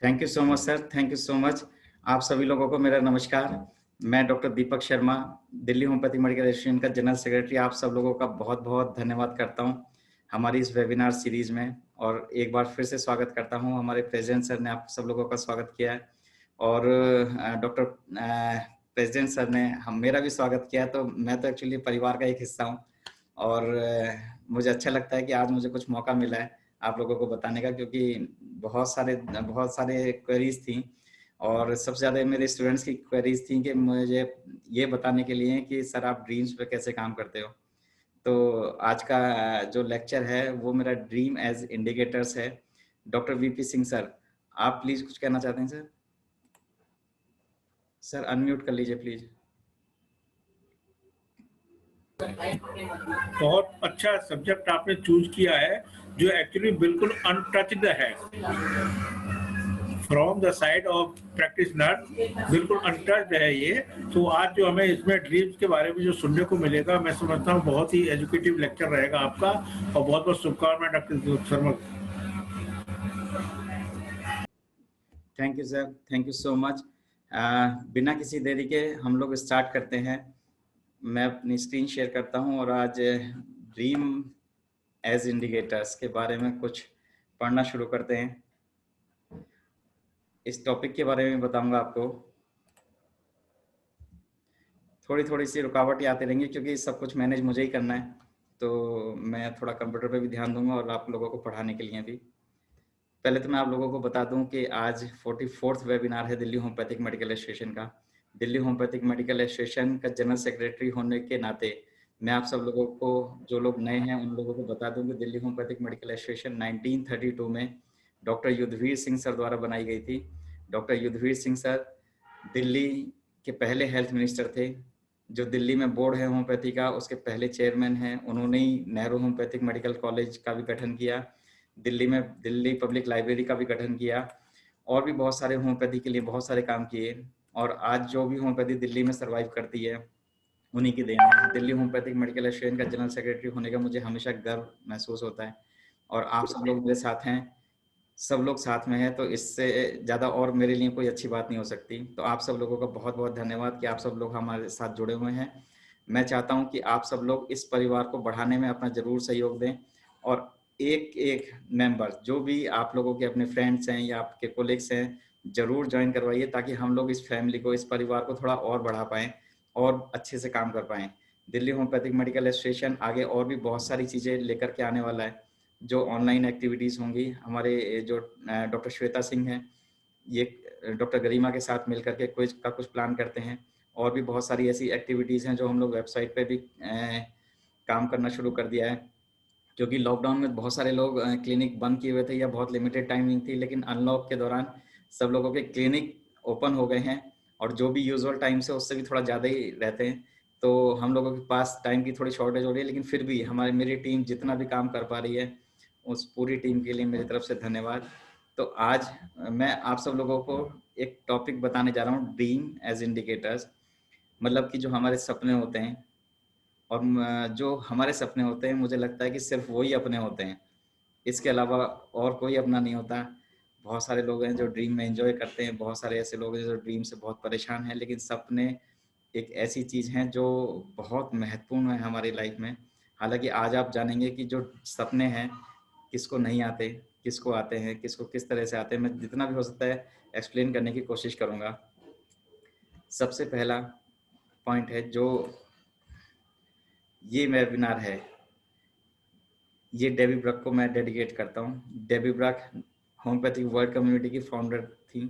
Thank you so much sir, thank you so much. आप सभी लोगों को मेरा नमस्कार। मैं doctor Deepak Sharma, Delhi homoeopathy medical association का जनरल सेक्रेटरी, आप सब लोगों का बहुत बहुत धन्यवाद करता हूं हमारी इस वेबिनार सीरीज में। और एक बार फिर से स्वागत करता हूं, हमारे प्रेसिडेंट सर ने आप सब लोगों का स्वागत किया है और डॉक्टर प्रेसिडेंट सर ने मेरा भी स्वागत किया। तो मैं तो एक्चुअली परिवार का एक हिस्सा हूँ और मुझे अच्छा लगता है कि आज मुझे कुछ मौका मिला है आप लोगों को बताने का, क्योंकि बहुत सारे क्वेरीज थी और सबसे ज़्यादा मेरे स्टूडेंट्स की क्वेरीज थी कि मुझे ये बताने के लिए कि सर आप ड्रीम्स पे कैसे काम करते हो। तो आज का जो लेक्चर है वो मेरा ड्रीम एज इंडिकेटर्स है। डॉक्टर वीपी सिंह सर, आप प्लीज कुछ कहना चाहते हैं सर? सर अनम्यूट कर लीजिए प्लीज। बहुत अच्छा सब्जेक्ट आपने चूज किया है जो एक्चुअली बिल्कुल अनटच्ड है from the side of practitioner, बिल्कुल अनटच्ड है ये। तो आज जो हमें इसमें ड्रीम्स के बारे में जो सुनने को मिलेगा, मैं समझता हूँ बहुत ही एजुकेटिव लेक्चर रहेगा आपका। और बहुत बहुत शुभकामनाएं doctor Sharma. Thank you sir, thank you so much. बिना किसी देरी के हम लोग स्टार्ट करते हैं। मैं अपनी स्क्रीन शेयर करता हूं और आज ड्रीम एज इंडिकेटर्स के बारे में कुछ पढ़ना शुरू करते हैं। इस टॉपिक के बारे में बताऊंगा आपको। थोड़ी थोड़ी सी रुकावटें आती रहेंगी क्योंकि सब कुछ मैनेज मुझे ही करना है, तो मैं थोड़ा कंप्यूटर पे भी ध्यान दूंगा और आप लोगों को पढ़ाने के लिए भी। पहले तो मैं आप लोगों को बता दूं कि आज 44वां वेबिनार है दिल्ली होम्योपैथिक मेडिकल एसोसिएशन का। दिल्ली होम्योपैथिक मेडिकल एसोसिएशन का जनरल सेक्रेटरी होने के नाते मैं आप सब लोगों को, जो लोग नए हैं उन लोगों को बता दूं कि दिल्ली होम्योपैथिक मेडिकल एसोसिएशन 1932 में डॉक्टर युद्धवीर सिंह सर द्वारा बनाई गई थी। डॉक्टर युद्धवीर सिंह सर दिल्ली के पहले हेल्थ मिनिस्टर थे। जो दिल्ली में बोर्ड है होम्योपैथी का, उसके पहले चेयरमैन हैं। उन्होंने ही नेहरू होम्योपैथिक मेडिकल कॉलेज का भी गठन किया, दिल्ली में दिल्ली पब्लिक लाइब्रेरी का भी गठन किया और भी बहुत सारे होम्योपैथी के लिए बहुत सारे काम किए। और आज जो भी होम्योपैथी दिल्ली में सर्वाइव करती है उन्हीं की देन है। दिल्ली होम्योपैथिक मेडिकल एसोसिएशन का जनरल सेक्रेटरी होने का मुझे हमेशा गर्व महसूस होता है और आप सब लोग मेरे साथ हैं, सब लोग साथ में हैं, तो इससे ज़्यादा और मेरे लिए कोई अच्छी बात नहीं हो सकती। तो आप सब लोगों का बहुत बहुत धन्यवाद कि आप सब लोग हमारे साथ जुड़े हुए हैं। मैं चाहता हूं कि आप सब लोग इस परिवार को बढ़ाने में अपना ज़रूर सहयोग दें और एक एक मेंबर जो भी आप लोगों के अपने फ्रेंड्स हैं या आपके कोलिग्स हैं ज़रूर ज्वाइन करवाइए, ताकि हम लोग इस फैमिली को, इस परिवार को थोड़ा और बढ़ा पाएँ और अच्छे से काम कर पाएँ। दिल्ली होम्योपैथिक मेडिकल एसोसिएशन आगे और भी बहुत सारी चीज़ें लेकर के आने वाला है। जो ऑनलाइन एक्टिविटीज़ होंगी, हमारे जो डॉक्टर श्वेता सिंह हैं, ये डॉक्टर गरिमा के साथ मिलकर के क्विज का कुछ प्लान करते हैं। और भी बहुत सारी ऐसी एक्टिविटीज़ हैं जो हम लोग वेबसाइट पे भी काम करना शुरू कर दिया है, क्योंकि लॉकडाउन में बहुत सारे लोग क्लिनिक बंद किए हुए थे या बहुत लिमिटेड टाइमिंग थी, लेकिन अनलॉक के दौरान सब लोगों के क्लिनिक ओपन हो गए हैं और जो भी यूजुअल टाइम से उससे भी थोड़ा ज़्यादा ही रहते हैं। तो हम लोगों के पास टाइम की थोड़ी शॉर्टेज हो रही है, लेकिन फिर भी मेरी टीम जितना भी काम कर पा रही है, उस पूरी टीम के लिए मेरी तरफ से धन्यवाद। तो आज मैं आप सब लोगों को एक टॉपिक बताने जा रहा हूँ, ड्रीम एज इंडिकेटर्स। मतलब कि जो हमारे सपने होते हैं और जो हमारे सपने होते हैं, मुझे लगता है कि सिर्फ वही अपने होते हैं, इसके अलावा और कोई अपना नहीं होता। बहुत सारे लोग हैं जो ड्रीम में एंजॉय करते हैं, बहुत सारे ऐसे लोग हैं जो ड्रीम से बहुत परेशान हैं, लेकिन सपने एक ऐसी चीज़ हैं जो बहुत महत्वपूर्ण है हमारी लाइफ में। हालांकि आज आप जानेंगे कि जो सपने हैं किसको नहीं आते, किसको आते हैं, किसको किस तरह से आते हैं। मैं जितना भी हो सकता है एक्सप्लेन करने की कोशिश करूँगा। सबसे पहला पॉइंट है, जो ये वेबिनार है, ये डेबी ब्रक को मैं डेडिकेट करता हूँ। Debbie Bruck homeopathic world community की फाउंडर थी।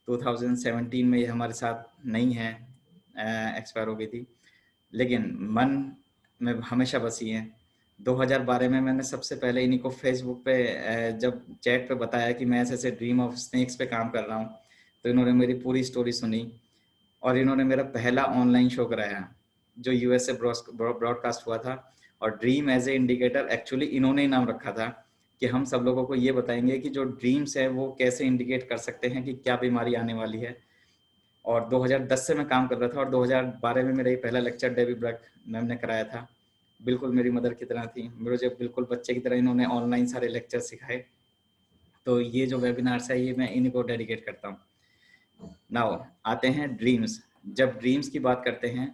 2017 में ये हमारे साथ नहीं है, एक्सपायर हो गई थी, लेकिन मन में हमेशा बसी हैं। 2012 में मैंने सबसे पहले इन्हीं को फेसबुक पे जब चैट पे बताया कि मैं ऐसे ऐसे ड्रीम ऑफ स्नेक्स पे काम कर रहा हूँ, तो इन्होंने मेरी पूरी स्टोरी सुनी और इन्होंने मेरा पहला ऑनलाइन शो कराया जो यूएस से ब्रॉडकास्ट हुआ था। और dream as a indicator actually इन्होंने ही नाम रखा था कि हम सब लोगों को ये बताएंगे कि जो ड्रीम्स है वो कैसे इंडिकेट कर सकते हैं कि क्या बीमारी आने वाली है। और 2010 से मैं काम कर रहा था और 2012 में मेरा ये पहला लेक्चर डेबी ब्रक मैम ने कराया था। बिल्कुल मेरी मदर की तरह थी, मुझे बिल्कुल बच्चे की तरह इन्होंने ऑनलाइन सारे लेक्चर सिखाए। तो ये जो वेबिनार्स है ये मैं इन्हीं को डेडिकेट करता हूँ। नाउ आते हैं ड्रीम्स। जब ड्रीम्स की बात करते हैं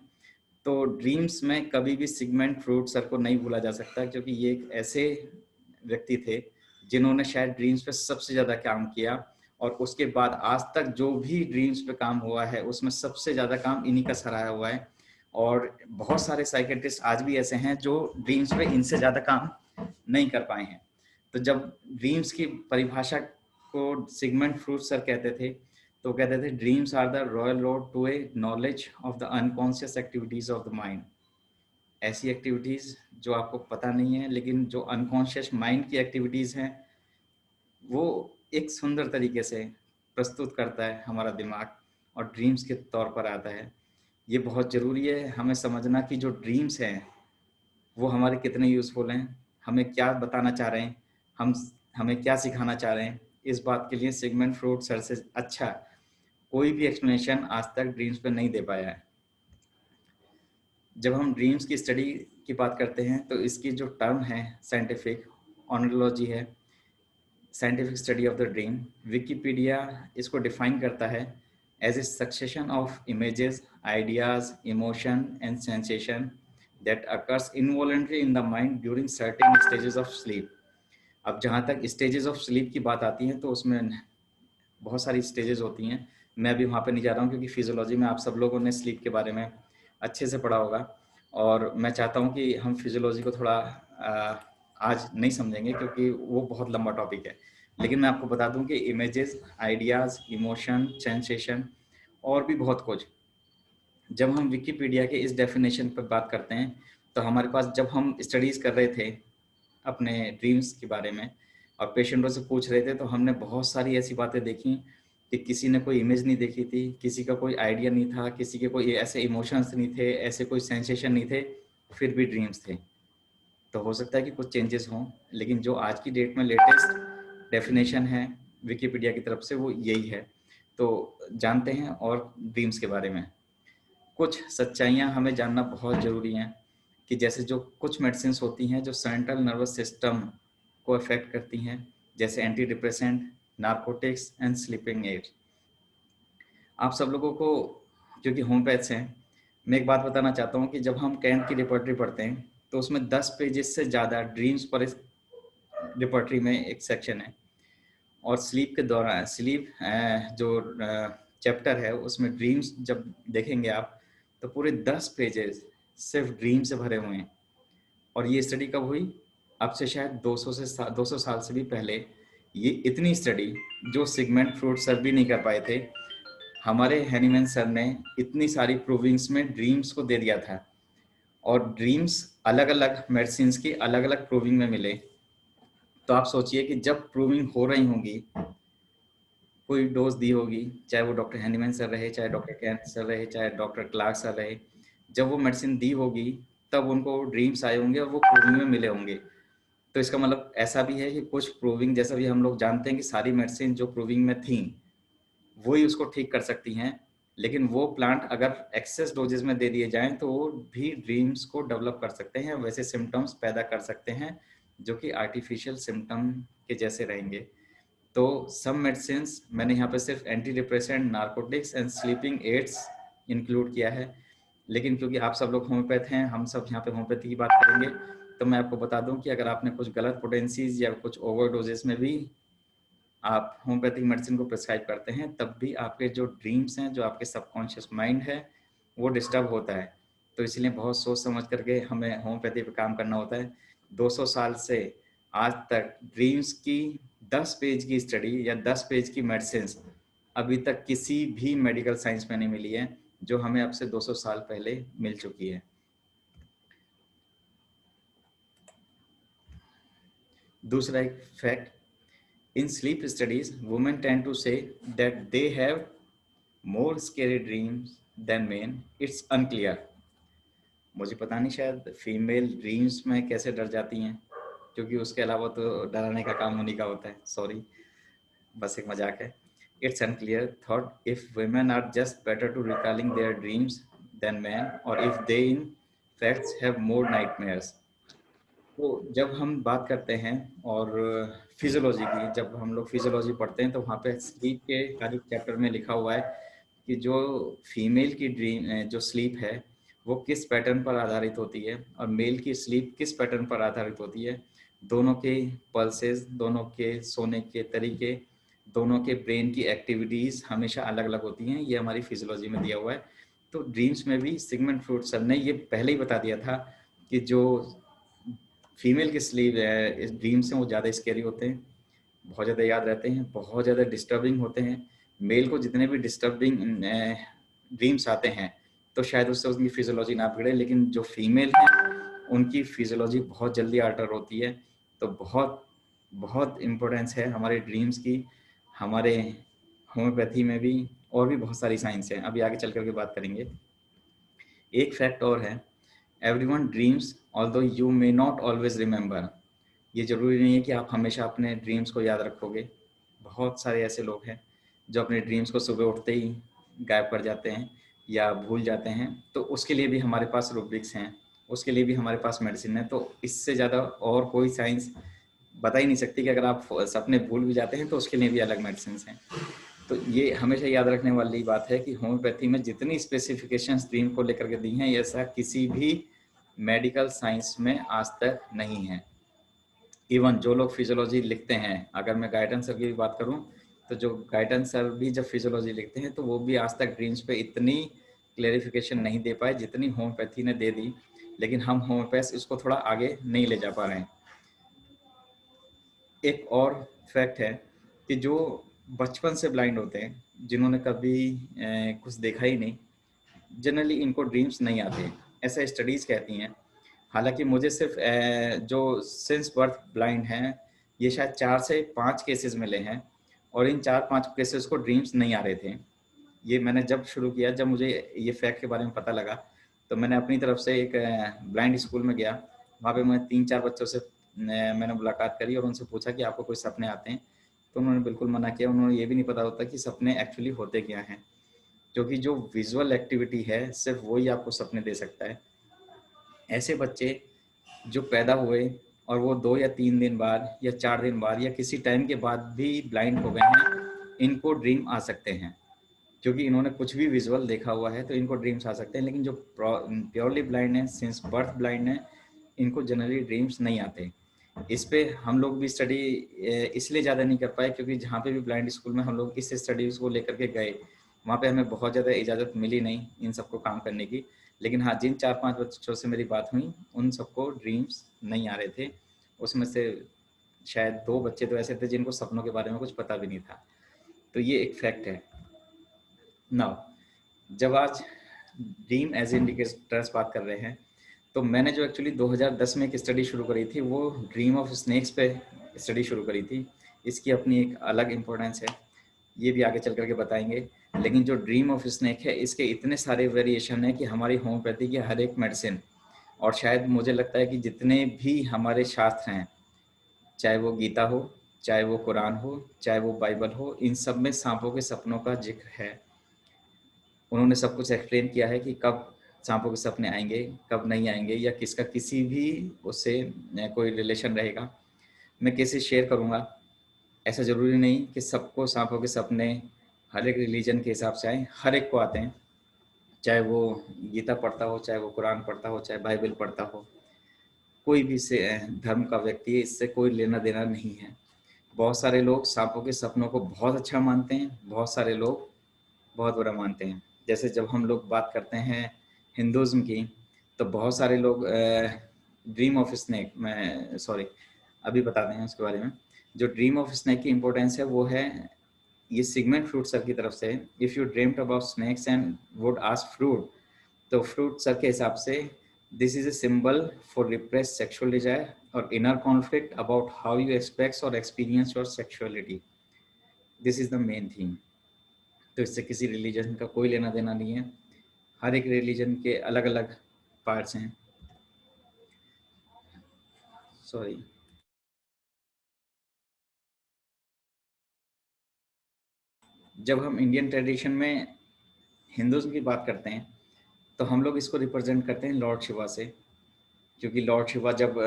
तो ड्रीम्स में कभी भी सिगमंड फ्रूड सर को नहीं भूला जा सकता, क्योंकि ये एक ऐसे व्यक्ति थे जिन्होंने शायद ड्रीम्स पे सबसे ज़्यादा काम किया, और उसके बाद आज तक जो भी ड्रीम्स पे काम हुआ है उसमें सबसे ज़्यादा काम इन्हीं का सराहा हुआ है। और बहुत सारे साइकेट्रिस्ट आज भी ऐसे हैं जो ड्रीम्स पे इनसे ज़्यादा काम नहीं कर पाए हैं। तो जब ड्रीम्स की परिभाषा को सिगमंड फ्रूड सर कहते थे तो कहते थे dreams are the royal road to a knowledge of the unconscious activities of the mind. ऐसी एक्टिविटीज जो आपको पता नहीं है लेकिन जो अनकॉन्शियस माइंड की एक्टिविटीज हैं वो एक सुंदर तरीके से प्रस्तुत करता है हमारा दिमाग और ड्रीम्स के तौर पर आता है। ये बहुत ज़रूरी है हमें समझना कि जो ड्रीम्स हैं वो हमारे कितने यूज़फुल हैं, हमें क्या बताना चाह रहे हैं, हमें क्या सिखाना चाह रहे हैं। इस बात के लिए सिगमंड फ्रूड सर से अच्छा कोई भी एक्सप्लेनेशन आज तक ड्रीम्स पे नहीं दे पाया है। जब हम ड्रीम्स की स्टडी की बात करते हैं तो इसकी जो टर्म है साइंटिफिक ऑनोलॉजी है, scientific study of the dream. Wikipedia इसको डिफाइन करता है as a succession of images, ideas, emotion and sensation that occurs involuntarily in the mind during certain stages of sleep। अब जहाँ तक स्टेजेस ऑफ स्लीप की बात आती है तो उसमें बहुत सारी स्टेजेस होती हैं, मैं अभी वहाँ पे नहीं जा रहा हूँ क्योंकि फिजियोलॉजी में आप सब लोगों ने स्लीप के बारे में अच्छे से पढ़ा होगा, और मैं चाहता हूँ कि हम फिजियोलॉजी को थोड़ा आज नहीं समझेंगे क्योंकि वो बहुत लंबा टॉपिक है। लेकिन मैं आपको बता दूँ कि इमेजेस, आइडियाज़, इमोशन, सेंसेशन और भी बहुत कुछ, जब हम विकिपीडिया के इस डेफिनेशन पर बात करते हैं तो हमारे पास, जब हम स्टडीज़ कर रहे थे अपने ड्रीम्स के बारे में और पेशेंटों से पूछ रहे थे तो हमने बहुत सारी ऐसी बातें देखी कि किसी ने कोई इमेज नहीं देखी थी, किसी का कोई आइडिया नहीं था, किसी के कोई ऐसे इमोशंस नहीं थे, ऐसे कोई सेंसेशन नहीं थे, फिर भी ड्रीम्स थे। तो हो सकता है कि कुछ चेंजेस हों, लेकिन जो आज की डेट में लेटेस्ट डेफिनेशन है विकिपीडिया की तरफ से वो यही है। तो जानते हैं और ड्रीम्स के बारे में कुछ सच्चाइयाँ हमें जानना बहुत ज़रूरी हैं कि जैसे जो कुछ मेडिसिन होती हैं जो सेंट्रल नर्वस सिस्टम को अफेक्ट करती हैं, जैसे antidepressant, narcotics and sleeping aid. आप सब लोगों को क्योंकि होम्योपैथ्स हैं, मैं एक बात बताना चाहता हूँ कि जब हम कैंट की रिपोर्टरी पढ़ते हैं तो उसमें 10 पेजेस से ज़्यादा ड्रीम्स पर इस रिपोर्टरी में एक सेक्शन है, और स्लीप के दौरान स्लीप जो चैप्टर है उसमें ड्रीम्स जब देखेंगे आप तो पूरे 10 पेजेस सिर्फ ड्रीम से भरे हुए हैं। और ये स्टडी कब हुई? अब से शायद 200 साल से भी पहले। ये इतनी स्टडी जो सिगमंड फ्रूड सर भी नहीं कर पाए थे, हमारे हैनीमैन सर ने इतनी सारी प्रूविंग्स में ड्रीम्स को दे दिया था, और ड्रीम्स अलग अलग मेडिसिन की अलग अलग प्रूविंग में मिले। तो आप सोचिए कि जब प्रूविंग हो रही होंगी, कोई डोज दी होगी, चाहे वो डॉक्टर हैनीमैन सर रहे, चाहे डॉक्टर कैंट सर रहे, चाहे डॉक्टर क्लार्क सर रहे, जब वो मेडिसिन दी होगी तब उनको ड्रीम्स आए होंगे और वो प्रूविंग में मिले होंगे। तो इसका मतलब ऐसा भी है कि कुछ प्रूविंग, जैसा भी हम लोग जानते हैं कि सारी मेडिसिन जो प्रूविंग में थी वही उसको ठीक कर सकती हैं, लेकिन वो प्लांट अगर एक्सेस डोजेस में दे दिए जाएं तो वो भी ड्रीम्स को डेवलप कर सकते हैं, वैसे सिम्टम्स पैदा कर सकते हैं जो कि आर्टिफिशियल सिम्टम के जैसे रहेंगे। तो सम मेडिसिन मैंने यहाँ पे सिर्फ antidepressant, narcotics and sleeping aids include किया है, लेकिन क्योंकि आप सब लोग होम्योपैथ हैं, हम सब यहाँ पे होम्योपैथी की बात करेंगे, तो मैं आपको बता दूं कि अगर आपने कुछ गलत पोटेंसीज या कुछ ओवर डोजेस में भी आप होम्योपैथिक मेडिसिन को प्रिस्क्राइब करते हैं तब भी आपके जो ड्रीम्स हैं, जो आपके सबकॉन्शियस माइंड है, वो डिस्टर्ब होता है। तो इसलिए बहुत सोच समझ करके हमें होम्योपैथी पे काम करना होता है। 200 साल से आज तक ड्रीम्स की 10 पेज की स्टडी या 10 पेज की मेडिसिन अभी तक किसी भी मेडिकल साइंस में नहीं मिली है जो हमें अब से 200 साल पहले मिल चुकी है। दूसरा एक fact, in sleep studies women tend to say that they have more scary dreams than men। it's unclear। मुझे पता नहीं शायद फीमेल ड्रीम्स में कैसे डर जाती हैं, क्योंकि उसके अलावा तो डराने का काम उन्हीं का होता है। सॉरी, बस एक मजाक है। it's unclear thought if women are just better to recalling their dreams than men, or if they in fact have more nightmares। तो जब हम बात करते हैं और फिजियोलॉजी की, जब हम लोग फिजियोलॉजी पढ़ते हैं तो वहाँ पे स्लीप के हर एक चैप्टर में लिखा हुआ है कि जो फीमेल की ड्रीम जो स्लीप है वो किस पैटर्न पर आधारित होती है और मेल की स्लीप किस पैटर्न पर आधारित होती है। दोनों के पल्सेस, दोनों के सोने के तरीके, दोनों के ब्रेन की एक्टिविटीज़ हमेशा अलग अलग होती हैं। ये हमारी फिजियोलॉजी में दिया हुआ है। तो ड्रीम्स में भी सिगमंड फ्रॉइड सर ने ये पहले ही बता दिया था कि जो फीमेल के स्लीप है, ड्रीम्स हैं वो ज़्यादा स्केरी होते हैं, बहुत ज़्यादा याद रहते हैं, बहुत ज़्यादा डिस्टर्बिंग होते हैं। मेल को जितने भी डिस्टर्बिंग ड्रीम्स आते हैं तो शायद उससे उसकी फिजियोलॉजी ना बिगड़े, लेकिन जो फीमेल है उनकी फिजियोलॉजी बहुत जल्दी अल्टर होती है। तो बहुत बहुत इम्पोर्टेंस है हमारे ड्रीम्स की, हमारे होम्योपैथी में भी, और भी बहुत सारी साइंस हैं, अभी आगे चल करके बात करेंगे। एक फैक्ट और है, everyone dreams although you may not always remember. ये ज़रूरी नहीं है कि आप हमेशा अपने ड्रीम्स को याद रखोगे। बहुत सारे ऐसे लोग हैं जो अपने ड्रीम्स को सुबह उठते ही गायब कर जाते हैं या भूल जाते हैं। तो उसके लिए भी हमारे पास रूब्रिक्स हैं, उसके लिए भी हमारे पास मेडिसिन है। तो इससे ज़्यादा और कोई साइंस बता ही नहीं सकती कि अगर आप सपने भूल भी जाते हैं तो उसके लिए भी अलग मेडिसिन हैं। तो ये हमेशा याद रखने वाली बात है कि होम्योपैथी में जितनी स्पेसिफिकेशंस ड्रीम को लेकर के दी हैं, ऐसा किसी भी मेडिकल साइंस में आज तक नहीं है। इवन जो लोग फिजियोलॉजी लिखते हैं, अगर मैं गाइडेंस सर की भी बात करूं, तो जो गाइडेंस सर भी जब फिजियोलॉजी लिखते हैं तो वो भी आज तक ड्रीम्स पे इतनी क्लेरिफिकेशन नहीं दे पाए जितनी होम्योपैथी ने दे दी। लेकिन हम होम्योपैथ इसको थोड़ा आगे नहीं ले जा पा रहे हैं। एक और फैक्ट है कि जो बचपन से ब्लाइंड होते हैं, जिन्होंने कभी कुछ देखा ही नहीं, जनरली इनको ड्रीम्स नहीं आते, ऐसा स्टडीज़ कहती हैं। हालांकि मुझे सिर्फ जो सिंस बर्थ ब्लाइंड हैं, ये शायद 4 से 5 केसेस मिले हैं और इन 4-5 केसेस को ड्रीम्स नहीं आ रहे थे। ये मैंने जब शुरू किया, जब मुझे ये फैक्ट के बारे में पता लगा, तो मैंने अपनी तरफ से एक ब्लाइंड स्कूल में गया। वहाँ पे मैं 3-4 बच्चों से मैंने मुलाकात करी और उनसे पूछा कि आपको कोई सपने आते हैं? तो उन्होंने बिल्कुल मना किया। उन्होंने ये भी नहीं पता होता कि सपने एक्चुअली होते क्या हैं, क्योंकि जो विजुअल एक्टिविटी है सिर्फ वही आपको सपने दे सकता है। ऐसे बच्चे जो पैदा हुए और वो 2 या 3 दिन बाद या 4 दिन बाद या किसी टाइम के बाद भी ब्लाइंड हो गए हैं, इनको ड्रीम आ सकते हैं, क्योंकि इन्होंने कुछ भी विजुअल देखा हुआ है तो इनको ड्रीम्स आ सकते हैं। लेकिन जो प्योरली ब्लाइंड है, सिंस बर्थ ब्लाइंड है, इनको जनरली ड्रीम्स नहीं आते। इस पे हम लोग भी स्टडी इसलिए ज़्यादा नहीं कर पाए क्योंकि जहाँ पे भी ब्लाइंड स्कूल में हम लोग इस स्टडीज़ को लेकर के गए, वहाँ पे हमें बहुत ज़्यादा इजाज़त मिली नहीं इन सबको काम करने की। लेकिन हाँ, जिन 4-5 बच्चों से मेरी बात हुई, उन सबको ड्रीम्स नहीं आ रहे थे। उसमें से शायद 2 बच्चे तो ऐसे थे जिनको सपनों के बारे में कुछ पता भी नहीं था। तो ये एक फैक्ट है। नाउ, जब आज ड्रीम एज इंडिकेटर्स बात कर रहे हैं, तो मैंने जो एक्चुअली 2010 में एक स्टडी शुरू करी थी वो ड्रीम ऑफ स्नेक्स पे स्टडी शुरू करी थी। इसकी अपनी एक अलग इम्पोर्टेंस है, ये भी आगे चल करके बताएंगे। लेकिन जो ड्रीम ऑफ स्नेक है, इसके इतने सारे वेरिएशन है कि हमारी होम्योपैथी की हर एक मेडिसिन, और शायद मुझे लगता है कि जितने भी हमारे शास्त्र हैं, चाहे वो गीता हो, चाहे वो कुरान हो, चाहे वो बाइबल हो, इन सब में सांपों के सपनों का जिक्र है। उन्होंने सब कुछ एक्सप्लेन किया है कि कब सांपों के सपने आएंगे, कब नहीं आएंगे, या किसका किसी भी उससे कोई रिलेशन रहेगा। मैं केसेस शेयर करूँगा। ऐसा ज़रूरी नहीं कि सबको सांपों के सपने हर एक रिलीजन के हिसाब से आए, हर एक को आते हैं, चाहे वो गीता पढ़ता हो, चाहे वो कुरान पढ़ता हो, चाहे बाइबल पढ़ता हो। कोई भी से धर्म का व्यक्ति है, इससे कोई लेना देना नहीं है। बहुत सारे लोग सांपों के सपनों को बहुत अच्छा मानते हैं, बहुत सारे लोग बहुत बुरा मानते हैं। जैसे जब हम लोग बात करते हैं हिंदुज़्म की, तो बहुत सारे लोग ड्रीम ऑफ स्नेक, मैं सॉरी अभी बताते हैं उसके बारे में। जो ड्रीम ऑफ स्नेक की इम्पोर्टेंस है वो है, ये सिगमेंट फ्रूट सर की तरफ से, if you dreamed about snakes and would ask Freud, तो फ्रूट सर के हिसाब से this is a symbol for repress sexual desire और inner conflict about how you expect और experience your sexuality. This is the main thing. तो इससे किसी religion का कोई लेना देना नहीं है। हर एक रिलीजन के अलग अलग पार्ट्स हैं। सॉरी। जब हम इंडियन ट्रेडिशन में हिंदुज़्म की बात करते हैं तो हम लोग इसको रिप्रेजेंट करते हैं लॉर्ड शिवा से, क्योंकि लॉर्ड शिवा जब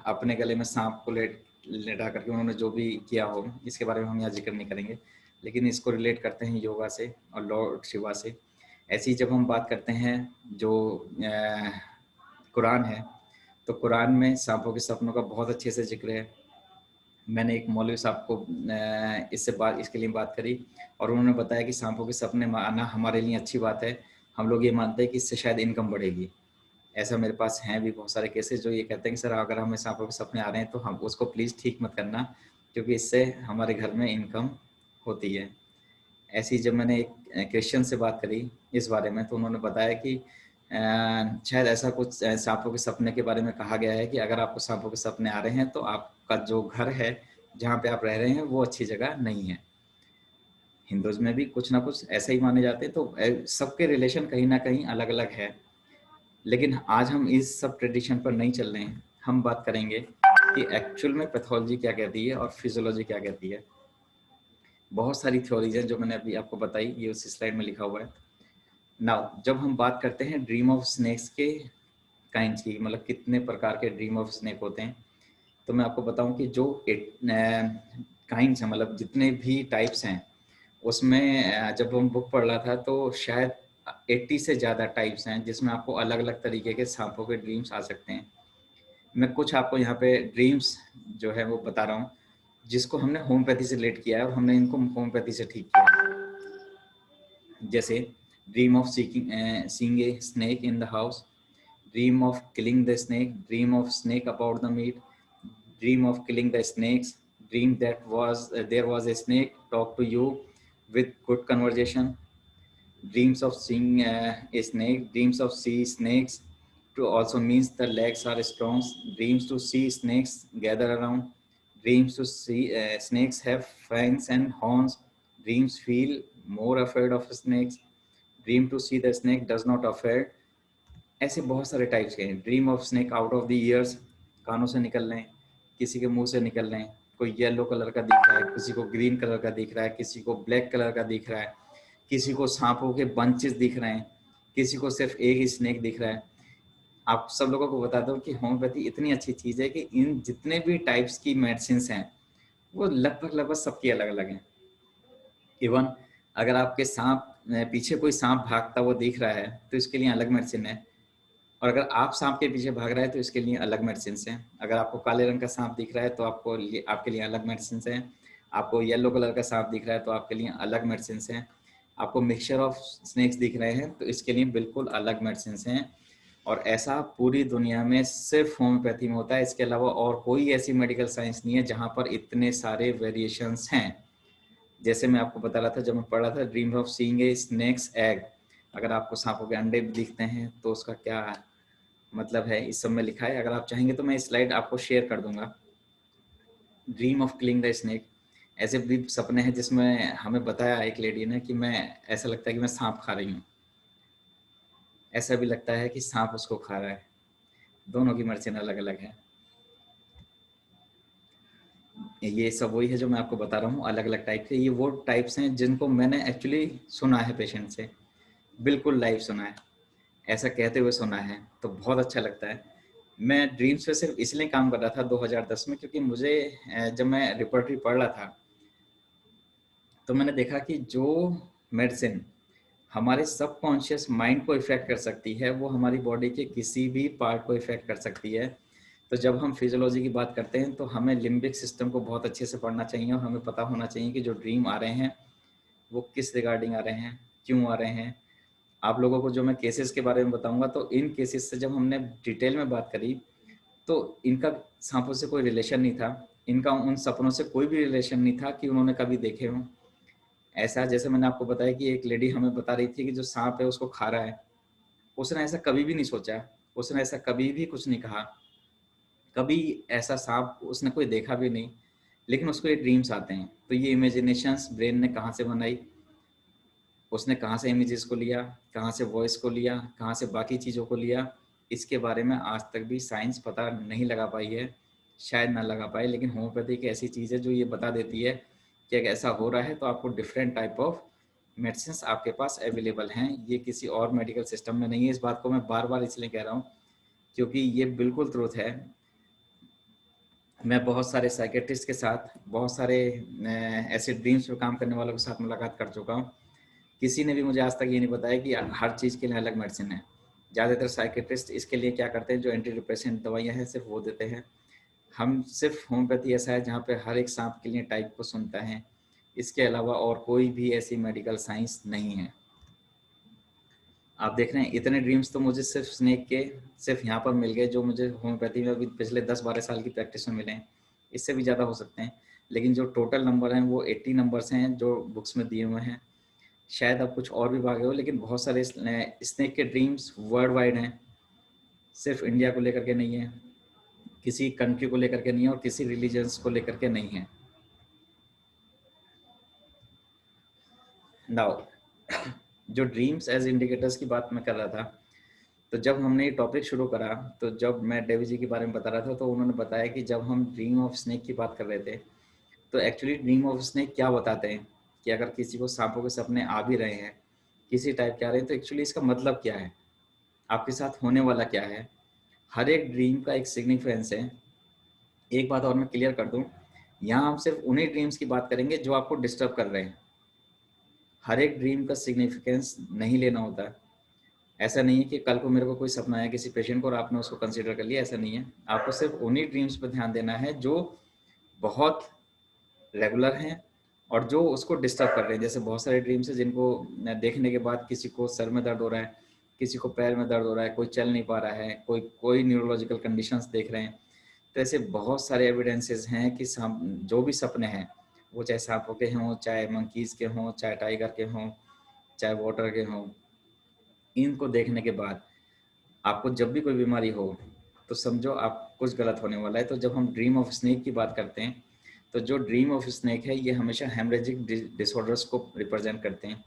अपने गले में सांप को लेटा करके उन्होंने जो भी किया हो, इसके बारे में हम यहाँ जिक्र नहीं करेंगे, लेकिन इसको रिलेट करते हैं योगा से और लॉर्ड शिवा से। ऐसे ही जब हम बात करते हैं जो कुरान है, तो कुरान में सांपों के सपनों का बहुत अच्छे से जिक्र है। मैंने एक मौलवी साहब को इसके लिए बात करी और उन्होंने बताया कि सांपों के सपने आना हमारे लिए अच्छी बात है, हम लोग ये मानते हैं कि इससे शायद इनकम बढ़ेगी। ऐसा मेरे पास हैं भी बहुत सारे केसेस जो ये कहते हैं कि सर अगर हमें सांपों के सपने आ रहे हैं तो हम उसको प्लीज़ ठीक मत करना, क्योंकि इससे हमारे घर में इनकम होती है। ऐसी जब मैंने एक क्रिश्चियन से बात करी इस बारे में, तो उन्होंने बताया कि शायद ऐसा कुछ सांपों के सपने के बारे में कहा गया है कि अगर आपको सांपों के सपने आ रहे हैं तो आपका जो घर है जहाँ पे आप रह रहे हैं वो अच्छी जगह नहीं है। हिंदूज में भी कुछ ना कुछ ऐसा ही माने जाते हैं, तो सबके रिलेशन कहीं ना कहीं अलग अलग है। लेकिन आज हम इस सब ट्रेडिशन पर नहीं चल रहे हैं, हम बात करेंगे कि एक्चुअल में पैथोलॉजी क्या कहती है और फिजियोलॉजी क्या कहती है। बहुत सारी थ्योरीज हैं जो मैंने अभी आपको बताई, ये उसी स्लाइड में लिखा हुआ है। नाउ जब हम बात करते हैं ड्रीम ऑफ स्नेक्स के काइंड्स की, मतलब कितने प्रकार के ड्रीम ऑफ स्नेक होते हैं, तो मैं आपको बताऊं कि जो काइंड्स हैं, मतलब जितने भी टाइप्स हैं, उसमें जब हम बुक पढ़ रहा था तो शायद 80 से ज़्यादा टाइप्स हैं जिसमें आपको अलग अलग तरीके के सांपों के ड्रीम्स आ सकते हैं। मैं कुछ आपको यहाँ पे ड्रीम्स जो है वो बता रहा हूँ जिसको हमने होम्योपैथी से रिलेट किया है और हमने इनको होम्योपैथी से ठीक किया। जैसे dream of seeing a snake in the house, dream of killing the snake, dream of snake about the meat, dream of killing the snakes, dream that was there was a snake talk to you with good conversation, dreams of seeing a snake, dreams of see snakes to also means the legs are strong, dreams to see snakes gather around, dreams to see snakes have fangs and horns, dreams feel more afraid of snakes, dream to see the snake does not afraid। ऐसे बहुत सारे types के हैं। Dream of snake out of the years, कानों से निकल रहे हैं, किसी के मुंह से निकल रहे हैं, कोई येलो कलर का दिख रहा है, किसी को ग्रीन कलर का दिख रहा है, किसी को ब्लैक कलर का दिख रहा है, किसी को सांपों के बंचेस दिख रहे हैं, किसी को सिर्फ एक ही स्नेक दिख रहा है। आप सब लोगों को बताता हूँ कि होम्योपैथी इतनी अच्छी चीज़ है कि इन जितने भी टाइप्स की मेडिसिन हैं वो लगभग सबकी अलग अलग हैं। इवन अगर आपके सांप पीछे कोई सांप भागता हुआ दिख रहा है तो इसके लिए अलग मेडिसिन है, और अगर आप सांप के पीछे भाग रहे हैं तो इसके लिए अलग मेडिसिन हैं। अगर आपको काले रंग का सांप दिख रहा है तो आपके लिए अलग मेडिसिन हैं। आपको येलो कलर का सांप दिख रहा है तो आपके लिए अलग मेडिसिन हैं। आपको मिक्सचर ऑफ स्नेक्स दिख रहे हैं तो इसके लिए बिल्कुल अलग मेडिसिन हैं। और ऐसा पूरी दुनिया में सिर्फ होम्योपैथी में होता है, इसके अलावा और कोई ऐसी मेडिकल साइंस नहीं है जहाँ पर इतने सारे वेरिएशंस हैं। जैसे मैं आपको बता रहा था जब मैं पढ़ रहा था dream of seeing a snakes egg, अगर आपको सांपों के अंडे दिखते हैं तो उसका क्या मतलब है, इस सब में लिखा है। अगर आप चाहेंगे तो मैं स्लाइड आपको शेयर कर दूंगा। Dream of killing the snake, ऐसे भी सपने हैं जिसमें हमें बताया एक लेडी ने कि मैं ऐसा लगता है कि मैं सांप खा रही हूँ, ऐसा भी लगता है कि सांप उसको खा रहा है। दोनों की मर्जी अलग अलग है। ये सब वही है जो मैं आपको बता रहा हूँ, अलग अलग टाइप के। ये वो टाइप्स हैं जिनको मैंने एक्चुअली सुना है पेशेंट से, बिल्कुल लाइव सुना है, ऐसा कहते हुए सुना है, तो बहुत अच्छा लगता है। मैं ड्रीम्स पे सिर्फ इसलिए काम कर रहा था 2010 में क्योंकि मुझे जब मैं रिपोर्टरी पढ़ रहा था तो मैंने देखा कि जो मेडिसिन हमारे सबकॉन्शियस माइंड को इफेक्ट कर सकती है वो हमारी बॉडी के किसी भी पार्ट को इफेक्ट कर सकती है। तो जब हम फिजियोलॉजी की बात करते हैं तो हमें लिम्बिक सिस्टम को बहुत अच्छे से पढ़ना चाहिए और हमें पता होना चाहिए कि जो ड्रीम आ रहे हैं वो किस रिगार्डिंग आ रहे हैं, क्यों आ रहे हैं। आप लोगों को जो मैं केसेस के बारे में बताऊंगा तो इन केसेस से जब हमने डिटेल में बात करी तो इनका सांपों से कोई रिलेशन नहीं था, इनका उन सपनों से कोई भी रिलेशन नहीं था कि उन्होंने कभी देखे हों। ऐसा जैसे मैंने आपको बताया कि एक लेडी हमें बता रही थी कि जो सांप है उसको खा रहा है, उसने ऐसा कभी भी नहीं सोचा, उसने ऐसा कभी भी कुछ नहीं कहा, कभी ऐसा सांप उसने कोई देखा भी नहीं, लेकिन उसको ये ड्रीम्स आते हैं। तो ये इमेजिनेशंस ब्रेन ने कहाँ से बनाई, उसने कहाँ से इमेजेस को लिया, कहाँ से वॉइस को लिया, कहाँ से बाकी चीज़ों को लिया, इसके बारे में आज तक भी साइंस पता नहीं लगा पाई है, शायद ना लगा पाए। लेकिन होम्योपैथी एक ऐसी चीज़ है जो ये बता देती है कि अगर ऐसा हो रहा है तो आपको डिफरेंट टाइप ऑफ मेडिसिन आपके पास अवेलेबल हैं। ये किसी और मेडिकल सिस्टम में नहीं है। इस बात को मैं बार बार इसलिए कह रहा हूँ क्योंकि ये बिल्कुल ट्रूथ है। मैं बहुत सारे साइकेट्रिस्ट के साथ, बहुत सारे ऐसे ड्रीम्स पे काम करने वालों के साथ मुलाकात कर चुका हूँ। किसी ने भी मुझे आज तक ये नहीं बताया कि हर चीज़ के लिए अलग मेडिसिन है। ज़्यादातर साइकेट्रिस्ट इसके लिए क्या करते हैं, जो एंटी डिप्रेसेंट दवाइयाँ हैं सिर्फ वो देते हैं। हम सिर्फ होम्योपैथी ऐसा है जहाँ पे हर एक सांप के लिए टाइप को सुनता है, इसके अलावा और कोई भी ऐसी मेडिकल साइंस नहीं है। आप देख रहे हैं इतने ड्रीम्स तो मुझे सिर्फ स्नेक के सिर्फ यहाँ पर मिल गए, जो मुझे होम्योपैथी में अभी पिछले 10-12 साल की प्रैक्टिस में मिले हैं। इससे भी ज़्यादा हो सकते हैं, लेकिन जो टोटल नंबर हैं वो 80 नंबर्स हैं जो बुक्स में दिए हुए हैं। शायद अब कुछ और भी भागे हो, लेकिन बहुत सारे स्नेक के ड्रीम्स वर्ल्ड वाइड हैं, सिर्फ इंडिया को लेकर के नहीं है, किसी कंट्री को लेकर के नहीं है, और किसी रिलीजन्स को लेकर के नहीं है। नाउ जो ड्रीम्स एज इंडिकेटर्स की बात मैं कर रहा था, तो जब हमने ये टॉपिक शुरू करा, तो जब मैं डेवी जी के बारे में बता रहा था, तो उन्होंने बताया कि जब हम ड्रीम ऑफ स्नेक की बात कर रहे थे, तो एक्चुअली ड्रीम ऑफ स्नेक क्या बताते हैं कि अगर किसी को सांपों के सपने आ भी रहे हैं, किसी टाइप के आ रहे हैं, तो एक्चुअली इसका मतलब क्या है, आपके साथ होने वाला क्या है। हर एक ड्रीम का एक सिग्निफिकेंस है। एक बात और मैं क्लियर कर दूं, यहाँ हम सिर्फ उन्हीं ड्रीम्स की बात करेंगे जो आपको डिस्टर्ब कर रहे हैं। हर एक ड्रीम का सिग्निफिकेंस नहीं लेना होता है। ऐसा नहीं है कि कल को मेरे को कोई सपना आया किसी पेशेंट को और आपने उसको कंसीडर कर लिया, ऐसा नहीं है। आपको सिर्फ उन्हीं ड्रीम्स पर ध्यान देना है जो बहुत रेगुलर हैं और जो उसको डिस्टर्ब कर रहे हैं। जैसे बहुत सारे ड्रीम्स हैं जिनको देखने के बाद किसी को सर में दर्द हो रहा है, किसी को पैर में दर्द हो रहा है, कोई चल नहीं पा रहा है, कोई कोई न्यूरोलॉजिकल कंडीशंस देख रहे हैं। तो ऐसे बहुत सारे एविडेंसेस हैं कि जो भी सपने हैं, वो चाहे सांपों के हों, चाहे मंकीज़ के हों, चाहे टाइगर के हों, चाहे वाटर के हों, इनको देखने के बाद आपको जब भी कोई बीमारी हो तो समझो आप कुछ गलत होने वाला है। तो जब हम ड्रीम ऑफ स्नेक की बात करते हैं, तो जो ड्रीम ऑफ स्नेक है ये हमेशा हेमरेजिक डिसऑर्डर्स को रिप्रेजेंट करते हैं।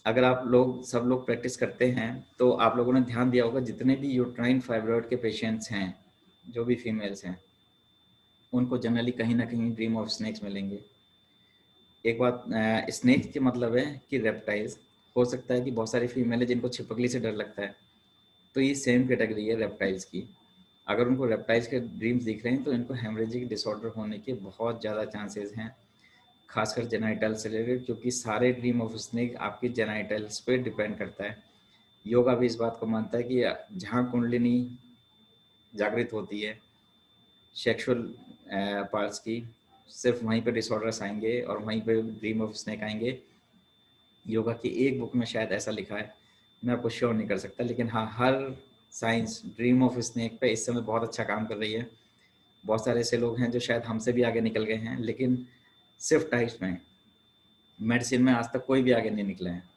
अगर आप लोग सब लोग प्रैक्टिस करते हैं तो आप लोगों ने ध्यान दिया होगा, जितने भी यूट्राइन फाइब्रॉइड के पेशेंट्स हैं, जो भी फीमेल्स हैं, उनको जनरली कहीं ना कहीं ड्रीम ऑफ स्नेक्स मिलेंगे। एक बात, स्नेक के मतलब है कि रेप्टाइल्स। हो सकता है कि बहुत सारी फीमेल है जिनको छिपकली से डर लगता है, तो ये सेम कैटेगरी है रेप्टाइल्स की। अगर उनको रेप्टाइल्स के ड्रीम्स दिख रहे हैं तो इनको हेमरेजिक डिसऑर्डर होने के बहुत ज़्यादा चांसेस हैं, खासकर जेनाइटल से रिलेटेड, क्योंकि सारे ड्रीम ऑफ स्नेक आपके जेनाइटल्स पे डिपेंड करता है। योगा भी इस बात को मानता है कि जहाँ कुंडलिनी जागृत होती है सेक्सुअल पार्ट्स की, सिर्फ वहीं पे डिसऑर्डर्स आएंगे और वहीं पे ड्रीम ऑफ स्नेक आएंगे। योगा की एक बुक में शायद ऐसा लिखा है, मैं आपको श्योर नहीं कर सकता, लेकिन हाँ, हर साइंस ड्रीम ऑफ स्नेक पे इस समय बहुत अच्छा काम कर रही है। बहुत सारे ऐसे लोग हैं जो शायद हमसे भी आगे निकल गए हैं, लेकिन सिर्फ टाइप्स में, मेडिसिन में आज तक कोई भी आगे नहीं निकला है।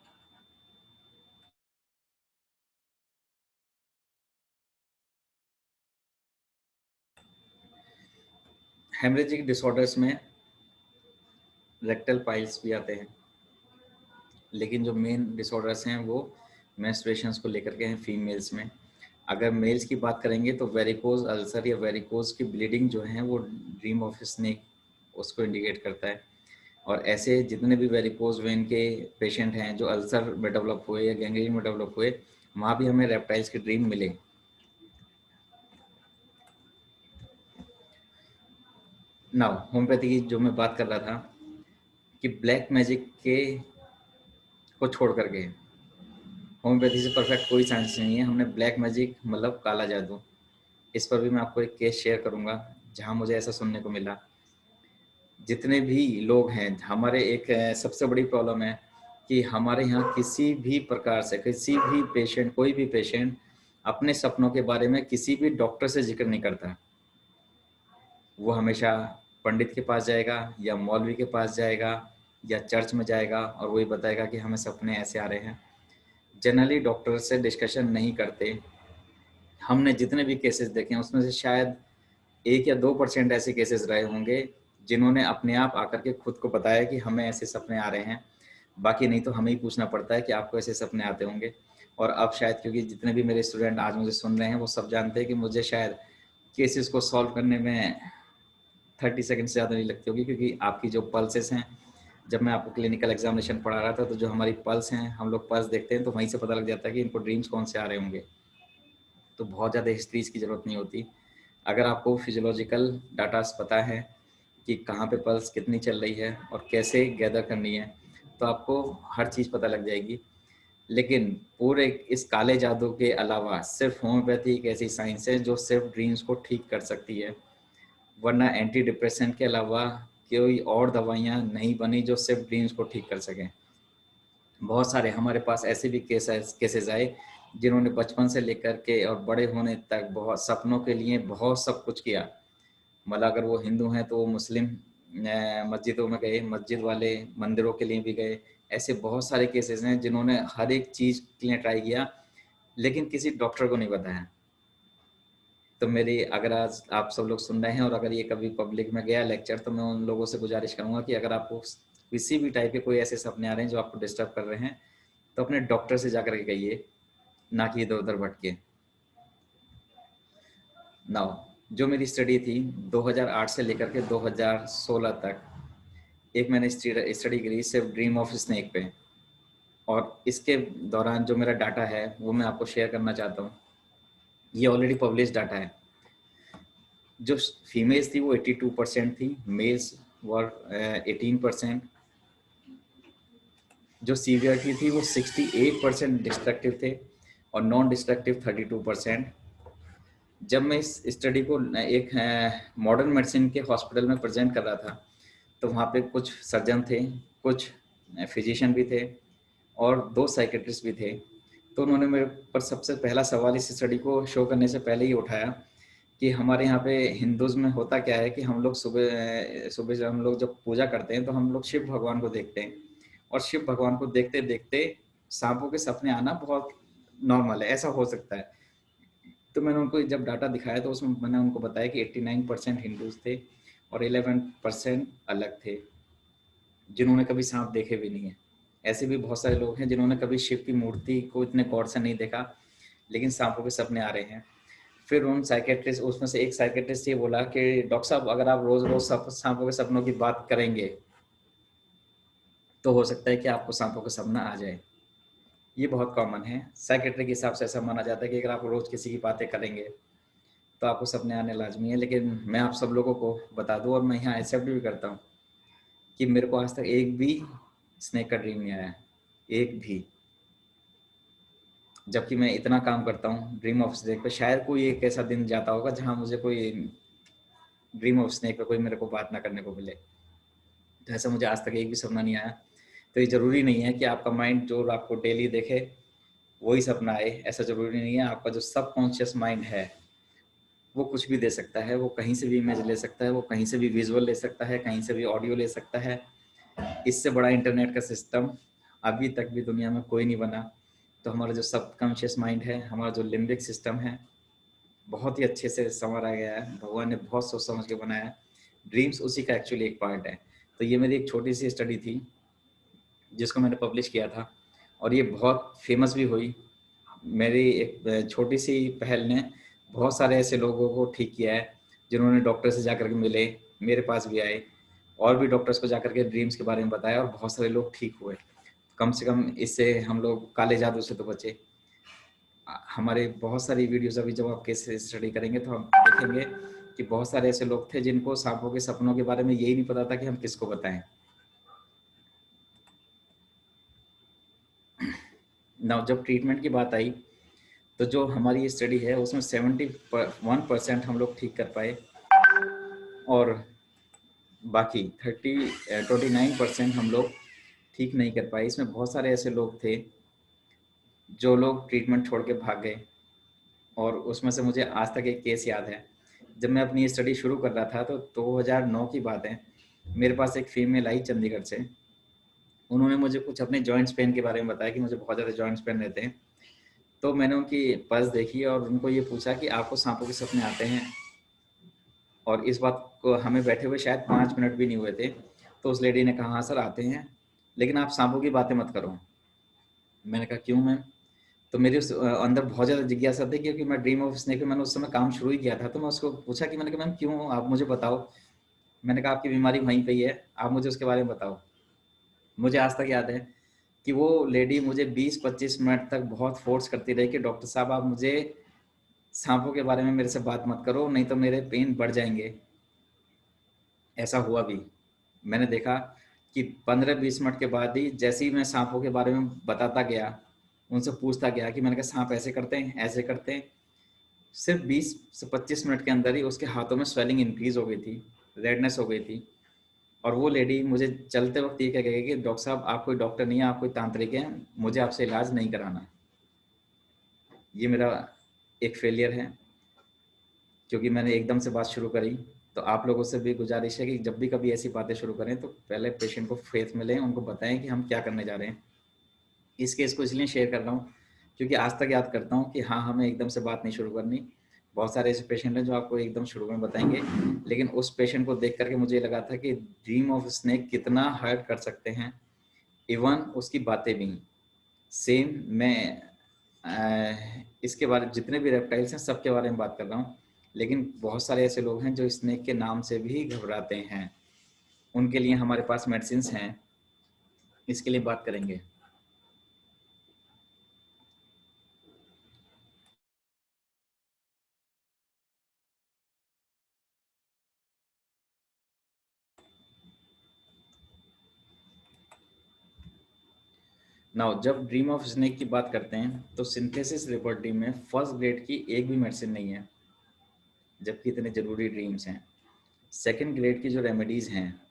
हेमरेजिक डिसऑर्डर्स में रेक्टल पाइल्स भी आते हैं, लेकिन जो मेन डिसऑर्डर्स हैं वो मेंस्ट्रुएशंस को लेकर के हैं फीमेल्स में। अगर मेल्स की बात करेंगे तो वेरिकोज अल्सर या वेरिकोज की ब्लीडिंग जो है वो ड्रीम ऑफ स्नेक उसको इंडिकेट करता है। और ऐसे जितने भी वेरिकोज वेन के पेशेंट हैं जो अल्सर में डेवलप हुए या गैंग्रीन में डेवलप हुए, वहाँ भी हमें रेप्टाइल्स के ड्रीम मिले। नाउ होम्योपैथी की जो मैं बात कर रहा था कि ब्लैक मैजिक के को छोड़ करके होम्योपैथी से परफेक्ट कोई साइंस नहीं है। हमने ब्लैक मैजिक मतलब काला जादू, इस पर भी मैं आपको एक केस शेयर करूंगा जहां मुझे ऐसा सुनने को मिला। जितने भी लोग हैं हमारे, एक सबसे बड़ी प्रॉब्लम है कि हमारे यहाँ किसी भी प्रकार से किसी भी पेशेंट, कोई भी पेशेंट अपने सपनों के बारे में किसी भी डॉक्टर से जिक्र नहीं करता। वो हमेशा पंडित के पास जाएगा या मौलवी के पास जाएगा या चर्च में जाएगा और वही बताएगा कि हमें सपने ऐसे आ रहे हैं। जनरली डॉक्टर से डिस्कशन नहीं करते। हमने जितने भी केसेस देखे हैं उसमें से शायद 1 या 2% ऐसे केसेस रहे होंगे जिन्होंने अपने आप आकर के खुद को बताया कि हमें ऐसे सपने आ रहे हैं। बाकी नहीं तो हमें ही पूछना पड़ता है कि आपको ऐसे सपने आते होंगे। और अब शायद क्योंकि जितने भी मेरे स्टूडेंट आज मुझे सुन रहे हैं वो सब जानते हैं कि मुझे शायद केसेस को सॉल्व करने में 30 सेकंड से ज़्यादा नहीं लगती होगी, क्योंकि आपकी जो पल्सेस हैं, जब मैं आपको क्लिनिकल एग्जामिनेशन पढ़ा रहा था तो जो हमारी पल्स हैं, हम लोग पल्स देखते हैं तो वहीं से पता लग जाता है कि इनको ड्रीम्स कौन से आ रहे होंगे। तो बहुत ज़्यादा हिस्ट्रीज की ज़रूरत नहीं होती। अगर आपको फिजियोलॉजिकल डाटा पता है कि कहाँ पे पल्स कितनी चल रही है और कैसे गैदर करनी है, तो आपको हर चीज़ पता लग जाएगी। लेकिन पूरे इस काले जादू के अलावा सिर्फ होम्योपैथी एक ऐसी साइंस है जो सिर्फ ड्रीम्स को ठीक कर सकती है, वरना एंटी डिप्रेसेंट के अलावा कोई और दवाइयाँ नहीं बनी जो सिर्फ ड्रीम्स को ठीक कर सकें। बहुत सारे हमारे पास ऐसे भी केसेस आए जिन्होंने बचपन से लेकर के और बड़े होने तक बहुत सपनों के लिए बहुत सब कुछ किया। मतलब अगर वो हिंदू हैं तो वो मुस्लिम मस्जिदों में गए, मस्जिद वाले मंदिरों के लिए भी गए। ऐसे बहुत सारे केसेस हैं जिन्होंने हर एक चीज़ के लिए ट्राई किया, लेकिन किसी डॉक्टर को नहीं बताया। तो मेरी, अगर आज आप सब लोग सुन रहे हैं और अगर ये कभी पब्लिक में गया लेक्चर, तो मैं उन लोगों से गुजारिश करूंगा कि अगर आपको किसी भी टाइप के कोई ऐसे सपने आ रहे हैं जो आपको डिस्टर्ब कर रहे हैं, तो अपने डॉक्टर से जाकर के कहिए, ना कि इधर उधर भटके। नाउ, जो मेरी स्टडी थी 2008 से लेकर के 2016 तक, एक मैंने स्टडी करी सिर्फ ड्रीम ऑफ स्नेक पे, और इसके दौरान जो मेरा डाटा है वो मैं आपको शेयर करना चाहता हूँ। ये ऑलरेडी पब्लिश डाटा है। जो फीमेल्स थी वो 82% थी, मेल्स वर 18%। जो सीवियरिटी थी वो 68% डिस्ट्रक्टिव थे और नॉन डिस्ट्रक्टिव 32%। जब मैं इस स्टडी को एक मॉडर्न मेडिसिन के हॉस्पिटल में प्रेजेंट कर रहा था, तो वहाँ पे कुछ सर्जन थे, कुछ फिजिशियन भी थे और 2 साइकेट्रिस्ट भी थे। तो उन्होंने मेरे पर सबसे पहला सवाल इस स्टडी को शो करने से पहले ही उठाया कि हमारे यहाँ पे हिंदूज़ में होता क्या है कि हम लोग सुबह सुबह जब हम लोग जब पूजा करते हैं तो हम लोग शिव भगवान को देखते हैं, और शिव भगवान को देखते देखते सांपों के सपने आना बहुत नॉर्मल है, ऐसा हो सकता है। तो मैंने उनको जब डाटा दिखाया तो उसमें मैंने उनको बताया कि 89% हिंदूज थे और 11% अलग थे जिन्होंने कभी सांप देखे भी नहीं है। ऐसे भी बहुत सारे लोग हैं जिन्होंने कभी शिव की मूर्ति को इतने गौर से नहीं देखा, लेकिन सांपों के सपने आ रहे हैं। फिर उन साइकेट्रिस्ट, उसमें से एक साइकेट्रिस्ट ये बोला कि डॉक्टर साहब, अगर आप रोज रोज सांपों के सपनों की बात करेंगे तो हो सकता है कि आपको सांपों का सपना आ जाए। ये बहुत कॉमन है। साइकेट्री के हिसाब से ऐसा माना जाता है कि अगर आप रोज किसी की बातें करेंगे तो आपको सपने आने लाजमी है। लेकिन मैं आप सब लोगों को बता दूं, और मैं यहाँ एक्सेप्ट भी करता हूँ, कि मेरे को आज तक एक भी स्नेक का ड्रीम नहीं आया, एक भी। जबकि मैं इतना काम करता हूँ ड्रीम ऑफ स्नेक पे, शायद कोई एक ऐसा दिन जाता होगा जहाँ मुझे कोई ड्रीम ऑफ स्नेक पे कोई मेरे को बात ना करने को मिले। तो ऐसा मुझे आज तक एक भी सपना नहीं आया। तो ये ज़रूरी नहीं है कि आपका माइंड जो आपको डेली देखे वही सपना आए, ऐसा ज़रूरी नहीं है। आपका जो सबकॉन्शियस माइंड है वो कुछ भी दे सकता है, वो कहीं से भी इमेज ले सकता है, वो कहीं से भी विजुअल ले सकता है, कहीं से भी ऑडियो ले सकता है। इससे बड़ा इंटरनेट का सिस्टम अभी तक भी दुनिया में कोई नहीं बना। तो हमारा जो सबकॉन्शियस माइंड है, हमारा जो लिम्बिक सिस्टम है, बहुत ही अच्छे से संवारा गया है, भगवान ने बहुत सोच समझ के बनाया है। ड्रीम्स उसी का एक्चुअली एक पार्ट है। तो ये मेरी एक छोटी सी स्टडी थी जिसको मैंने पब्लिश किया था, और ये बहुत फेमस भी हुई। मेरी एक छोटी सी पहल ने बहुत सारे ऐसे लोगों को ठीक किया है जिन्होंने डॉक्टर से जाकर के मिले, मेरे पास भी आए, और भी डॉक्टर्स को जाकर के ड्रीम्स के बारे में बताया, और बहुत सारे लोग ठीक हुए। कम से कम इससे हम लोग काले जादू से तो बचे। हमारे बहुत सारी वीडियोस अभी जब आप केस स्टडी करेंगे तो हम देखेंगे कि बहुत सारे ऐसे लोग थे जिनको सांपों के सपनों के बारे में यही नहीं पता था कि हम किसको बताएं। ना जब ट्रीटमेंट की बात आई, तो जो हमारी स्टडी है उसमें 71% हम लोग ठीक कर पाए, और बाकी 29% हम लोग ठीक नहीं कर पाए। इसमें बहुत सारे ऐसे लोग थे जो लोग ट्रीटमेंट छोड़ के भाग गए। और उसमें से मुझे आज तक एक केस याद है। जब मैं अपनी स्टडी शुरू कर रहा था तो 2009 की बात है, मेरे पास एक फीमेल आई चंडीगढ़ से। उन्होंने मुझे कुछ अपने जॉइंट्स पेन के बारे में बताया कि मुझे बहुत ज़्यादा जॉइंट्स पेन रहते हैं। तो मैंने उनकी पल्स देखी और उनको ये पूछा कि आपको सांपों के सपने आते हैं? और इस बात को हमें बैठे हुए शायद 5 मिनट भी नहीं हुए थे। तो उस लेडी ने कहा, हाँ सर आते हैं, लेकिन आप सांपों की बातें मत करो। मैंने कहा क्यों मैम? तो मेरे उस अंदर बहुत ज़्यादा जिज्ञासा थी, क्योंकि मैं ड्रीम ऑफ स्नेक में मैंने उस समय काम शुरू ही किया था। तो मैं उसको पूछा कि मैंने कहा मैम क्यों, आप मुझे बताओ। मैंने कहा आपकी बीमारी वहीं पे ही है, आप मुझे उसके बारे में बताओ। मुझे आज तक याद है कि वो लेडी मुझे 20-25 मिनट तक बहुत फोर्स करती रही कि डॉक्टर साहब आप मुझे सांपों के बारे में मेरे से बात मत करो, नहीं तो मेरे पेन बढ़ जाएंगे। ऐसा हुआ भी। मैंने देखा कि 15-20 मिनट के बाद ही जैसे ही मैं सांपों के बारे में बताता गया, उनसे पूछता गया कि मैंने कहा सांप ऐसे करते हैं, ऐसे करते हैं, सिर्फ 20 से 25 मिनट के अंदर ही उसके हाथों में स्वेलिंग इंक्रीज हो गई थी, रेडनेस हो गई थी। और वो लेडी मुझे चलते वक्त ये कह गई कि डॉक्टर साहब आप कोई डॉक्टर नहीं है, आप कोई तांत्रिक हैं, मुझे आपसे इलाज नहीं कराना। ये मेरा एक फेलियर है, क्योंकि मैंने एकदम से बात शुरू करी। तो आप लोगों से भी गुजारिश है कि जब भी कभी ऐसी बातें शुरू करें तो पहले पेशेंट को फेथ में लें, उनको बताएं कि हम क्या करने जा रहे हैं। इस केस को इसलिए शेयर कर रहा हूँ क्योंकि आज तक याद करता हूँ कि हाँ, हमें एकदम से बात नहीं शुरू करनी। बहुत सारे ऐसे पेशेंट हैं जो आपको एकदम शुरू में बताएंगे, लेकिन उस पेशेंट को देख करके मुझे लगा था कि ड्रीम ऑफ स्नेक कितना हर्ट कर सकते हैं। इवन उसकी बातें भी सेम। मैं इसके बारे में जितने भी रेप्टाइल्स हैं सबके बारे में बात कर रहा हूँ, लेकिन बहुत सारे ऐसे लोग हैं जो स्नेक के नाम से भी घबराते हैं। उनके लिए हमारे पास मेडिसिन हैं, इसके लिए बात करेंगे। नाउ जब ड्रीम ऑफ स्नेक की बात करते हैं तो सिंथेसिस लेबोरेटरी में फर्स्ट ग्रेड की एक भी मेडिसिन नहीं है, जबकि इतने जरूरी ड्रीम्स हैं। सेकंड ग्रेड की जो रेमेडीज हैं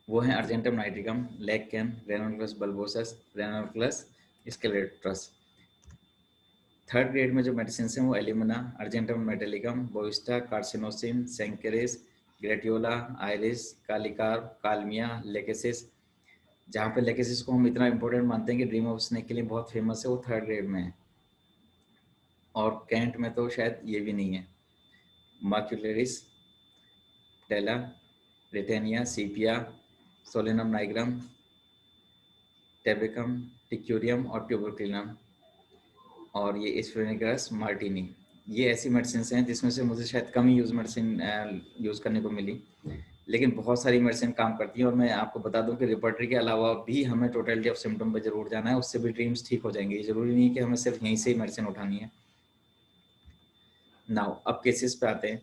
वो हैं अर्जेंटम नाइट्रिकम, लेकैन, रेनोक्लस बल्बोसस, रेनोक्लस स्केलेट्रस। थर्ड ग्रेड में जो मेडिसिन हैं वो एलिमिना, argentum metallicum, बोइस्टा, carcinosin, सेंकेरेस, ग्रेटियोला, iris, कालिकार, कालमिया, lachesis. जहाँ पे लेकेसिस को हम इतना इंपॉर्टेंट मानते हैं कि ड्रीम ऑफ स्नेक के लिए बहुत फेमस है, वो थर्ड ग्रेड में है। और कैंट में तो शायद ये भी नहीं है। मार्क्यूलेरिस, टेला, रिटेनिया, सीपिया, सोलेनम नाइग्रम, टेबिकम, टिक्यूरियम और ट्यूबरक्लिनम, और ये इस्फेनिकस मार्टिनी। ये ऐसी मेडिसिन हैं जिसमें से मुझे शायद कम ही यूज़ करने को मिली, लेकिन बहुत सारी मेडिसिन काम करती हैं। और मैं आपको बता दूं कि रिपर्टरी के अलावा भी हमें टोटलिटी ऑफ सिम्टम पे जरूर जाना है, उससे भी ड्रीम्स ठीक हो जाएंगे। ये जरूरी नहीं कि हमें सिर्फ यहीं से ही मेडिसिन उठानी है। नाउ अब केसेस पे आते हैं।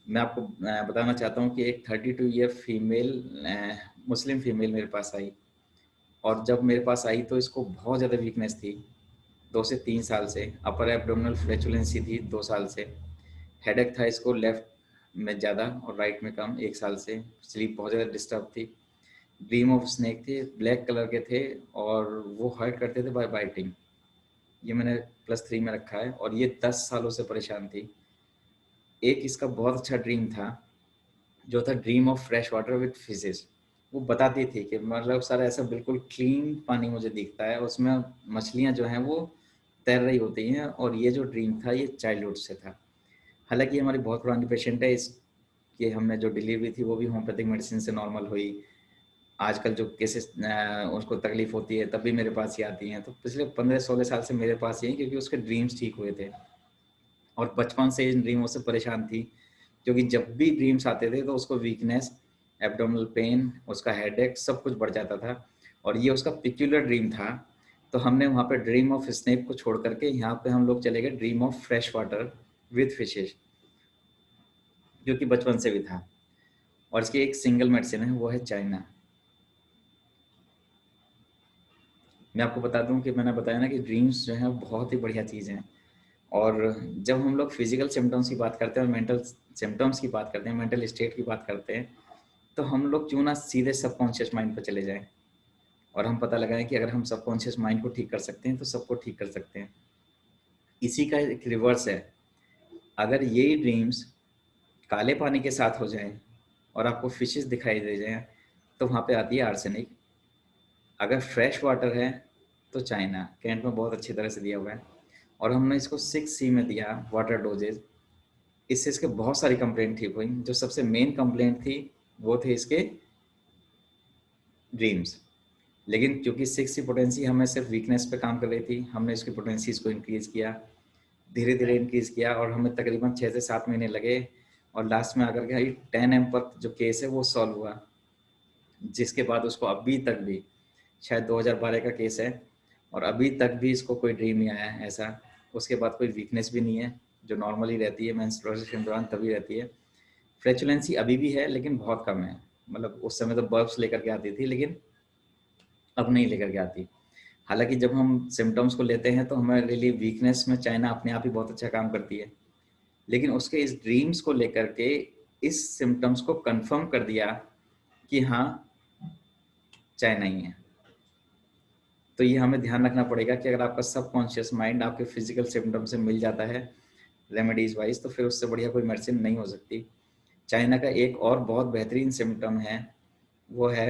मैं आपको बताना चाहता हूँ कि एक 32 ईयर फीमेल मुस्लिम फीमेल मेरे पास आई, और जब मेरे पास आई तो इसको बहुत ज़्यादा वीकनेस थी 2 से 3 साल से। अपर एब्डोमिनल फ्लैचुलेंसी थी 2 साल से। हेडेक था इसको लेफ्ट में ज़्यादा और राइट में कम 1 साल से। स्लीप बहुत ज़्यादा डिस्टर्ब थी। ड्रीम ऑफ स्नेक थे, ब्लैक कलर के थे और वो हर्ट करते थे बाय बाइटिंग। ये मैंने +3 में रखा है, और ये 10 सालों से परेशान थी। एक इसका बहुत अच्छा ड्रीम था जो था dream of fresh water with fishes. वो बताती थी कि मतलब सर ऐसा बिल्कुल क्लीन पानी मुझे दिखता है, उसमें मछलियाँ जो हैं वो तैर रही होती हैं। और ये जो ड्रीम था ये चाइल्डहुड से था। हालांकि ये हमारी बहुत पुरानी पेशेंट है, इसके हमने जो डिलीवरी थी वो भी होम्योपैथिक मेडिसिन से नॉर्मल हुई। आजकल जो केसेस उसको तकलीफ होती है तब भी मेरे पास ही आती हैं। तो पिछले 15-16 साल से मेरे पास ही हैं, क्योंकि उसके ड्रीम्स ठीक हुए थे और बचपन से इन ड्रीमों से परेशान थी। क्योंकि जब भी ड्रीम्स आते थे तो उसको वीकनेस, एब्डोमिनल पेन, उसका हेडेक सब कुछ बढ़ जाता था। और ये उसका पिक्यूलर ड्रीम था। तो हमने वहाँ पे ड्रीम ऑफ स्नेक को छोड़ करके यहाँ पे हम लोग चले गए dream of fresh water with fishes, जो कि बचपन से भी था। और इसकी एक सिंगल मेडिसिन है, वो है चाइना। मैं आपको बता दूं कि मैंने बताया ना कि ड्रीम्स जो है बहुत ही बढ़िया चीज़ हैं। और जब हम लोग फिजिकल सिम्टम्स की बात करते हैं और मेंटल सिम्टम्स की बात करते हैं, मेंटल स्टेट की बात करते हैं, तो हम लोग क्यों ना सीधे सबकॉन्शियस माइंड पर चले जाएं और हम पता लगाएं कि अगर हम सबकॉन्शियस माइंड को ठीक कर सकते हैं तो सबको ठीक कर सकते हैं। इसी का एक रिवर्स है। अगर यही ड्रीम्स काले पानी के साथ हो जाएं और आपको फिशेस दिखाई दे जाएं तो वहाँ पे आती है आर्सेनिक। अगर फ्रेश वाटर है तो चाइना, कैंट में बहुत अच्छी तरह से दिया हुआ है। और हमने इसको 6C में दिया वाटर डोजेज। इससे इसके बहुत सारी कंप्लेंट ठीक हुई। जो सबसे मेन कंप्लेंट थी वो थे इसके ड्रीम्स। लेकिन क्योंकि 6C पोटेंसी हमें सिर्फ वीकनेस पे काम कर रही थी, हमने इसकी पोटेंसीज को इंक्रीज किया, धीरे धीरे इंक्रीज किया, और हमें तकरीबन 6 से 7 महीने लगे। और लास्ट में आकर के 10M पर जो केस है वो सॉल्व हुआ, जिसके बाद उसको अभी तक भी, शायद 2012 का केस है, और अभी तक भी इसको कोई ड्रीम नहीं आया है ऐसा। उसके बाद कोई वीकनेस भी नहीं है जो नॉर्मली रहती है मेंस्ट्रुएशन के दौरान, तभी रहती है। फ्लैचुलेंसी अभी भी है लेकिन बहुत कम है, मतलब उस समय तो बर्ब्स लेकर के आती थी लेकिन अब नहीं लेकर के आती। हालांकि जब हम सिम्टम्स को लेते हैं तो हमारे लिए वीकनेस में चाइना अपने आप ही बहुत अच्छा काम करती है, लेकिन उसके इस ड्रीम्स को लेकर के इस सिम्टम्स को कंफर्म कर दिया कि हाँ चाइना ही है। तो ये हमें ध्यान रखना पड़ेगा कि अगर आपका सबकॉन्शियस माइंड आपके फिजिकल सिम्टम से मिल जाता है रेमेडीज वाइज, तो फिर उससे बढ़िया कोई मेडिसिन नहीं हो सकती। चाइना का एक और बहुत बेहतरीन सिम्टम है, वो है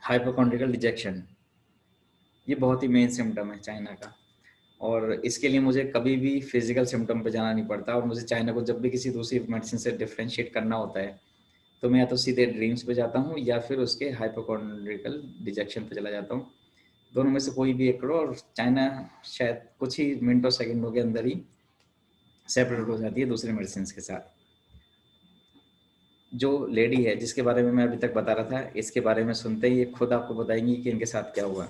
हाइपोकॉन्ड्रियल डिजेक्शन। ये बहुत ही मेन सिम्टम है चाइना का, और इसके लिए मुझे कभी भी फिजिकल सिम्टम पे जाना नहीं पड़ता। और मुझे चाइना को जब भी किसी दूसरी मेडिसिन से डिफ्रेंशिएट करना होता है तो मैं या तो सीधे ड्रीम्स पे जाता हूँ या फिर उसके हाइपोकॉन्ड्रियल डिजेक्शन पे चला जाता हूँ। दोनों में से कोई भी एक करो और चाइना शायद कुछ ही मिनटों सेकंडों के अंदर ही सेपरेट हो जाती है दूसरे मेडिसिन के साथ। जो लेडी है जिसके बारे में मैं अभी तक बता रहा था, इसके बारे में सुनते ही ये खुद आपको बताएंगी कि इनके साथ क्या हुआ।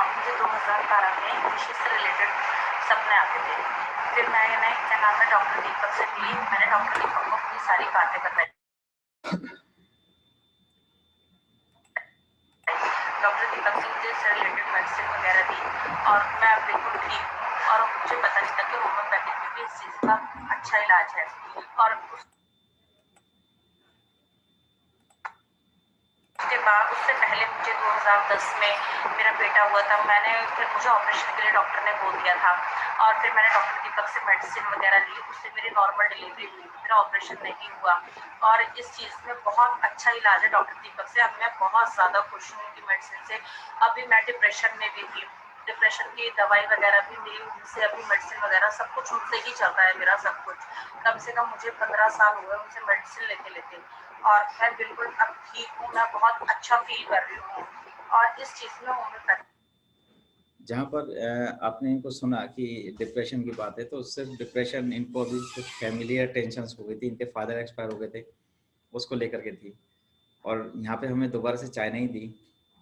मुझे 2012 में कृषि से रिलेटेड सपने आते थे। फिर मैंने क्या नाम है डॉक्टर दीपक से मिली। मैंने डॉक्टर दीपक को अपनी सारी बातें बताई। डॉक्टर दीपक से मुझे इससे रिलेटेड मेडिसिन वगैरह दी और मैं अब बिल्कुल ठीक हूँ। और मुझे पता चला कि होम्योपैथिक में भी इस चीज़ का अच्छा इलाज है। और उसके बाद उससे पहले मुझे 2010 में मेरा बेटा हुआ था। फिर मुझे ऑपरेशन के लिए डॉक्टर ने बोल दिया था और फिर मैंने डॉक्टर दीपक से मेडिसिन वगैरह ली। उससे मेरी नॉर्मल डिलीवरी हुई, मेरा ऑपरेशन नहीं हुआ। और इस चीज़ में बहुत अच्छा इलाज है डॉक्टर दीपक से। अब मैं बहुत ज़्यादा खुश हूँ उनकी मेडिसिन से। अभी मैं डिप्रेशन में भी थी, डिप्रेशन की दवाई वगैरह भी मिली उनसे, अभी मेडिसिन वगैरह सब कुछ उनसे ही चल रहा है मेरा सब कुछ। कम से कम मुझे 15 साल हुए उनसे मेडिसिन लेते लेते और मैं बिल्कुल अब ठीक हूँ। मैं बहुत अच्छा फील कर रही हूँ और इस चीज़ में होम्योपैथी। जहाँ पर आपने इनको सुना कि डिप्रेशन की बात है, तो सिर्फ डिप्रेशन इनको अभी कुछ फैमिलियर टेंशन्स हो गई थी, इनके फादर एक्सपायर हो गए थे, उसको लेकर के थी। और यहाँ पे हमें दोबारा से चाइना ही दी,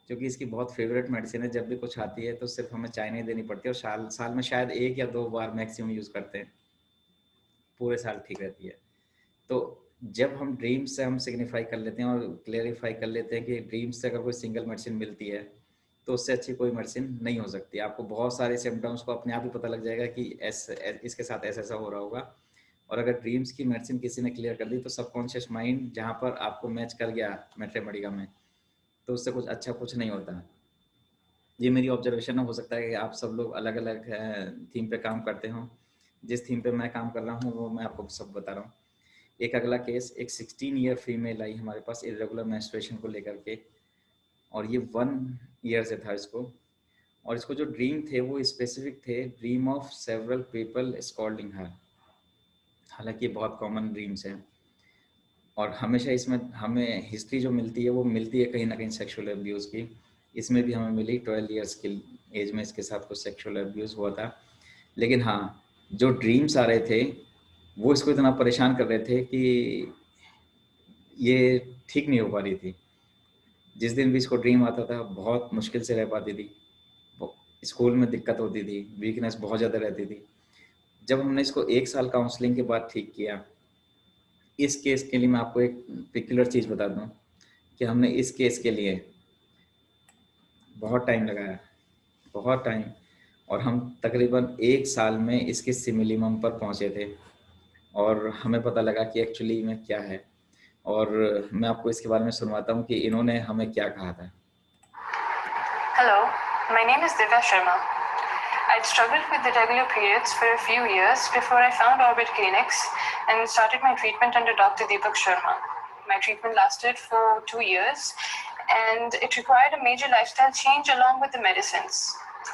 क्योंकि इसकी बहुत फेवरेट मेडिसिन है। जब भी कुछ आती है तो सिर्फ हमें चाइना ही देनी पड़ती है, और साल में शायद 1 या 2 बार मैक्सिमम यूज़ करते हैं, पूरे साल ठीक रहती है। तो जब हम ड्रीम्स से हम सिग्निफाई कर लेते हैं और क्लेरिफाई कर लेते हैं कि ड्रीम्स से अगर कोई सिंगल मेडिसिन मिलती है तो उससे अच्छी कोई मेडिसिन नहीं हो सकती। आपको बहुत सारे सिम्टम्स को अपने आप ही पता लग जाएगा कि इसके साथ ऐसा ऐसा हो रहा होगा। और अगर ड्रीम्स की मेडिसिन किसी ने क्लियर कर दी तो सबकॉन्शियस माइंड जहाँ पर आपको मैच कर गया मैथमेटिका में, तो उससे कुछ अच्छा कुछ नहीं होता। ये मेरी ऑब्जर्वेशन है, हो सकता है कि आप सब लोग अलग अलग थीम पे काम करते हों। जिस थीम पे मैं काम कर रहा हूँ वो मैं आपको सब बता रहा हूँ। एक अगला केस, एक 16 ईयर फीमेल आई हमारे पास इरेगुलर मेंस्ट्रुएशन को लेकर के, और ये 1 ईयर से था इसको। और इसको जो ड्रीम थे वो स्पेसिफिक थे, dream of several people scolding her. हालांकि बहुत कॉमन ड्रीम्स हैं, और हमेशा इसमें हमें हिस्ट्री जो मिलती है वो मिलती है कहीं ना कहीं सेक्सुअल अब्यूज़ की। इसमें भी हमें मिली 12 ईयर्स की एज में इसके साथ कुछ सेक्सुअल अब्यूज़ हुआ था। लेकिन हाँ, जो ड्रीम्स आ रहे थे वो इसको इतना परेशान कर रहे थे कि ये ठीक नहीं हो पा रही थी। जिस दिन भी इसको ड्रीम आता था बहुत मुश्किल से रह पाती थी, स्कूल में दिक्कत होती थी, वीकनेस बहुत ज़्यादा रहती थी। जब हमने इसको 1 साल काउंसलिंग के बाद ठीक किया, इस केस के लिए मैं आपको एक पिक्युलर चीज़ बता दूं कि हमने इस केस के लिए बहुत टाइम लगाया, बहुत टाइम। और हम तकरीबन 1 साल में इसके सिमिलिमम पर पहुंचे थे, और हमें पता लगा कि एक्चुअली में क्या है। और मैं आपको इसके बारे में सुनवाता हूँ कि इन्होंने हमें क्या कहा था। Hello, my name is Divya Sharma. I'd struggled with irregular periods for a few years before I found Orbit Clinics and started my treatment under Dr. Deepak Sharma. My treatment lasted for 2 years and it required a major lifestyle change along with the medicines.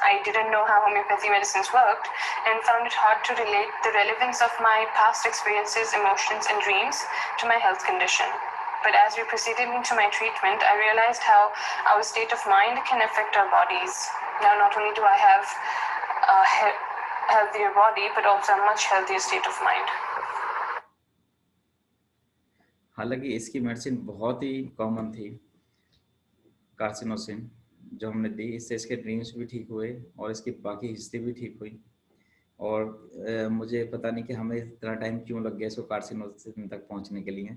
I didn't know how homeopathy medicines worked and found it hard to relate the relevance of my past experiences, emotions, and dreams to my health condition. But as we proceeded into my treatment, I realized how our state of mind can affect our bodies. Now, not only do I have a healthier body, but also a much healthier state of mind. हालांकि इसकी medicine बहुत ही common थी, carcinosin जो हमने दी, इससे इसके dreams भी ठीक हुए और इसकी बाकी हिस्ट्री भी ठीक हुई। और मुझे पता नहीं कि हमें इतना टाइम क्यों लग गया इसको कार्सिनोसिन तक पहुंचने के लिए,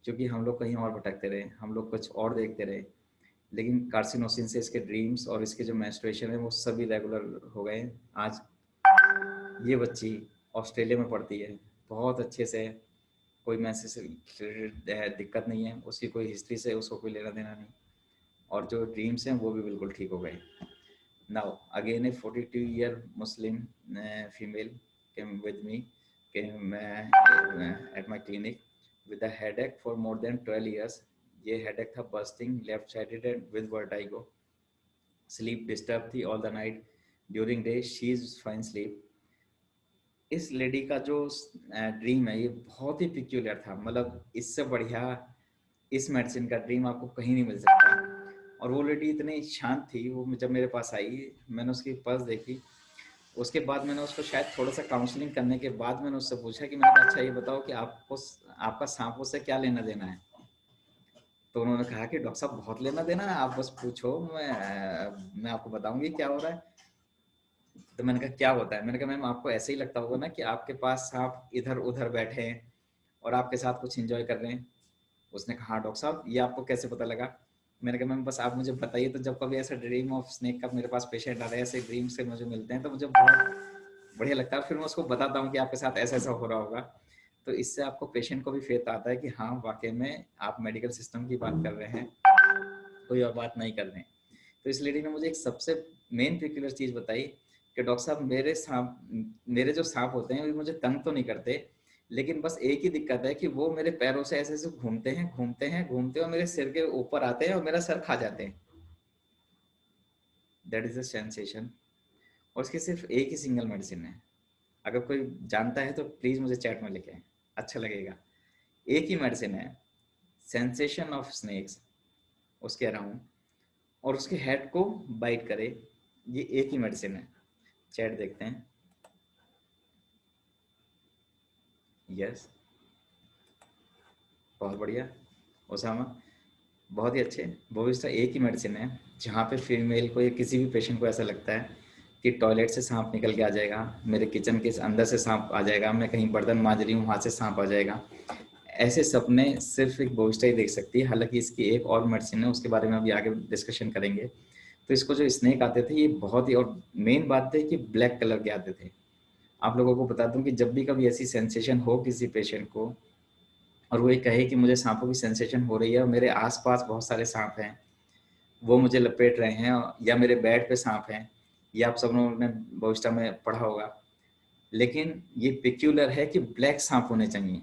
क्योंकि हम लोग कहीं और भटकते रहे, हम लोग कुछ और देखते रहे। लेकिन कार्सिनोसिन से इसके ड्रीम्स और इसके जो मेंस्ट्रुएशन है वो सभी रेगुलर हो गए। आज ये बच्ची ऑस्ट्रेलिया में पढ़ती है, बहुत अच्छे से, कोई मैसेज से दिक्कत नहीं है, उसकी कोई हिस्ट्री से उसको कोई लेना देना नहीं, और जो ड्रीम्स हैं वो भी बिल्कुल ठीक हो गए। Now again A 42-year Muslim female came with me, came at my clinic with a headache for more than 12 years. ये हेडेक था bursting, left sided with vertigo, sleep disturb थी all the night, during day she is fine sleep. इस lady का जो dream है ये बहुत ही peculiar था, मतलब इससे बढ़िया इस मेडिसिन का ड्रीम आपको कहीं नहीं मिल सकता। और वो लेडी इतनी शांत थी, वो जब मेरे पास आई मैंने उसकी पल्स देखी, उसके बाद मैंने उसको शायद थोड़ा सा काउंसलिंग करने के बाद मैंने उससे पूछा कि मैंने कहा अच्छा ये बताओ कि आपको आपका सांपों से क्या लेना देना है। तो उन्होंने कहा कि डॉक्टर साहब बहुत लेना देना है, आप बस पूछो, मैं आपको बताऊंगी क्या हो रहा है। तो मैंने कहा क्या होता है, मैंने कहा मैम आपको ऐसे ही लगता होगा ना कि आपके पास सांप इधर उधर बैठे हैं और आपके साथ कुछ एंजॉय कर रहे हैं। उसने कहा हाँ डॉक्टर साहब ये आपको कैसे पता लगा। मैंने कहा मैम बस आप मुझे बताइए, तो जब कभी ऐसा ड्रीम ऑफ स्नेक का मेरे पास पेशेंट आ रहे हैं, ऐसे ड्रीम से मुझे मिलते हैं तो मुझे बहुत बढ़िया लगता है, फिर मैं उसको बताता हूँ कि आपके साथ ऐसा ऐसा हो रहा होगा। तो इससे आपको पेशेंट को भी फेथ आता है कि हाँ वाकई में आप मेडिकल सिस्टम की बात कर रहे हैं, कोई और बात नहीं कर रहे हैं। तो इस लेडी ने मुझे एक सबसे मेन पेक्यूलर चीज़ बताई कि डॉक्टर साहब मेरे जो सांप होते हैं वो मुझे तंग तो नहीं करते, लेकिन बस एक ही दिक्कत है कि वो मेरे पैरों से ऐसे ऐसे घूमते हैं और मेरे सिर के ऊपर आते हैं और मेरा सर खा जाते हैं। That is a sensation. और इसकी सिर्फ एक ही सिंगल मेडिसिन है, अगर कोई जानता है तो प्लीज मुझे चैट में लिखें, अच्छा लगेगा। एक ही मेडिसिन है, सेंसेशन ऑफ स्नेक्स उसके अराउंड, और उसके हेड को बाइट करे, ये एक ही मेडिसिन है। चैट देखते हैं। यस बहुत बढ़िया ओसामा, बहुत ही अच्छे। बोविस्टा एक ही मेडिसिन है जहाँ पे फीमेल को या किसी भी पेशेंट को ऐसा लगता है कि टॉयलेट से सांप निकल के आ जाएगा, मेरे किचन के अंदर से सांप आ जाएगा, मैं कहीं बर्तन मांज रही हूँ वहाँ से सांप आ जाएगा, ऐसे सपने सिर्फ एक बोविस्टा ही देख सकती है। हालांकि इसकी एक और मेडिसिन है, उसके बारे में अभी आगे डिस्कशन करेंगे। तो इसको जो स्नेक आते थे ये बहुत ही, और मेन बात है कि ब्लैक कलर के आते थे। आप लोगों को बता दूं कि जब भी कभी ऐसी सेंसेशन हो किसी पेशेंट को और वो ये कहे कि मुझे सांपों की सेंसेशन हो रही है और मेरे आसपास बहुत सारे सांप हैं, वो मुझे लपेट रहे हैं, या मेरे बेड पे सांप हैं, ये आप सब लोगों ने बोविस्टा में पढ़ा होगा, लेकिन ये पिक्यूलर है कि ब्लैक सांप होने चाहिए।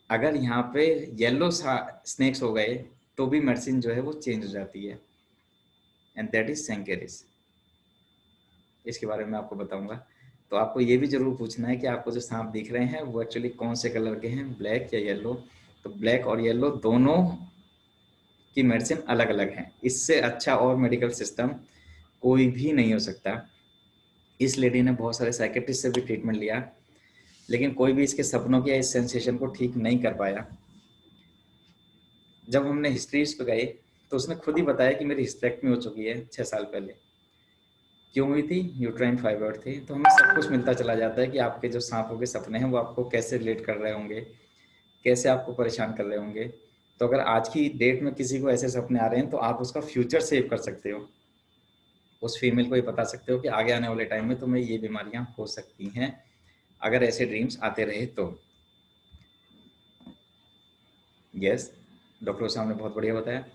अगर यहाँ पे येलो स्नेक्स हो गए तो भी मेडिसिन जो है वो चेंज हो जाती है, एंड दैट इज सेंकेरिस। इसके बारे में आपको बताऊंगा। तो आपको ये भी जरूर पूछना है कि आपको जो सांप दिख रहे हैं वो एक्चुअली कौन से कलर के हैं, ब्लैक या येलो। तो ब्लैक और येलो दोनों की मेडिसिन अलग अलग हैं। इससे अच्छा और मेडिकल सिस्टम कोई भी नहीं हो सकता। इस लेडी ने बहुत सारे साइकेट्रिस्ट से भी ट्रीटमेंट लिया, लेकिन कोई भी इसके सपनों की या इस सेंसेशन को ठीक नहीं कर पाया। जब हमने हिस्ट्रीज पे गए तो उसने खुद ही बताया कि मेरी हिस्टेक्टमी हो चुकी है 6 साल पहले। क्यों हुई थी? यूट्राइन फाइबर थे। तो हमें सब कुछ मिलता चला जाता है कि आपके जो सांपों के सपने हैं वो आपको कैसे रिलेट कर रहे होंगे, कैसे आपको परेशान कर रहे होंगे। तो अगर आज की डेट में किसी को ऐसे सपने आ रहे हैं तो आप उसका फ्यूचर सेव कर सकते हो, उस फीमेल को ये बता सकते हो कि आगे आने वाले टाइम में तुम्हें ये बीमारियां हो सकती हैं अगर ऐसे ड्रीम्स आते रहे तो। यस डॉक्टर साहब ने बहुत बढ़िया बताया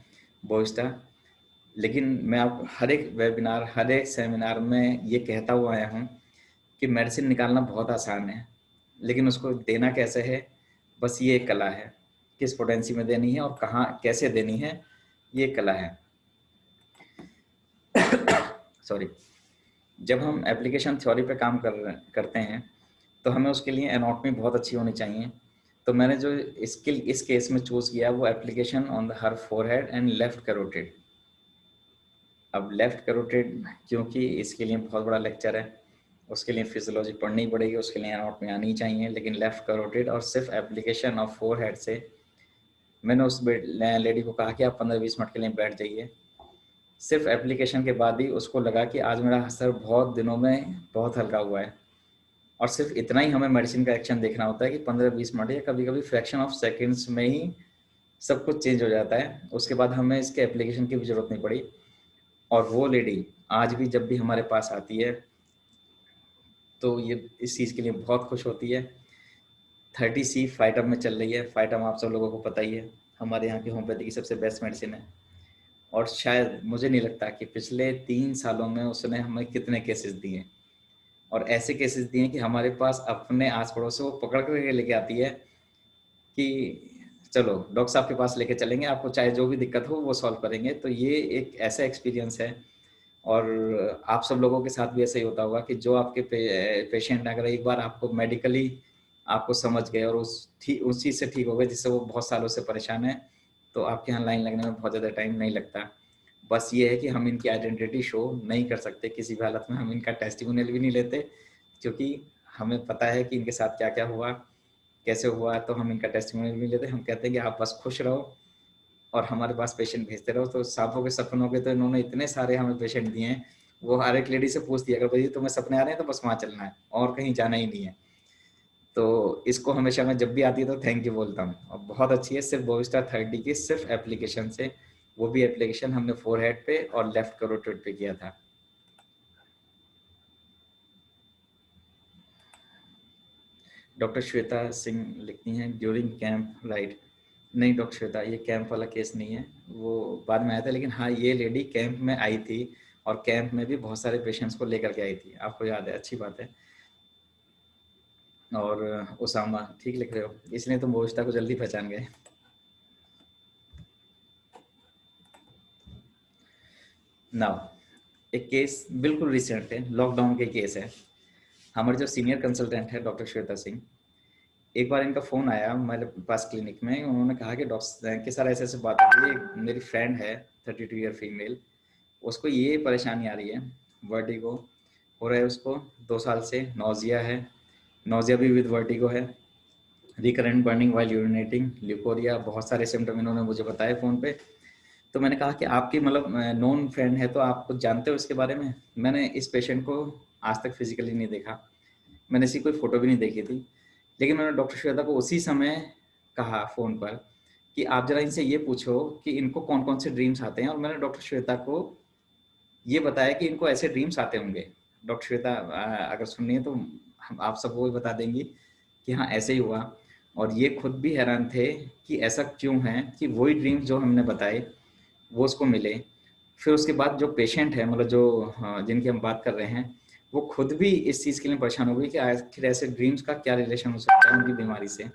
बोविस्टा। लेकिन मैं आप हर एक वेबिनार, हर एक सेमिनार में ये कहता हुआ आया हूँ कि मेडिसिन निकालना बहुत आसान है, लेकिन उसको देना कैसे है, बस ये एक कला है। किस पोटेंसी में देनी है और कहाँ कैसे देनी है, ये कला है। सॉरी। जब हम एप्लीकेशन थ्योरी पे काम करते हैं तो हमें उसके लिए एनाटॉमी बहुत अच्छी होनी चाहिए। तो मैंने जो स्किल इस केस में चूज किया वो application on the her forehead and left carotid. अब लेफ्ट कैरोटिड क्योंकि इसके लिए बहुत बड़ा लेक्चर है, उसके लिए फिजियोलॉजी पढ़नी पड़ेगी, उसके लिए एनाटॉमी आनी चाहिए। लेकिन लेफ्ट करोटिड और सिर्फ एप्लीकेशन ऑफ फोरहेड से, मैंने उस लेडी को कहा कि आप 15-20 मिनट के लिए बैठ जाइए। सिर्फ एप्लीकेशन के बाद ही उसको लगा कि आज मेरा सर बहुत दिनों में बहुत हल्का हुआ है। और सिर्फ इतना ही हमें मेडिसिन का एक्शन देखना होता है कि 15-20 मिनट या कभी कभी फ्रैक्शन ऑफ सेकेंड्स में ही सब कुछ चेंज हो जाता है। उसके बाद हमें इसके एप्लीकेशन की भी जरूरत नहीं पड़ी। और वो लेडी आज भी जब भी हमारे पास आती है तो ये इस चीज़ के लिए बहुत खुश होती है। 30C फाइटम में चल रही है। फाइटम आप सब लोगों को पता ही है, हमारे यहाँ की होम्योपैथी की सबसे बेस्ट मेडिसिन है। और शायद मुझे नहीं लगता कि पिछले 3 सालों में उसने हमें कितने केसेस दिए, और ऐसे केसेस दिए कि हमारे पास अपने आस पड़ोस से वो पकड़ कर लेके आती है कि चलो डॉक्टर साहब के पास लेके चलेंगे, आपको चाहे जो भी दिक्कत हो वो सॉल्व करेंगे। तो ये एक ऐसा एक्सपीरियंस है। और आप सब लोगों के साथ भी ऐसा ही होता होगा कि जो आपके पेशेंट अगर एक बार आपको मेडिकली आपको समझ गए और उस चीज़ से ठीक हो गए जिससे वो बहुत सालों से परेशान है, तो आपके यहाँ लाइन लगने में बहुत ज़्यादा टाइम नहीं लगता। बस ये है कि हम इनकी आइडेंटिटी शो नहीं कर सकते किसी भी हालत में, हम इनका टेस्टिमोनियल भी नहीं लेते, क्योंकि हमें पता है कि इनके साथ क्या क्या हुआ, कैसे हुआ, तो हम इनका टेस्टिमोनियल भी नहीं लेते। हम कहते हैं कि आप बस खुश रहो और हमारे पास पेशेंट भेजते रहो। तो सांपों के सपनों के तो इन्होंने इतने सारे हमें पेशेंट दिए हैं। वो हर एक लेडी से पूछती है, अगर भाई तुम्हें सपने आ रहे हैं तो बस वहाँ चलना है और कहीं जाना ही नहीं है। तो इसको हमेशा मैं जब भी आती है तो थैंक यू बोलता हूँ। और बहुत अच्छी है, सिर्फ बोविस्टा 30 की सिर्फ एप्लीकेशन से, वो भी एप्लीकेशन हमने फोरहेड पे और लेफ्ट करोटिड पे किया था। डॉक्टर श्वेता सिंह लिखती हैं ड्यूरिंग कैंप राइट। नहीं डॉक्टर श्वेता, ये कैंप वाला केस नहीं है, वो बाद में आया था। लेकिन हाँ, ये लेडी कैंप में आई थी और कैंप में भी बहुत सारे पेशेंट्स को लेकर के आई थी, आपको याद है, अच्छी बात है। और उसामा ठीक लिख रहे हो, इसलिए तो मोहिता को जल्दी पहचान गए। नाउ एक केस बिल्कुल रिसेंट है, लॉकडाउन के केस है। हमारे जो सीनियर कंसल्टेंट है डॉक्टर श्वेता सिंह, एक बार इनका फोन आया हमारे पास क्लिनिक में। उन्होंने कहा कि डॉक्टर के साथ ऐसे बात हो रही है, मेरी फ्रेंड है 32 ईयर फीमेल, उसको ये परेशानी आ रही है, वर्टिगो हो रहा है उसको 2 साल से, नोजिया है, नोजिया भी विद वर्टिगो है, recurrent burning while urinating, leucorrhoea, बहुत सारे सिम्टम इन्होंने मुझे बताए फ़ोन पे। तो मैंने कहा कि आपकी मतलब नॉन फ्रेंड है तो आप कुछ जानते हो इसके बारे में। मैंने इस पेशेंट को आज तक फिजिकली नहीं देखा, मैंने इसकी कोई फ़ोटो भी नहीं देखी थी, लेकिन मैंने डॉक्टर श्वेता को उसी समय कहा फ़ोन पर कि आप ज़रा इनसे ये पूछो कि इनको कौन कौन से ड्रीम्स आते हैं। और मैंने डॉक्टर श्वेता को ये बताया कि इनको ऐसे ड्रीम्स आते होंगे। डॉक्टर श्वेता अगर सुननी है तो आप सबको भी बता देंगी कि हाँ ऐसे ही हुआ। और ये खुद भी हैरान थे कि ऐसा क्यों है कि वही ड्रीम्स जो हमने बताए वो उसको मिले। फिर उसके बाद जो पेशेंट है, मतलब जो जिनकी हम बात कर रहे हैं, वो खुद भी इस चीज़ के लिए परेशान हो गई कि आखिर ऐसे ड्रीम्स का क्या रिलेशन हो सकता है उनकी बीमारी से।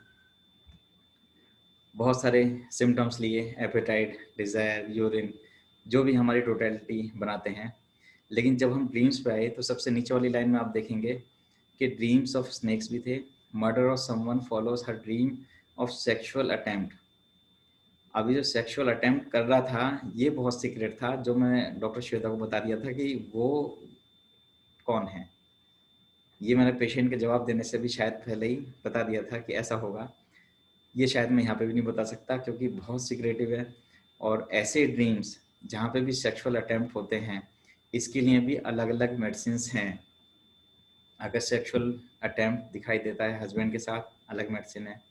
बहुत सारे सिम्टम्स लिए, एपेटाइट, डिज़ायर, यूरिन, जो भी हमारी टोटलिटी बनाते हैं। लेकिन जब हम ड्रीम्स पे आए तो सबसे नीचे वाली लाइन में आप देखेंगे कि ड्रीम्स ऑफ स्नेक्स भी थे। Murder of someone follows her dream of sexual attempt. अभी जो सेक्सुअल अटेम्प्ट कर रहा था ये बहुत सीक्रेट था, जो मैं डॉक्टर श्वेता को बता दिया था कि वो कौन है। ये मैंने पेशेंट के जवाब देने से भी शायद पहले ही बता दिया था कि ऐसा होगा। ये शायद मैं यहाँ पे भी नहीं बता सकता क्योंकि बहुत सीक्रेटिव है। और ऐसे ड्रीम्स जहाँ पे भी सेक्सुअल अटेम्प्ट होते हैं, इसके लिए भी अलग अलग मेडिसिन्स हैं। अगर सेक्सुअल अटेम्प्ट दिखाई देता है हस्बैंड के साथ, अलग मेडिसिन है,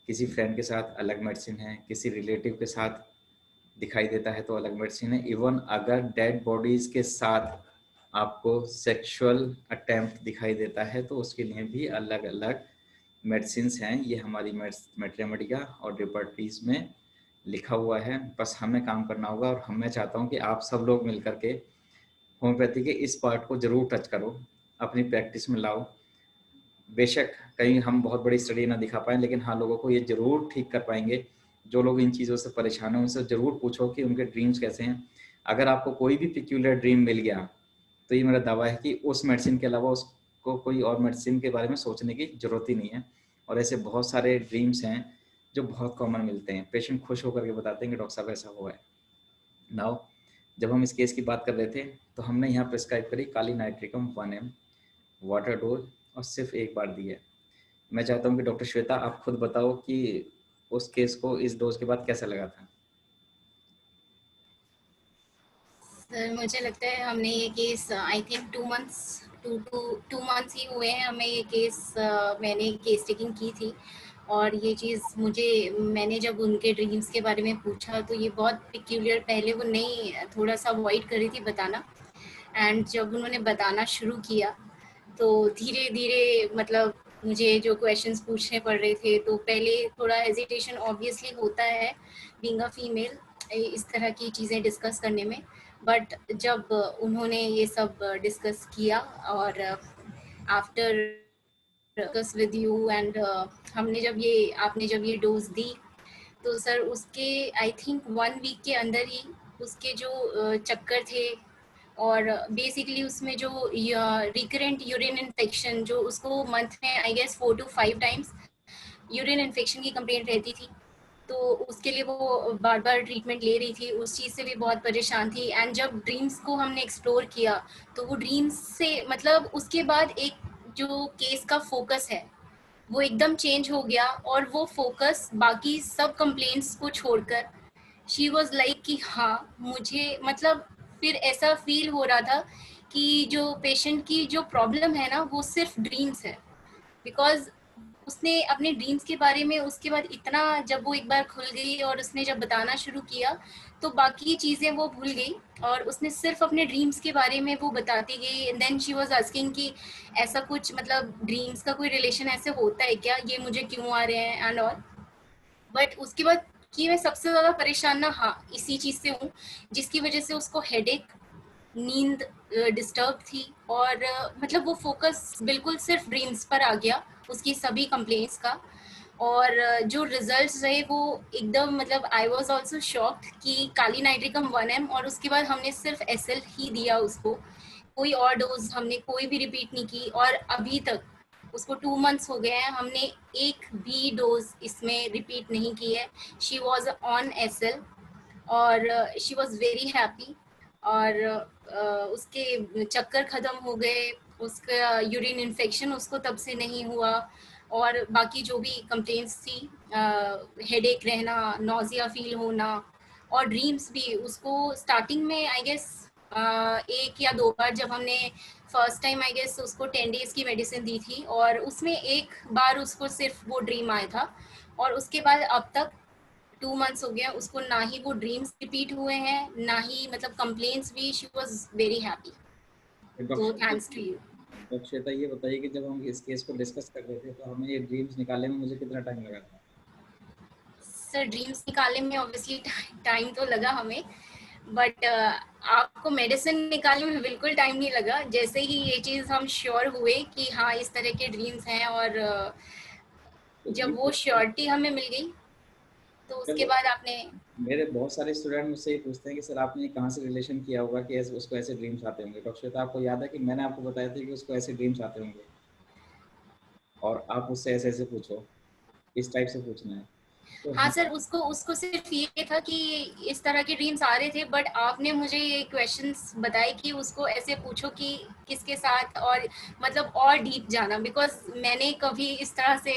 किसी फ्रेंड के साथ अलग मेडिसिन है, किसी रिलेटिव के साथ दिखाई देता है तो अलग मेडिसिन है। इवन अगर डेड बॉडीज के साथ आपको सेक्सुअल अटेम्प्ट दिखाई देता है तो उसके लिए भी अलग अलग मेडिसिन्स हैं। ये हमारी मेट्रियोमेडिका और रिपर्टरीज में लिखा हुआ है, बस हमें काम करना होगा। और मैं चाहता हूँ कि आप सब लोग मिलकर के होम्योपैथी के इस पार्ट को जरूर टच करो, अपनी प्रैक्टिस में लाओ। बेशक कहीं हम बहुत बड़ी स्टडी ना दिखा पाएँ, लेकिन हाँ लोगों को ये जरूर ठीक कर पाएंगे। जो लोग इन चीज़ों से परेशान हैं उनसे जरूर पूछो कि उनके ड्रीम्स कैसे हैं। अगर आपको कोई भी पिक्यूलर ड्रीम मिल गया तो ये मेरा दावा है कि उस मेडिसिन के अलावा उसको कोई और मेडिसिन के बारे में सोचने की जरूरत ही नहीं है। और ऐसे बहुत सारे ड्रीम्स हैं जो बहुत कॉमन मिलते हैं, पेशेंट खुश होकर के बताते हैं कि डॉक्टर साहब ऐसा हुआ है। नाउ जब हम इस केस की बात कर रहे थे तो हमने यहाँ प्रिस्क्राइब करी काली नाइट्रिकम 1M। वाटर डोज और सिर्फ एक बार दी है। मैं चाहता हूँ कि डॉक्टर श्वेता आप खुद बताओ कि उस केस को इस डोज के बाद कैसा लगा था? सर मुझे लगता है हमने ये केस आई थिंक 2 मंथ्स ही हुए हैं हमें ये केस, मैंने केस टेकिंग की थी। और ये चीज़ मैंने जब उनके ड्रीम्स के बारे में पूछा तो ये बहुत पिक्यूलियर, पहले वो नहीं, थोड़ा सा अवॉइड कर रही थी बताना। एंड जब उन्होंने बताना शुरू किया तो धीरे धीरे मतलब मुझे जो क्वेश्चंस पूछने पड़ रहे थे, तो पहले थोड़ा हेजिटेशन ऑब्वियसली होता है बीइंग अ फीमेल इस तरह की चीज़ें डिस्कस करने में। बट जब उन्होंने ये सब डिस्कस किया और after discuss with you and आपने जब ये डोज दी, तो सर उसके आई थिंक 1 वीक के अंदर ही उसके जो चक्कर थे, और बेसिकली उसमें जो रिकरेंट यूरिन इन्फेक्शन, जो उसको मंथ में I guess 4 to 5 times urine infection की कंप्लेंट रहती थी, तो उसके लिए वो बार बार ट्रीटमेंट ले रही थी, उस चीज़ से भी बहुत परेशान थी। एंड जब ड्रीम्स को हमने एक्सप्लोर किया तो वो ड्रीम्स से मतलब उसके बाद एक जो केस का फोकस है वो एकदम चेंज हो गया, और वो फोकस बाकी सब कंप्लेंट्स को छोड़कर शी वॉज लाइक कि हाँ मुझे मतलब फिर ऐसा फील हो रहा था कि जो पेशेंट की जो प्रॉब्लम है ना वो सिर्फ ड्रीम्स है। बिकॉज उसने अपने ड्रीम्स के बारे में उसके बाद इतना, जब वो एक बार खुल गई और उसने जब बताना शुरू किया तो बाकी चीज़ें वो भूल गई और उसने सिर्फ अपने ड्रीम्स के बारे में वो बताती गई। देन शी वाज आस्किंग कि ऐसा कुछ मतलब ड्रीम्स का कोई रिलेशन ऐसे होता है क्या, ये मुझे क्यों आ रहे हैं एंड ऑल। बट उसके बाद कि मैं सबसे ज़्यादा परेशान ना हाँ इसी चीज़ से हूँ जिसकी वजह से उसको हेडेक, नींद डिस्टर्ब थी, और मतलब वो फोकस बिल्कुल सिर्फ ड्रीम्स पर आ गया उसकी सभी कंप्लेंट्स का। और जो रिजल्ट्स रहे वो एकदम मतलब आई वाज आल्सो शॉक्ड कि काली नाइट्रिकम 1 mg और उसके बाद हमने सिर्फ एसएल ही दिया उसको, कोई और डोज हमने कोई भी रिपीट नहीं की। और अभी तक उसको 2 मंथ्स हो गए हैं, हमने एक भी डोज इसमें रिपीट नहीं की है। शी वॉज ऑन एसएल और शी वॉज वेरी हैप्पी। और उसके चक्कर ख़त्म हो गए, उसका यूरिन इन्फेक्शन उसको तब से नहीं हुआ, और बाकी जो भी कंप्लेंट्स थी, हेडेक रहना, नोजिया फील होना, और ड्रीम्स भी उसको स्टार्टिंग में आई गेस 1 या 2 बार, जब हमने फर्स्ट टाइम आई गेस उसको 10 डेज की मेडिसिन दी थी और उसमें एक बार उसको सिर्फ वो ड्रीम आया था। और उसके बाद अब तक 2 मंथ्स हो गया उसको, ना ही वो ड्रीम्स रिपीट हुए हैं ना ही मतलब कंप्लेंट्स भी। शी वाज वेरी हैप्पी, तो thanks to you. Doctor Shweta ये बताइए कि जब हम इस केस को डिस्कस कर रहे थे तो हमें ये ड्रीम्स निकालने में मुझे कितना टाइम लगा था? सर ड्रीम्स निकालने में ऑब्वियसली टाइम तो लगा हमें, बट आपको मेडिसिन निकालने में बिल्कुल टाइम नहीं लगा। जैसे ही ये चीज़ हम श्योर हुए कि हाँ इस तरह के ड्रीम्स हैं, और जब वो श्योरिटी हमें मिल गई तो उसके बाद आपने। मेरे बहुत सारे स्टूडेंट मुझसे ये पूछते हैं कि सर आपने कहाँ से रिलेशन किया होगा कि ऐसे उसको ऐसे ड्रीम्स आते होंगे। डॉक्टर श्वेता आपको याद है कि मैंने आपको बताया था कि उसको ऐसे ड्रीम्स आते होंगे और आप उससे ऐसे ऐसे पूछो, इस टाइप से पूछना है। तो हाँ सर, उसको उसको सिर्फ ये था कि इस तरह के ड्रीम्स आ रहे थे, बट आपने मुझे ये क्वेश्चंस बताए कि उसको ऐसे पूछो कि किसके साथ, और मतलब और डीप जाना, बिकॉज मैंने कभी इस तरह से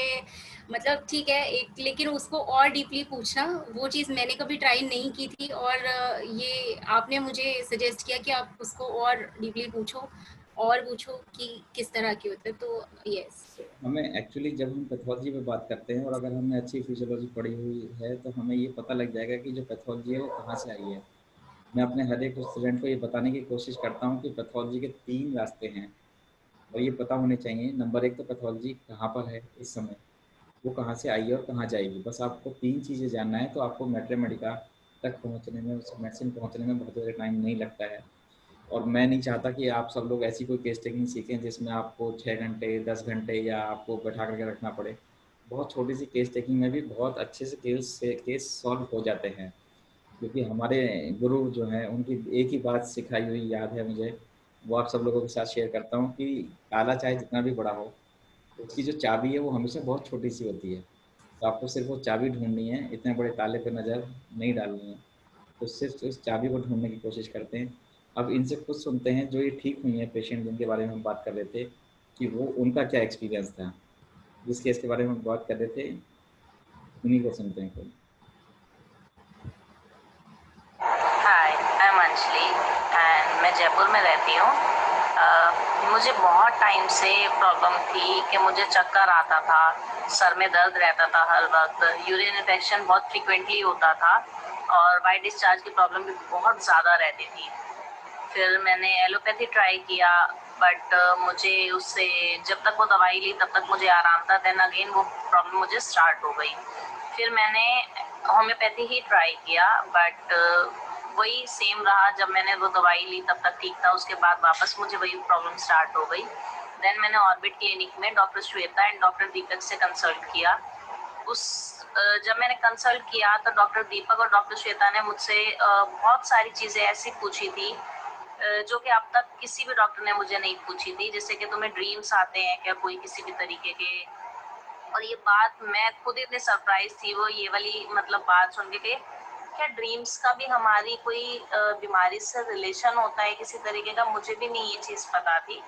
मतलब ठीक है एक, लेकिन उसको और डीपली पूछना वो चीज़ मैंने कभी ट्राई नहीं की थी। और ये आपने मुझे सजेस्ट किया कि आप उसको और डीपली पूछो और पूछो कि किस तरह के होते, तो यस। हमें एक्चुअली जब हम पैथोलॉजी पे बात करते हैं और अगर हमने अच्छी फिजियोलॉजी पढ़ी हुई है तो हमें ये पता लग जाएगा कि जो पैथोलॉजी है वो कहाँ से आई है। मैं अपने हर एक स्टूडेंट को ये बताने की कोशिश करता हूँ कि पैथोलॉजी के 3 रास्ते हैं और ये पता होने चाहिए। नंबर 1 तो पैथोलॉजी कहाँ पर है इस समय, वो कहाँ से आई है और कहाँ जाएगी। बस आपको 3 चीज़ें जानना है तो आपको मैट्रेमेडिका तक पहुँचने में, उस मेडिसिन पहुँचने में बहुत ज़्यादा टाइम नहीं लगता है। और मैं नहीं चाहता कि आप सब लोग ऐसी कोई केस टेकिंग सीखें जिसमें आपको 6 घंटे 10 घंटे या आपको बैठा करके रखना पड़े। बहुत छोटी सी केस टेकिंग में भी बहुत अच्छे से केस सॉल्व हो जाते हैं, क्योंकि हमारे गुरु जो हैं उनकी एक ही बात सिखाई हुई याद है मुझे, वो आप सब लोगों के साथ शेयर करता हूँ कि ताला चाहे जितना भी बड़ा हो, उसकी जो चाबी है वो हमेशा बहुत छोटी सी होती है। तो आपको सिर्फ वो चाबी ढूंढनी है, इतने बड़े ताले पे नज़र नहीं डालनी है। तो सिर्फ इस चाबी को ढूंढने की कोशिश करते हैं। अब इनसे कुछ सुनते हैं जो ये ठीक हुई हैं पेशेंट जिनके बारे में हम बात कर रहे थे। कि वो उनका क्या एक्सपीरियंस था, जिस केस के बारे में बात कर रहे थे, उन्हीं को सुनते हैं कोई। हाय, आई एम अंजलि एंड मैं जयपुर में रहती हूँ। मुझे बहुत टाइम से प्रॉब्लम थी कि मुझे चक्कर आता था, सर में दर्द रहता था हर वक्त, यूरिन इन्फेक्शन बहुत फ्रिक्वेंटली होता था और वाइट डिस्चार्ज की प्रॉब्लम भी बहुत ज़्यादा रहती थी। फिर मैंने एलोपैथी ट्राई किया बट मुझे उससे जब तक वो दवाई ली तब तक मुझे आराम था, देन अगेन वो प्रॉब्लम मुझे स्टार्ट हो गई। फिर मैंने होम्योपैथी ही ट्राई किया बट वही सेम रहा, जब मैंने वो दवाई ली तब तक ठीक था, उसके बाद वापस मुझे वही प्रॉब्लम स्टार्ट हो गई। देन मैंने ऑर्बिट क्लिनिक में डॉक्टर श्वेता एंड डॉक्टर दीपक से कंसल्ट किया। जब मैंने कंसल्ट किया तो डॉक्टर दीपक और डॉक्टर श्वेता ने मुझसे बहुत सारी चीज़ें ऐसी पूछी थी जो कि अब तक किसी भी डॉक्टर ने मुझे नहीं पूछी थी, जैसे कि तुम्हें ड्रीम्स आते हैं क्या कोई किसी भी तरीके के। और ये बात मैं खुद इतनी सरप्राइज थी वो ये वाली मतलब बात सुन के क्या ड्रीम्स का भी हमारी कोई बीमारी से रिलेशन होता है किसी तरीके का, मुझे भी नहीं ये चीज़ पता थी।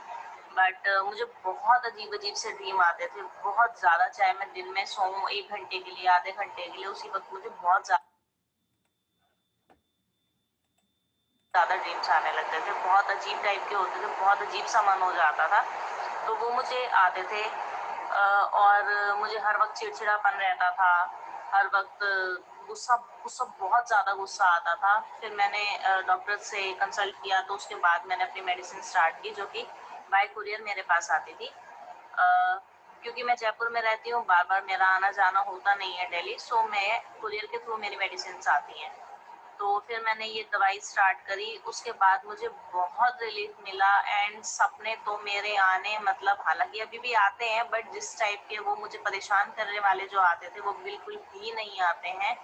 बट मुझे बहुत अजीब अजीब से ड्रीम आते थे, बहुत ज़्यादा, चाहे मैं दिन में सोऊं 1 घंटे के लिए, आधे घंटे के लिए, उसी वक्त मुझे बहुत ज़्यादा ड्रीम्स आने लगते थे, बहुत अजीब टाइप के होते थे, बहुत अजीब सा मन हो जाता था, तो वो मुझे आते थे। और मुझे हर वक्त चिड़चिड़ापन रहता था, हर वक्त गुस्सा गुस्सा बहुत ज़्यादा गुस्सा आता था। फिर मैंने डॉक्टर से कंसल्ट किया तो उसके बाद मैंने अपनी मेडिसिन स्टार्ट की जो कि बाय कुरियर मेरे पास आती थी। क्योंकि मैं जयपुर में रहती हूँ, बार बार मेरा आना जाना होता नहीं है दिल्ली, सो मैं कुरियर के थ्रू मेरी मेडिसिन आती हैं। तो फिर मैंने ये दवाई स्टार्ट करी, उसके बाद मुझे बहुत रिलीफ मिला एंड सपने तो मेरे आने मतलब हालांकि अभी भी आते हैं बट जिस टाइप के वो मुझे परेशान करने वाले जो आते थे वो बिल्कुल भी नहीं आते हैं।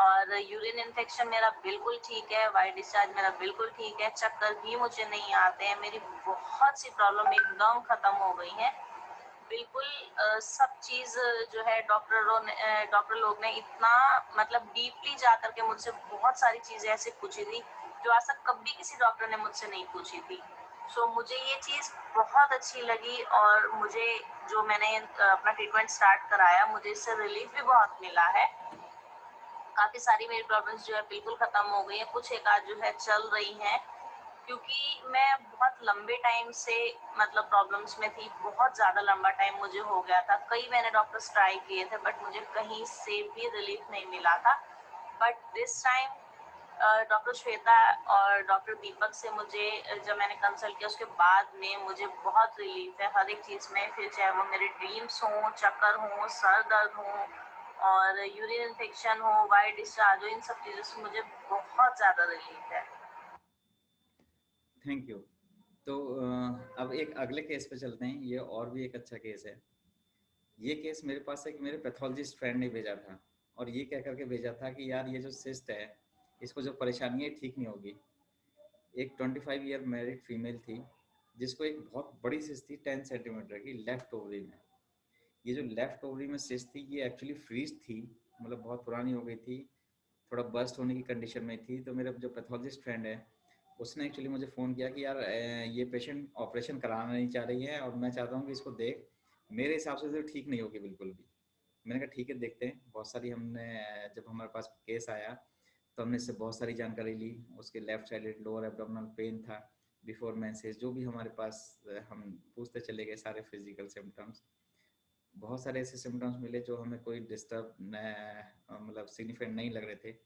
और यूरिन इन्फेक्शन मेरा बिल्कुल ठीक है, वाइट डिस्चार्ज मेरा बिल्कुल ठीक है, चक्कर भी मुझे नहीं आते हैं, मेरी बहुत सी प्रॉब्लम एकदम खत्म हो गई है बिल्कुल। सब चीज़ जो है डॉक्टर लोग ने इतना मतलब डीपली जा करके मुझसे बहुत सारी चीज़ें ऐसे पूछी थी जो आज तक कभी किसी डॉक्टर ने मुझसे नहीं पूछी थी। सो मुझे ये चीज़ बहुत अच्छी लगी और मुझे जो मैंने अपना ट्रीटमेंट स्टार्ट कराया मुझे इससे रिलीफ भी बहुत मिला है। काफ़ी सारी मेरी प्रॉब्लम्स जो है बिल्कुल ख़त्म हो गई हैं, कुछ एक आध जो है चल रही हैं क्योंकि मैं बहुत लंबे टाइम से मतलब प्रॉब्लम्स में थी, बहुत ज़्यादा लंबा टाइम मुझे हो गया था, कई मैंने डॉक्टर्स ट्राई किए थे बट मुझे कहीं से भी रिलीफ नहीं मिला था। But this time doctor Shweta और डॉक्टर दीपक से मुझे जब मैंने कंसल्ट किया उसके बाद में मुझे बहुत रिलीफ है हर एक चीज़ में, फिर चाहे वो मेरे ड्रीम्स हों, चक्कर हों, सर दर्द हों और यूरिन इन्फेक्शन हो, वाइट डिस्चार्ज हो, इन सब चीज़ों से मुझे बहुत ज़्यादा रिलीफ है। Thank you. तो अब एक अगले केस पे चलते हैं, ये और भी एक अच्छा केस है। ये केस मेरे पास एक मेरे पैथोलॉजिस्ट फ्रेंड ने भेजा था और ये कह करके भेजा था कि यार ये जो सिस्ट है इसको जो परेशानी है ठीक नहीं होगी। एक 25 ईयर मैरिड फीमेल थी जिसको एक बहुत बड़ी सिस्ट थी 10 सेंटीमीटर की लेफ्ट ओवरी में। ये जो लेफ्ट ओवरी में सिस्ट थी ये एक्चुअली फ्रीज थी, मतलब बहुत पुरानी हो गई थी, थोड़ा बस्ट होने की कंडीशन में थी। तो मेरा जो पैथोलॉजिस्ट फ्रेंड है उसने एक्चुअली मुझे फ़ोन किया कि यार ये पेशेंट ऑपरेशन कराना नहीं चाह रही है और मैं चाहता हूँ कि इसको देख, मेरे हिसाब से तो ठीक नहीं होगी बिल्कुल भी। मैंने कहा ठीक है देखते हैं। बहुत सारी हमने जब हमारे पास केस आया तो हमने इससे बहुत सारी जानकारी ली। उसके left sided lower abdominal pain था, बिफोर मेंसेस, जो भी हमारे पास हम पूछते चले गए सारे फिजिकल सिम्टम्स। बहुत सारे ऐसे सिम्टम्स मिले जो हमें कोई डिस्टर्ब मतलब सिग्निफिकेंट नहीं लग रहे थे।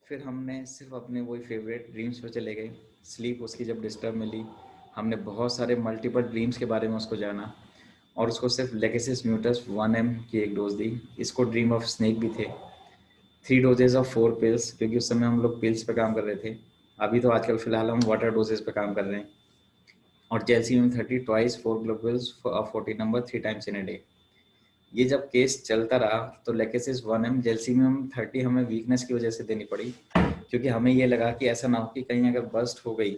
फिर हमने सिर्फ अपने वही फेवरेट ड्रीम्स पे चले गए। स्लीप उसकी जब डिस्टर्ब मिली हमने बहुत सारे मल्टीपल ड्रीम्स के बारे में उसको जाना और उसको सिर्फ लेगेसिस म्यूटस 1 mg की एक डोज दी। इसको ड्रीम ऑफ स्नेक भी थे। 3 डोजेज ऑफ 4 पिल्स, क्योंकि उस समय हम लोग पिल्स पे काम कर रहे थे। अभी तो आजकल फिलहाल हम वाटर डोजेज पे काम कर रहे हैं। और जेल्सियम 30 twice 4 globules 40 number 3 times in a day. ये जब केस चलता रहा तो लेकेसिस 1 mg जेल्सियम 30 हमें वीकनेस की वजह से देनी पड़ी, क्योंकि हमें ये लगा कि ऐसा ना हो कि कहीं अगर बस्ट हो गई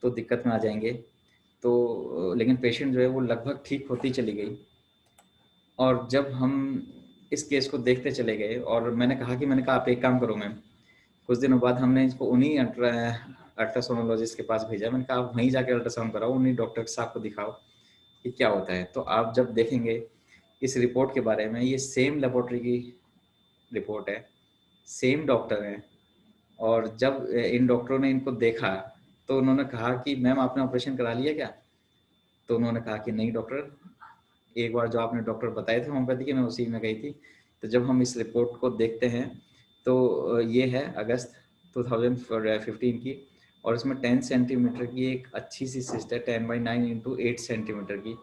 तो दिक्कत में आ जाएंगे। तो लेकिन पेशेंट जो है वो लगभग ठीक होती चली गई। और जब हम इस केस को देखते चले गए और मैंने कहा आप एक काम करो मैम, कुछ दिनों बाद हमने इसको उन्हीं अल्ट्रासोनोलॉजिस्ट के पास भेजा। मैंने कहा आप वहीं जाके अल्ट्रासाउंड कराओ, उन्हीं डॉक्टर साहब को दिखाओ कि क्या होता है। तो आप जब देखेंगे इस रिपोर्ट के बारे में, ये सेम लेबोरेटरी की रिपोर्ट है, सेम डॉक्टर हैं, और जब इन डॉक्टरों ने इनको देखा तो उन्होंने कहा कि मैम आपने ऑपरेशन करा लिया क्या? तो उन्होंने कहा कि नहीं डॉक्टर, एक बार जो आपने डॉक्टर बताए थे होम्योपैथी के, मैं उसी में गई थी। तो जब हम इस रिपोर्ट को देखते हैं तो ये है अगस्त 2015 की, और इसमें 10 सेंटीमीटर की एक अच्छी सी सिस्ट है, 10/9 इंटू 8 सेंटीमीटर की,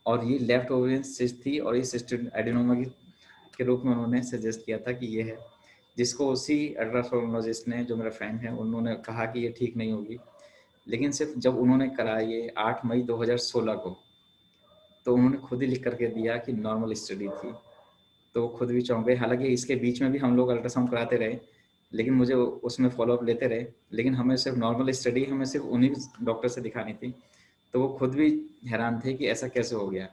और ये लेफ्ट ओवेरियन सिस्ट थी, और ये सिस्टेड एडिनोमा के रूप में उन्होंने सजेस्ट किया था कि ये है, जिसको उसी अल्ट्रासोनोलॉजिस्ट ने, जो मेरा फ्रेंड है, उन्होंने कहा कि ये ठीक नहीं होगी। लेकिन सिर्फ जब उन्होंने करा ये 8 मई 2016 को, तो उन्होंने खुद ही लिख करके दिया कि नॉर्मल स्टडी थी। तो खुद भी चौंक गए। हालांकि इसके बीच में भी हम लोग अल्ट्रासाउंड कराते रहे, लेकिन मुझे उसमें फॉलोअप लेते रहे, लेकिन हमें सिर्फ नॉर्मल स्टडी हमें सिर्फ उन्हीं डॉक्टर से दिखानी थी। तो वो खुद भी हैरान थे कि ऐसा कैसे हो गया।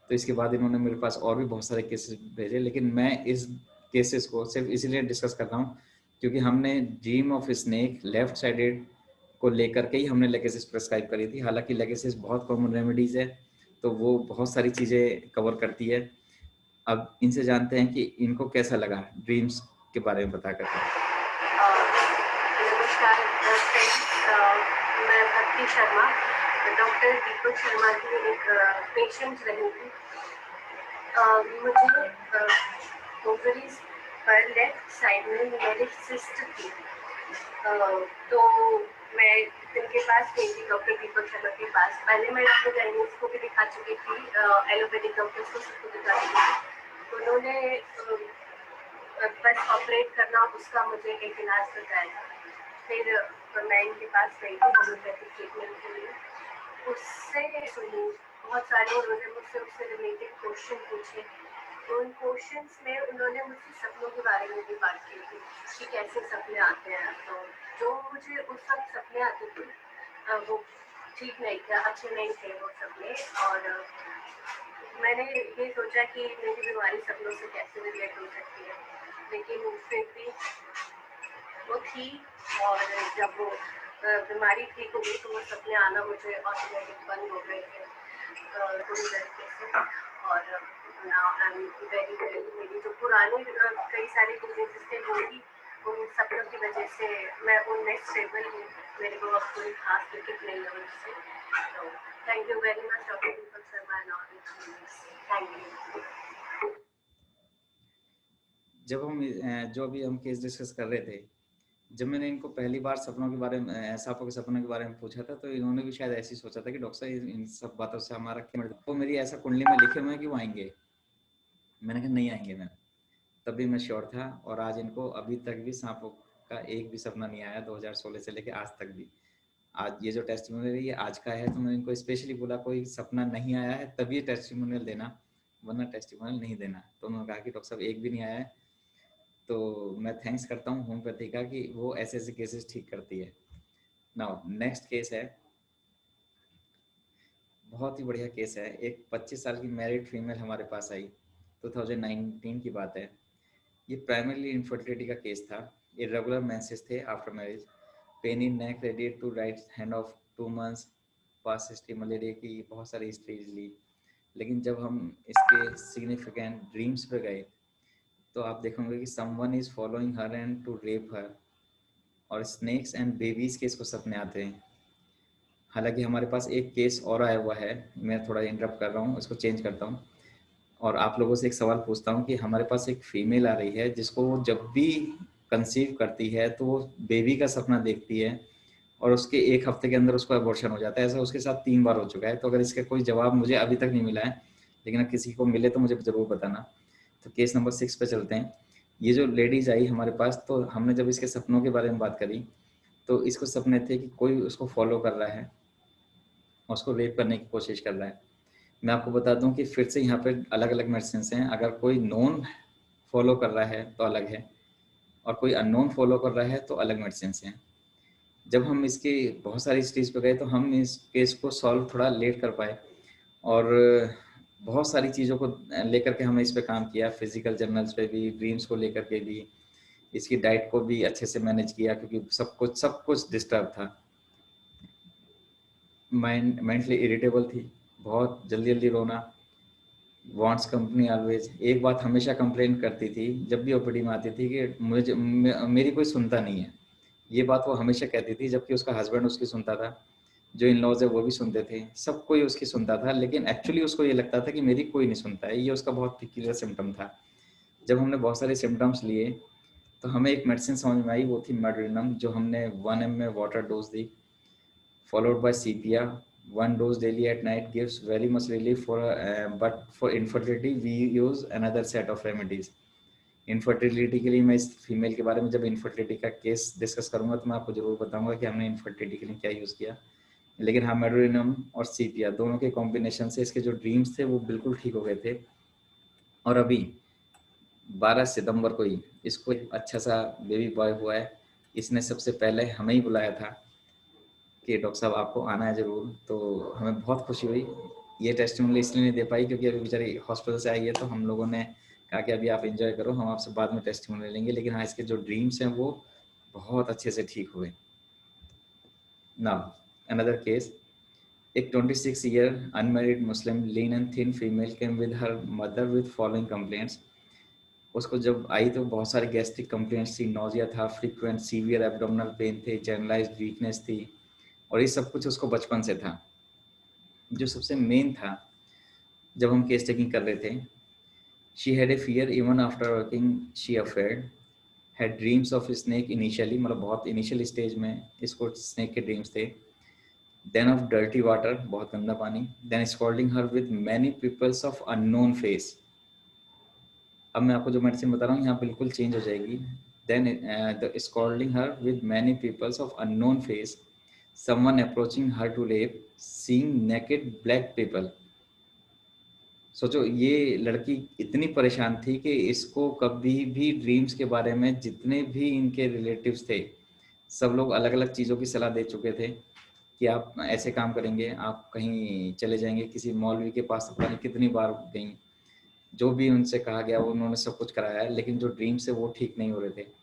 तो इसके बाद इन्होंने मेरे पास और भी बहुत सारे केसेस भेजे, लेकिन मैं इस केसेस को सिर्फ इसीलिए डिस्कस कर रहा हूँ क्योंकि हमने dream of snake left sided को लेकर के ही हमने लेगेसिस प्रेस्क्राइब करी थी। हालांकि लेगेसिस बहुत कॉमन रेमेडीज है, तो वो बहुत सारी चीज़ें कवर करती है। अब इनसे जानते हैं कि इनको कैसा लगा ड्रीम्स के बारे में बता करके। नमस्कार मैं भक्ति शर्मा, डॉक्टर दीपक शर्मा की एक पेशेंट रही थी। मुझे ओवरीज पर लेफ्ट साइड में मेरी सिस्ट थी। तो मैं इनके पास गई थी, डॉक्टर दीपक शर्मा के पास। पहले मैं अपने गाइनिक को भी दिखा चुकी थी, एलोपैथिक डॉक्टर्स को सबको दिखा चुकी थी। उन्होंने बस ऑपरेट करना, उसका मुझे एक इलाज बताया था। फिर मैं इनके पास गई थी होम्योपैथिक ट्रीटमेंट के लिए। उससे सुनी बहुत सारे, उन्होंने मुझसे उससे रिलेटेड क्वेश्चन पूछे। उन क्वेश्चंस में उन्होंने मुझसे सपनों के बारे में भी बात की थी कि कैसे सपने आते हैं। तो जो मुझे उस वक्त सपने आते थे वो ठीक नहीं थे, अच्छे नहीं थे वो सपने। और मैंने ये सोचा कि मेरी बीमारी सपनों से कैसे रिलेट हो सकती है, लेकिन फिर भी वो थी। और जब वो बीमारी ठीक हो गई तो वो सपने आना मुझे ऑटोमेटिक बंद हो गए थे पूरी तरीके से। और now I am very well. मेरी जो पुरानी कई सारी डिजीजेस थे वो भी उन सपनों की वजह से मैं उनमें स्टेबल हूँ। मेरे को अब कोई खास दिक्कत नहीं है उससे। तो thank you very much doctor Deepak Sharma and all. Thank you. जब हम जो भी हम केस डिस्कस कर रहे थे, जब मैंने इनको पहली बार सपनों के बारे में, सांपों के सपनों के बारे में पूछा था, तो इन्होंने भी शायद ऐसे ही सोचा था कि डॉक्टर साहब इन सब बातों से हमारा क्या मतलब। वो मेरी ऐसा कुंडली में लिखे हुए हैं कि वो आएंगे। मैंने कहा नहीं आएंगे मैम, तभी मैं श्योर था। और आज इनको अभी तक भी सांपों का एक भी सपना नहीं आया, 2016 से लेकर आज तक भी। आज ये जो टेस्टिमोनियल है ये आज का है, तो मैंने इनको स्पेशली बोला कोई सपना नहीं आया है तभी टेस्टिमोनियल देना, वरना टेस्टिमोनियल नहीं देना। तो उन्होंने कहा कि डॉक्टर साहब एक भी नहीं आया है। तो मैं थैंक्स करता हूँ होम्योपैथी का कि वो ऐसे ऐसे केसेस ठीक करती है। नाउ नेक्स्ट केस है, बहुत ही बढ़िया केस है। एक 25 साल की मैरिड फीमेल हमारे पास आई, 2019 की बात है। ये प्राइमरली इनफर्टिलिटी का केस था। इरेगुलर मेंसेस थे after marriage, pain in neck, radiate to right hand of 2 months, past history malaria की, बहुत सारी हिस्ट्रीज ली। लेकिन जब हम इसके सिग्निफिकेंट ड्रीम्स पे गए तो आप देखोगे कि someone is following her and to rape her, और स्नेक्स एंड बेबीज के इसको सपने आते हैं। हालांकि हमारे पास एक केस और आया हुआ है, मैं थोड़ा इंटरप्ट कर रहा हूँ, इसको चेंज करता हूँ और आप लोगों से एक सवाल पूछता हूँ कि हमारे पास एक फीमेल आ रही है जिसको वो जब भी कंसीव करती है तो वो बेबी का सपना देखती है और उसके 1 हफ्ते के अंदर उसको अबॉर्शन हो जाता है। ऐसा उसके साथ 3 बार हो चुका है। तो अगर इसका कोई जवाब मुझे अभी तक नहीं मिला है, लेकिन अगर किसी को मिले तो मुझे ज़रूर बताना। तो केस नंबर 6 पे चलते हैं। ये जो लेडीज आई हमारे पास, तो हमने जब इसके सपनों के बारे में बात करी तो इसको सपने थे कि कोई उसको फॉलो कर रहा है और उसको रेप करने की कोशिश कर रहा है। मैं आपको बता दूं कि फिर से यहाँ पे अलग अलग मेडिसिन हैं। अगर कोई नोन फॉलो कर रहा है तो अलग है, और कोई अननोन फॉलो कर रहा है तो अलग मेडिसिन हैं। जब हम इसकी बहुत सारी स्टेज पे गए तो हम इस केस को सॉल्व थोड़ा लेट कर पाए, और बहुत सारी चीज़ों को लेकर के हमने इस पे काम किया, फिजिकल जर्नल्स पे भी, ड्रीम्स को लेकर के भी, इसकी डाइट को भी अच्छे से मैनेज किया क्योंकि सब कुछ डिस्टर्ब था। मेंटली इरिटेबल थी, बहुत जल्दी जल्दी रोना, वांट्स कंपनी ऑलवेज। एक बात हमेशा कंप्लेन करती थी जब भी ओपीडी में आती थी कि मेरी कोई सुनता नहीं है। ये बात वो हमेशा कहती थी, जबकि उसका हस्बैंड उसकी सुनता था, जो इन लॉज है वो भी सुनते थे, सब कोई उसकी सुनता था, लेकिन एक्चुअली उसको ये लगता था कि मेरी कोई नहीं सुनता है। ये उसका बहुत पिक्यूलियर सिम्टम था। जब हमने बहुत सारे सिम्टम्स लिए तो हमें एक मेडिसिन समझ में आई, वो थी मेड्रिनम, जो हमने 1 ml में water dose the, followed by CPR. One dose daily at night gives very much relief but for infertility we use another set of remedies. Infertility के लिए मैं इस फीमेल के बारे में जब इनफर्टिलिटी का केस डिस्कस करूंगा तो मैं आपको जरूर बताऊंगा कि हमने इनफर्टिलिटी के लिए क्या यूज़ किया। लेकिन हाँ, मेड्रोनिनम और सीपिया दोनों के कॉम्बिनेशन से इसके जो ड्रीम्स थे वो बिल्कुल ठीक हो गए थे। और अभी 12 सितंबर को ही इसको एक अच्छा सा बेबी बॉय हुआ है। इसने सबसे पहले हमें ही बुलाया था कि डॉक्टर साहब आपको आना है ज़रूर, तो हमें बहुत खुशी हुई। ये टेस्टिमोनियल इसलिए नहीं दे पाई क्योंकि अभी बेचारी हॉस्पिटल से आई है, तो हम लोगों ने कहा कि अभी आप एंजॉय करो, हम आपसे बाद में टेस्टिमोनियल लेंगे। लेकिन हाँ, इसके जो ड्रीम्स हैं वो बहुत अच्छे से ठीक हुए। नाउ अनदर केस, एक 26 year unmarried Muslim lean and thin female came with her mother with following complaints. उसको जब आई तो बहुत सारी गैस्ट्रिक कंप्लेंट्स थी, नोजिया था, फ्रीक्वेंट सीवियर एब्डोमिनल पेन थे, जनरलाइज्ड वीकनेस थी, और ये सब कुछ उसको बचपन से था। जो सबसे मेन था, जब हम केस टेकिंग कर रहे थे, she had a fear even after working, she afraid, had dreams of snake initially, मतलब बहुत इनिशियल स्टेज में इसको स्नेक के ड्रीम्स थे। देन ऑफ डर्टी वाटर, बहुत गंदा पानी। Then scolding her with many peoples of unknown face. अब मैं आपको जो मेडिसिन बता रहा हूँ यहाँ बिल्कुल चेंज हो जाएगी। Then the scolding her with many peoples of unknown face, someone approaching her to rape, seeing naked black people। सोचो, ये लड़की इतनी परेशान थी कि इसको कभी भी ड्रीम्स के बारे में, जितने भी इनके रिलेटिव्स थे सब लोग अलग अलग चीज़ों की सलाह दे चुके थे कि आप ऐसे काम करेंगे, आप कहीं चले जाएंगे, किसी मौलवी के पास पता नहीं कितनी बार गई, जो भी उनसे कहा गया वो उन्होंने सब कुछ कराया, लेकिन जो ड्रीम्स है वो ठीक नहीं हो रहे थे।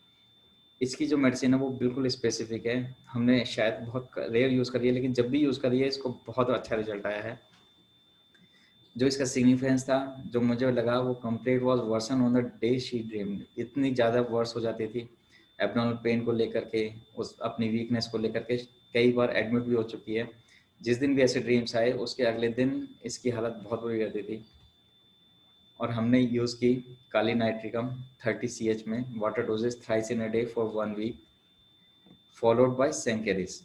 इसकी जो मेडिसिन है वो बिल्कुल स्पेसिफिक है, हमने शायद बहुत रेयर यूज़ करी है, लेकिन जब भी यूज़ करी है इसको बहुत अच्छा रिजल्ट आया है। जो इसका सिग्निफिकेंस था, जो मुझे लगा, वो complete was worsen on the day she dreamed. इतनी ज़्यादा वर्स हो जाती थी एब्डोमिनल पेन को लेकर के, उस अपनी वीकनेस को लेकर के, कई बार एडमिट भी हो चुकी है। जिस दिन भी ऐसे ड्रीम्स आए उसके अगले दिन इसकी हालत बहुत बुरी रहती थी। और हमने यूज़ की काली नाइट्रिकम 30 CH में, water doses thrice in a day for 1 week, followed by सेंकेरिस।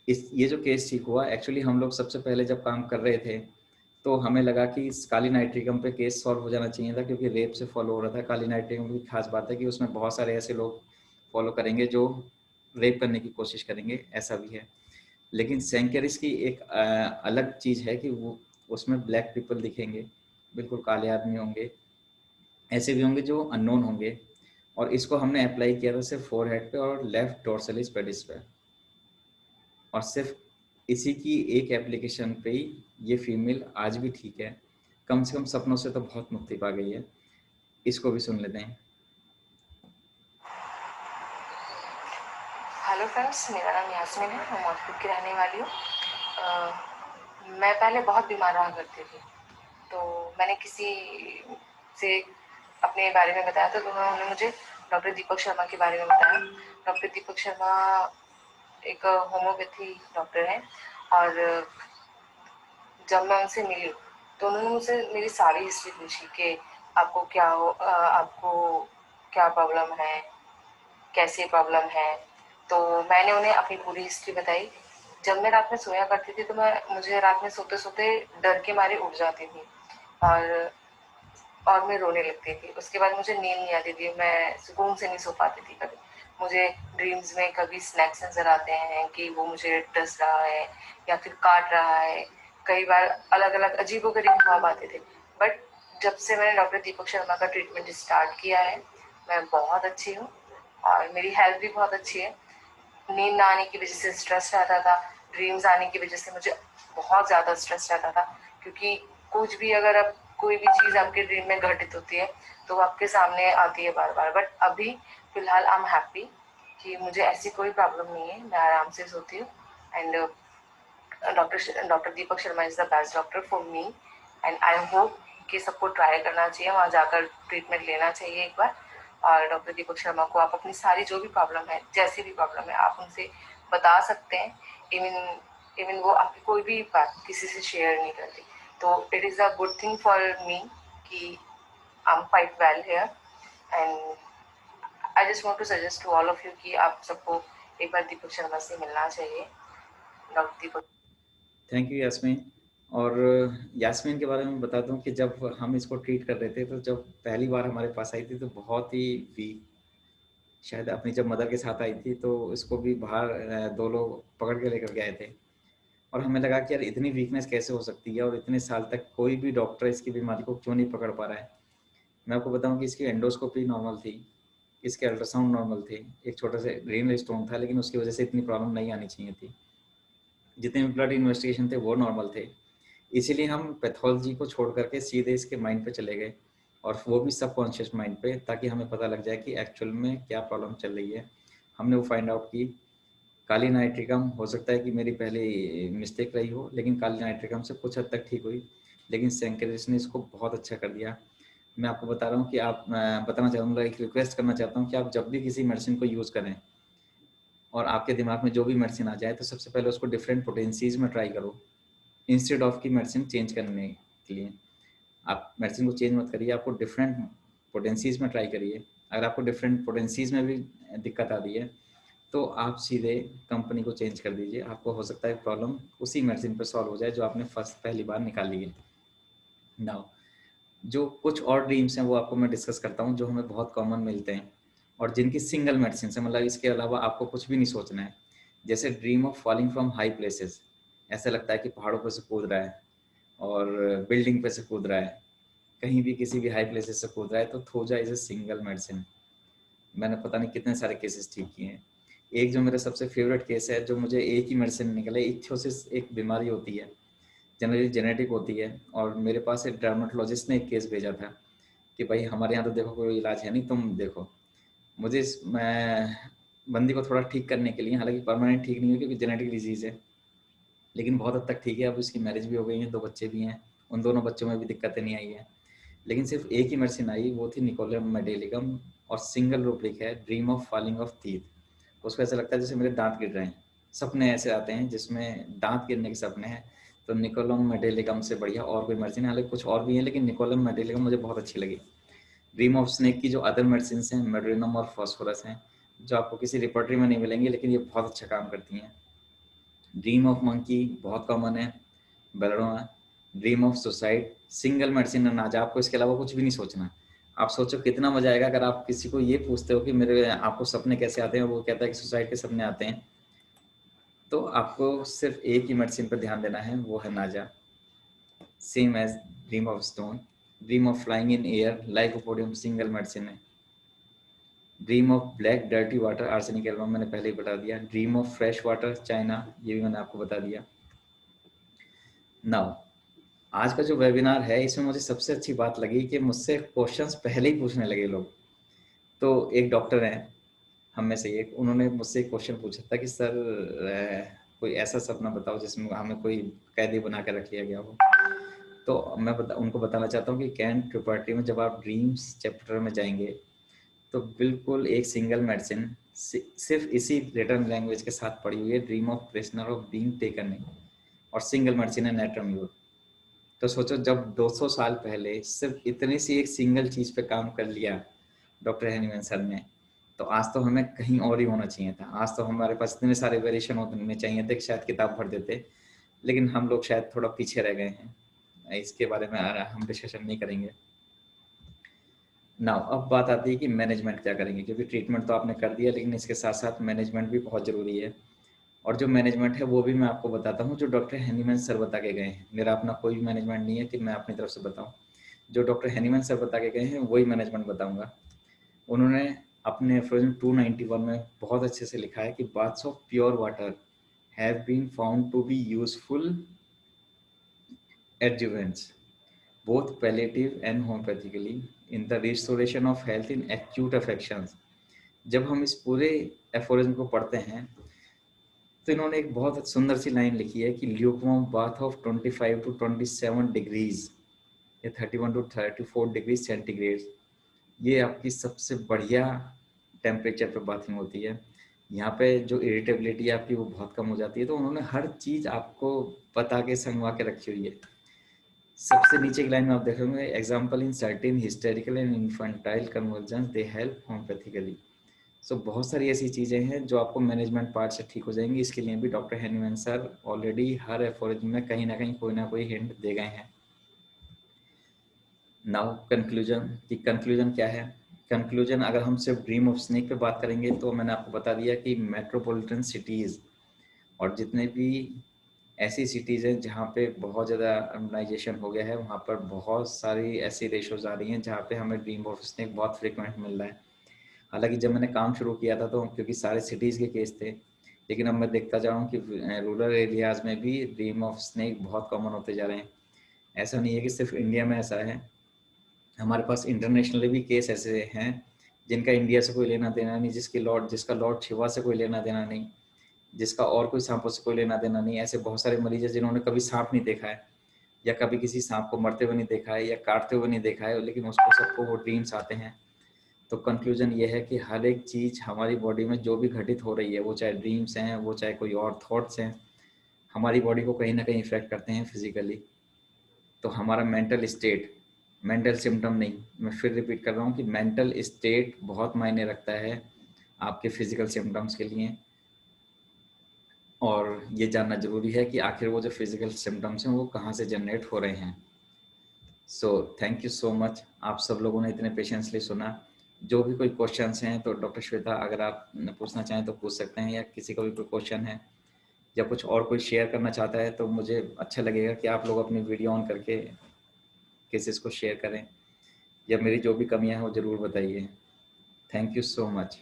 ये जो केस ठीक हुआ, एक्चुअली हम लोग सबसे पहले जब काम कर रहे थे तो हमें लगा कि इस काली नाइट्रिकम पे केस सॉल्व हो जाना चाहिए था, क्योंकि रेप से फॉलो हो रहा था। काली नाइट्रिकम की खास बात है कि उसमें बहुत सारे ऐसे लोग फॉलो करेंगे जो रेप करने की कोशिश करेंगे, ऐसा भी है। लेकिन सेंकेरिस की एक अलग चीज़ है कि वो उसमें ब्लैक पीपल दिखेंगे, बिल्कुल काले आदमी होंगे, ऐसे भी होंगे जो अननोन होंगे। और इसको हमने अप्लाई किया था सिर्फ फोरहेड पे और लेफ्ट डोर्सलिस पेडिस पे, और सिर्फ इसी की एक एप्लीकेशन पे ही ये फीमेल आज भी ठीक है। कम से कम सपनों से तो बहुत मुक्ति पा गई है। इसको भी सुन लेते हैं। हेलो फ्रेंड्स, मेरा नाम यास्मीन है, मैं मौजपुर की रहने वाली हूँ। मैं पहले बहुत बीमार रहा करती थी, तो मैंने किसी से अपने बारे में बताया था, तो उन्होंने मुझे डॉक्टर दीपक शर्मा के बारे में बताया। डॉक्टर दीपक शर्मा एक होम्योपैथी डॉक्टर हैं, और जब मैं उनसे मिली तो उन्होंने मुझसे मेरी सारी हिस्ट्री पूछी कि आपको क्या प्रॉब्लम है, कैसे प्रॉब्लम है। तो मैंने उन्हें अपनी पूरी हिस्ट्री बताई। जब मैं रात में सोया करती थी तो मुझे रात में सोते सोते डर के मारे उठ जाती थी, और मैं रोने लगती थी। उसके बाद मुझे नींद नहीं आती थी, मैं सुकून से नहीं सो पाती थी। कभी मुझे ड्रीम्स में कभी स्नैक्स नजर आते हैं कि वो मुझे डस रहा है या फिर काट रहा है। कई बार अलग अलग अजीबोगरीब ख्वाब आते थे। बट जब से मैंने डॉक्टर दीपक शर्मा का ट्रीटमेंट स्टार्ट किया है, मैं बहुत अच्छी हूँ और मेरी हेल्थ भी बहुत अच्छी है। नींद ना आने की वजह से स्ट्रेस रहता था, ड्रीम्स आने की वजह से मुझे बहुत ज़्यादा स्ट्रेस रहता था, क्योंकि कुछ भी अगर अब कोई भी चीज़ आपके ड्रीम में घटित होती है तो वो आपके सामने आती है बार बार। बट अभी फ़िलहाल आई एम हैप्पी कि मुझे ऐसी कोई प्रॉब्लम नहीं है, मैं आराम से सोती हूँ। And doctor Deepak Sharma is the best doctor for me and I hope कि सबको ट्राई करना चाहिए, वहाँ जाकर ट्रीटमेंट लेना चाहिए एक बार। और डॉक्टर दीपक शर्मा को आप अपनी सारी जो भी प्रॉब्लम है, जैसी भी प्रॉब्लम है, आप उनसे बता सकते हैं। इवन वो आपकी कोई भी बात किसी से शेयर नहीं करती। तो it is a good thing for me कि I am quite well here and I just want to suggest to all of you कि आप सबको एक बार दीपक शर्मा से मिलना चाहिए। Doctor Deepak. Thank you Yasmin. और यास्मीन के बारे में बता दूं कि जब हम इसको ट्रीट कर रहे थे तो जब पहली बार हमारे पास आई थी तो बहुत ही वीक, शायद अपनी जब मदर के साथ आई थी तो इसको भी बाहर 2 लोग पकड़ के लेकर के आए थे और हमें लगा कि यार इतनी वीकनेस कैसे हो सकती है और इतने साल तक कोई भी डॉक्टर इसकी बीमारी को क्यों नहीं पकड़ पा रहा है। मैं आपको बताऊं कि इसकी एंडोस्कोपी नॉर्मल थी, इसके अल्ट्रासाउंड नॉर्मल थे, एक छोटा सा रीनल स्टोन था लेकिन उसकी वजह से इतनी प्रॉब्लम नहीं आनी चाहिए थी, जितने भी ब्लड इन्वेस्टिगेशन थे वो नॉर्मल थे। इसीलिए हम पैथोलॉजी को छोड़ करके सीधे इसके माइंड पे चले गए और वो भी सबकॉन्शियस माइंड पे, ताकि हमें पता लग जाए कि एक्चुअल में क्या प्रॉब्लम चल रही है। हमने वो फाइंड आउट की। काली नाइट्रिकम हो सकता है कि मेरी पहले मिस्टेक रही हो, लेकिन काली नाइट्रिकम से कुछ हद तक ठीक हुई, लेकिन सेंक्रेस ने इसको बहुत अच्छा कर दिया। मैं आपको बता रहा हूँ कि आप बताना चाहूँगा, एक रिक्वेस्ट करना चाहता हूँ कि आप जब भी किसी मेडिसिन को यूज़ करें और आपके दिमाग में जो भी मेडिसिन आ जाए तो सबसे पहले उसको डिफरेंट पोटेंसीज में ट्राई करो, इंस्टेड ऑफ की मेडिसिन चेंज करने के लिए। आप मेडिसिन को चेंज मत करिए, आपको डिफरेंट पोटेंसीज में ट्राई करिए। अगर आपको डिफरेंट पोटेंसीज में भी दिक्कत आ रही है तो आप सीधे कंपनी को चेंज कर दीजिए। आपको हो सकता है प्रॉब्लम उसी मेडिसिन पर सॉल्व हो जाए जो आपने पहली बार निकाल ली है। नाउ जो कुछ और ड्रीम्स हैं वो आपको मैं डिस्कस करता हूँ जो हमें बहुत कॉमन मिलते हैं और जिनकी सिंगल मेडिसिन से, मतलब इसके अलावा आपको कुछ भी नहीं सोचना है। जैसे dream of falling from high places, ऐसा लगता है कि पहाड़ों पर से कूद रहा है और बिल्डिंग पे से कूद रहा है, कहीं भी किसी भी हाई प्लेसेस से कूद रहा है, तो थोजा इज ए सिंगल मेडिसिन। मैंने पता नहीं कितने सारे केसेस ठीक किए हैं। एक जो मेरा सबसे फेवरेट केस है, जो मुझे एक ही मेडिसिन निकला, इथियोसिस एक बीमारी होती है, जनरली जेनेटिक होती है, और मेरे पास एक डर्मेटोलॉजिस्ट ने एक केस भेजा था कि भाई हमारे यहाँ तो देखो कोई इलाज है नहीं, तुम देखो। मुझे मैं बंदी को थोड़ा ठीक करने के लिए, हालांकि परमानेंट ठीक नहीं हुई क्योंकि जेनेटिक डिजीज़ है, लेकिन बहुत हद तक ठीक है। अब उसकी मैरिज भी हो गई है, 2 बच्चे भी हैं, उन दोनों बच्चों में भी दिक्कतें नहीं आई है। लेकिन सिर्फ एक ही मेडिसिन आई, वो थी निकोलम मेडेलिकम, और सिंगल रूब्रिक है, dream of falling of teeth. उसको ऐसा लगता है जैसे मेरे दांत गिर रहे हैं, सपने ऐसे आते हैं जिसमें दांत गिरने के सपने हैं। तो निकोलम मेडेलिकम से बढ़िया और कोई मेडिसिन है, हालांकि कुछ और भी है लेकिन निकोलम मेडेलिकम मुझे बहुत अच्छी लगी। ड्रीम ऑफ स्नेक की जो अदर मेडिसिन हैं, मेड्रिनम और फॉस्फोरस हैं, जो आपको किसी रिपोर्टरी में नहीं मिलेंगी, लेकिन ये बहुत अच्छा काम करती हैं। ड्रीम ऑफ मंकी बहुत कॉमन है, belladonna. Dream of suicide single medicine अनाज, आपको इसके अलावा कुछ भी नहीं सोचना। आप सोचो कितना मजा आएगा अगर आप किसी को ये पूछते हो कि मेरे आपको सपने कैसे आते हैं, वो कहता है कि सुसाइड के सपने आते हैं। तो आपको सिर्फ एक ही मेडिसिन पर ध्यान देना है, वो है naja, same as dream of stone. Dream of flying in air, lycopodium single medicine है। Dream of black dirty water, arsenic album मैंने पहले ही बता दिया। Dream of fresh water, china, ये भी मैंने आपको बता दिया। नाउ आज का जो वेबिनार है, इसमें मुझे सबसे अच्छी बात लगी कि मुझसे क्वेश्चंस पहले ही पूछने लगे लोग। तो एक डॉक्टर हैं हम में से एक, उन्होंने मुझसे एक क्वेश्चन पूछा था कि सर कोई ऐसा सपना बताओ जिसमें हमें कोई कैदी बना कर रख लिया गया हो। तो मैं उनको बताना चाहता हूँ कि कैन प्रॉपर्टी में जब आप ड्रीम्स चैप्टर में जाएंगे तो बिल्कुल एक सिंगल मेडिसिन सिर्फ इसी रिटर्न लैंग्वेज के साथ पड़ी हुई है, dream of prisoner of being taken, और सिंगल मेडिसिन है नेट्रम्यूर। तो सोचो जब 200 साल पहले सिर्फ इतनी सी एक सिंगल चीज पे काम कर लिया डॉक्टर हैनीमैन सर ने, तो आज तो हमें कहीं और ही होना चाहिए था। आज तो हमारे पास इतने सारे वेरिएशन होने चाहिए थे कि शायद किताब भर देते, लेकिन हम लोग शायद थोड़ा पीछे रह गए हैं। इसके बारे में हम डिस्कशन नहीं करेंगे। नाउ अब बात आती है कि मैनेजमेंट क्या करेंगे, क्योंकि ट्रीटमेंट तो आपने कर दिया, लेकिन इसके साथ साथ मैनेजमेंट भी बहुत ज़रूरी है। और जो मैनेजमेंट है वो भी मैं आपको बताता हूँ जो डॉक्टर हैनीमैन सर बता के गए हैं। मेरा अपना कोई भी मैनेजमेंट नहीं है कि मैं अपनी तरफ से बताऊँ, जो डॉक्टर हैनीमैन सर बता के गए हैं वही मैनेजमेंट बताऊँगा। उन्होंने अपने एफरोजन 291 में बहुत अच्छे से लिखा है कि baths of pure water have been found to be useful adjuvants both palliative and homeopathically in the restoration of health in acute affections। जब हम इस पूरे एफोरिज्म को पढ़ते हैं तो इन्होंने एक बहुत सुंदर सी लाइन लिखी है कि lukewarm bath of 25 to 27 degrees या 31 to 34 डिग्री सेंटीग्रेड, ये आपकी सबसे बढ़िया टेम्परेचर पे बाथिंग होती है। यहाँ पे जो इरिटेबिलिटी आपकी वो बहुत कम हो जाती है। तो उन्होंने हर चीज़ आपको बता के संगवा के रखी हुई है। सबसे नीचे की लाइन में आप देखेंगे, example in certain hysterical and infantile conversion they help homoeopathically. So बहुत सारी ऐसी चीज़ें हैं जो आपको मैनेजमेंट पार्ट से ठीक हो जाएंगी। इसके लिए भी डॉक्टर हैनीमैन सर ऑलरेडी हर एफोरिज्म में कहीं ना कहीं कोई ना कोई हिंट दे गए हैं। नाउ कंक्लूजन, कि कंक्लूजन क्या है। कंक्लूजन अगर हम सिर्फ ड्रीम ऑफ स्नेक पे बात करेंगे तो मैंने आपको बता दिया कि मेट्रोपॉलिटन सिटीज़ और जितने भी ऐसी सिटीज़ हैं जहाँ पे बहुत ज़्यादा अर्बनाइजेशन हो गया है, वहाँ पर बहुत सारी ऐसी रेशोज़ आ रही हैं जहाँ पे हमें ड्रीम ऑफ स्नेक बहुत फ्रिक्वेंट मिल रहा है। हालांकि जब मैंने काम शुरू किया था तो क्योंकि सारे सिटीज़ के केस थे, लेकिन अब मैं देखता जा रहा हूँ कि रूरल एरियाज़ में भी ड्रीम ऑफ स्नेक बहुत कॉमन होते जा रहे हैं। ऐसा नहीं है कि सिर्फ इंडिया में ऐसा है, हमारे पास इंटरनेशनली भी केस ऐसे हैं जिनका इंडिया से कोई लेना देना नहीं, जिसका लॉर्ड शिवा से कोई लेना देना नहीं, जिसका और कोई सांपों से कोई लेना देना नहीं। ऐसे बहुत सारे मरीज हैं जिन्होंने कभी सांप नहीं देखा है या कभी किसी सांप को मरते हुए नहीं देखा है या काटते हुए नहीं देखा है, लेकिन उसको सबको वो ड्रीम्स आते हैं। तो कंक्लूजन ये है कि हर एक चीज़ हमारी बॉडी में जो भी घटित हो रही है, वो चाहे ड्रीम्स हैं, वो चाहे कोई और थॉट्स हैं, हमारी बॉडी को कहीं ना कहीं इफेक्ट करते हैं फिजिकली। तो हमारा मेंटल स्टेट, मेंटल सिम्टम नहीं, मैं फिर रिपीट कर रहा हूँ कि मेंटल स्टेट बहुत मायने रखता है आपके फिजिकल सिम्टम्स के लिए। और ये जानना जरूरी है कि आखिर वो जो फिजिकल सिम्टम्स हैं वो कहाँ से जनरेट हो रहे हैं। So thank you so much, आप सब लोगों ने इतने पेशेंसली सुना। जो भी कोई क्वेश्चंस हैं तो डॉक्टर श्वेता अगर आप पूछना चाहें तो पूछ सकते हैं, या किसी का भी कोई क्वेश्चन है या कुछ और कोई शेयर करना चाहता है तो मुझे अच्छा लगेगा कि आप लोग अपनी वीडियो ऑन करके केसेस को शेयर करें, या मेरी जो भी कमियां हैं वो ज़रूर बताइए। Thank you so much.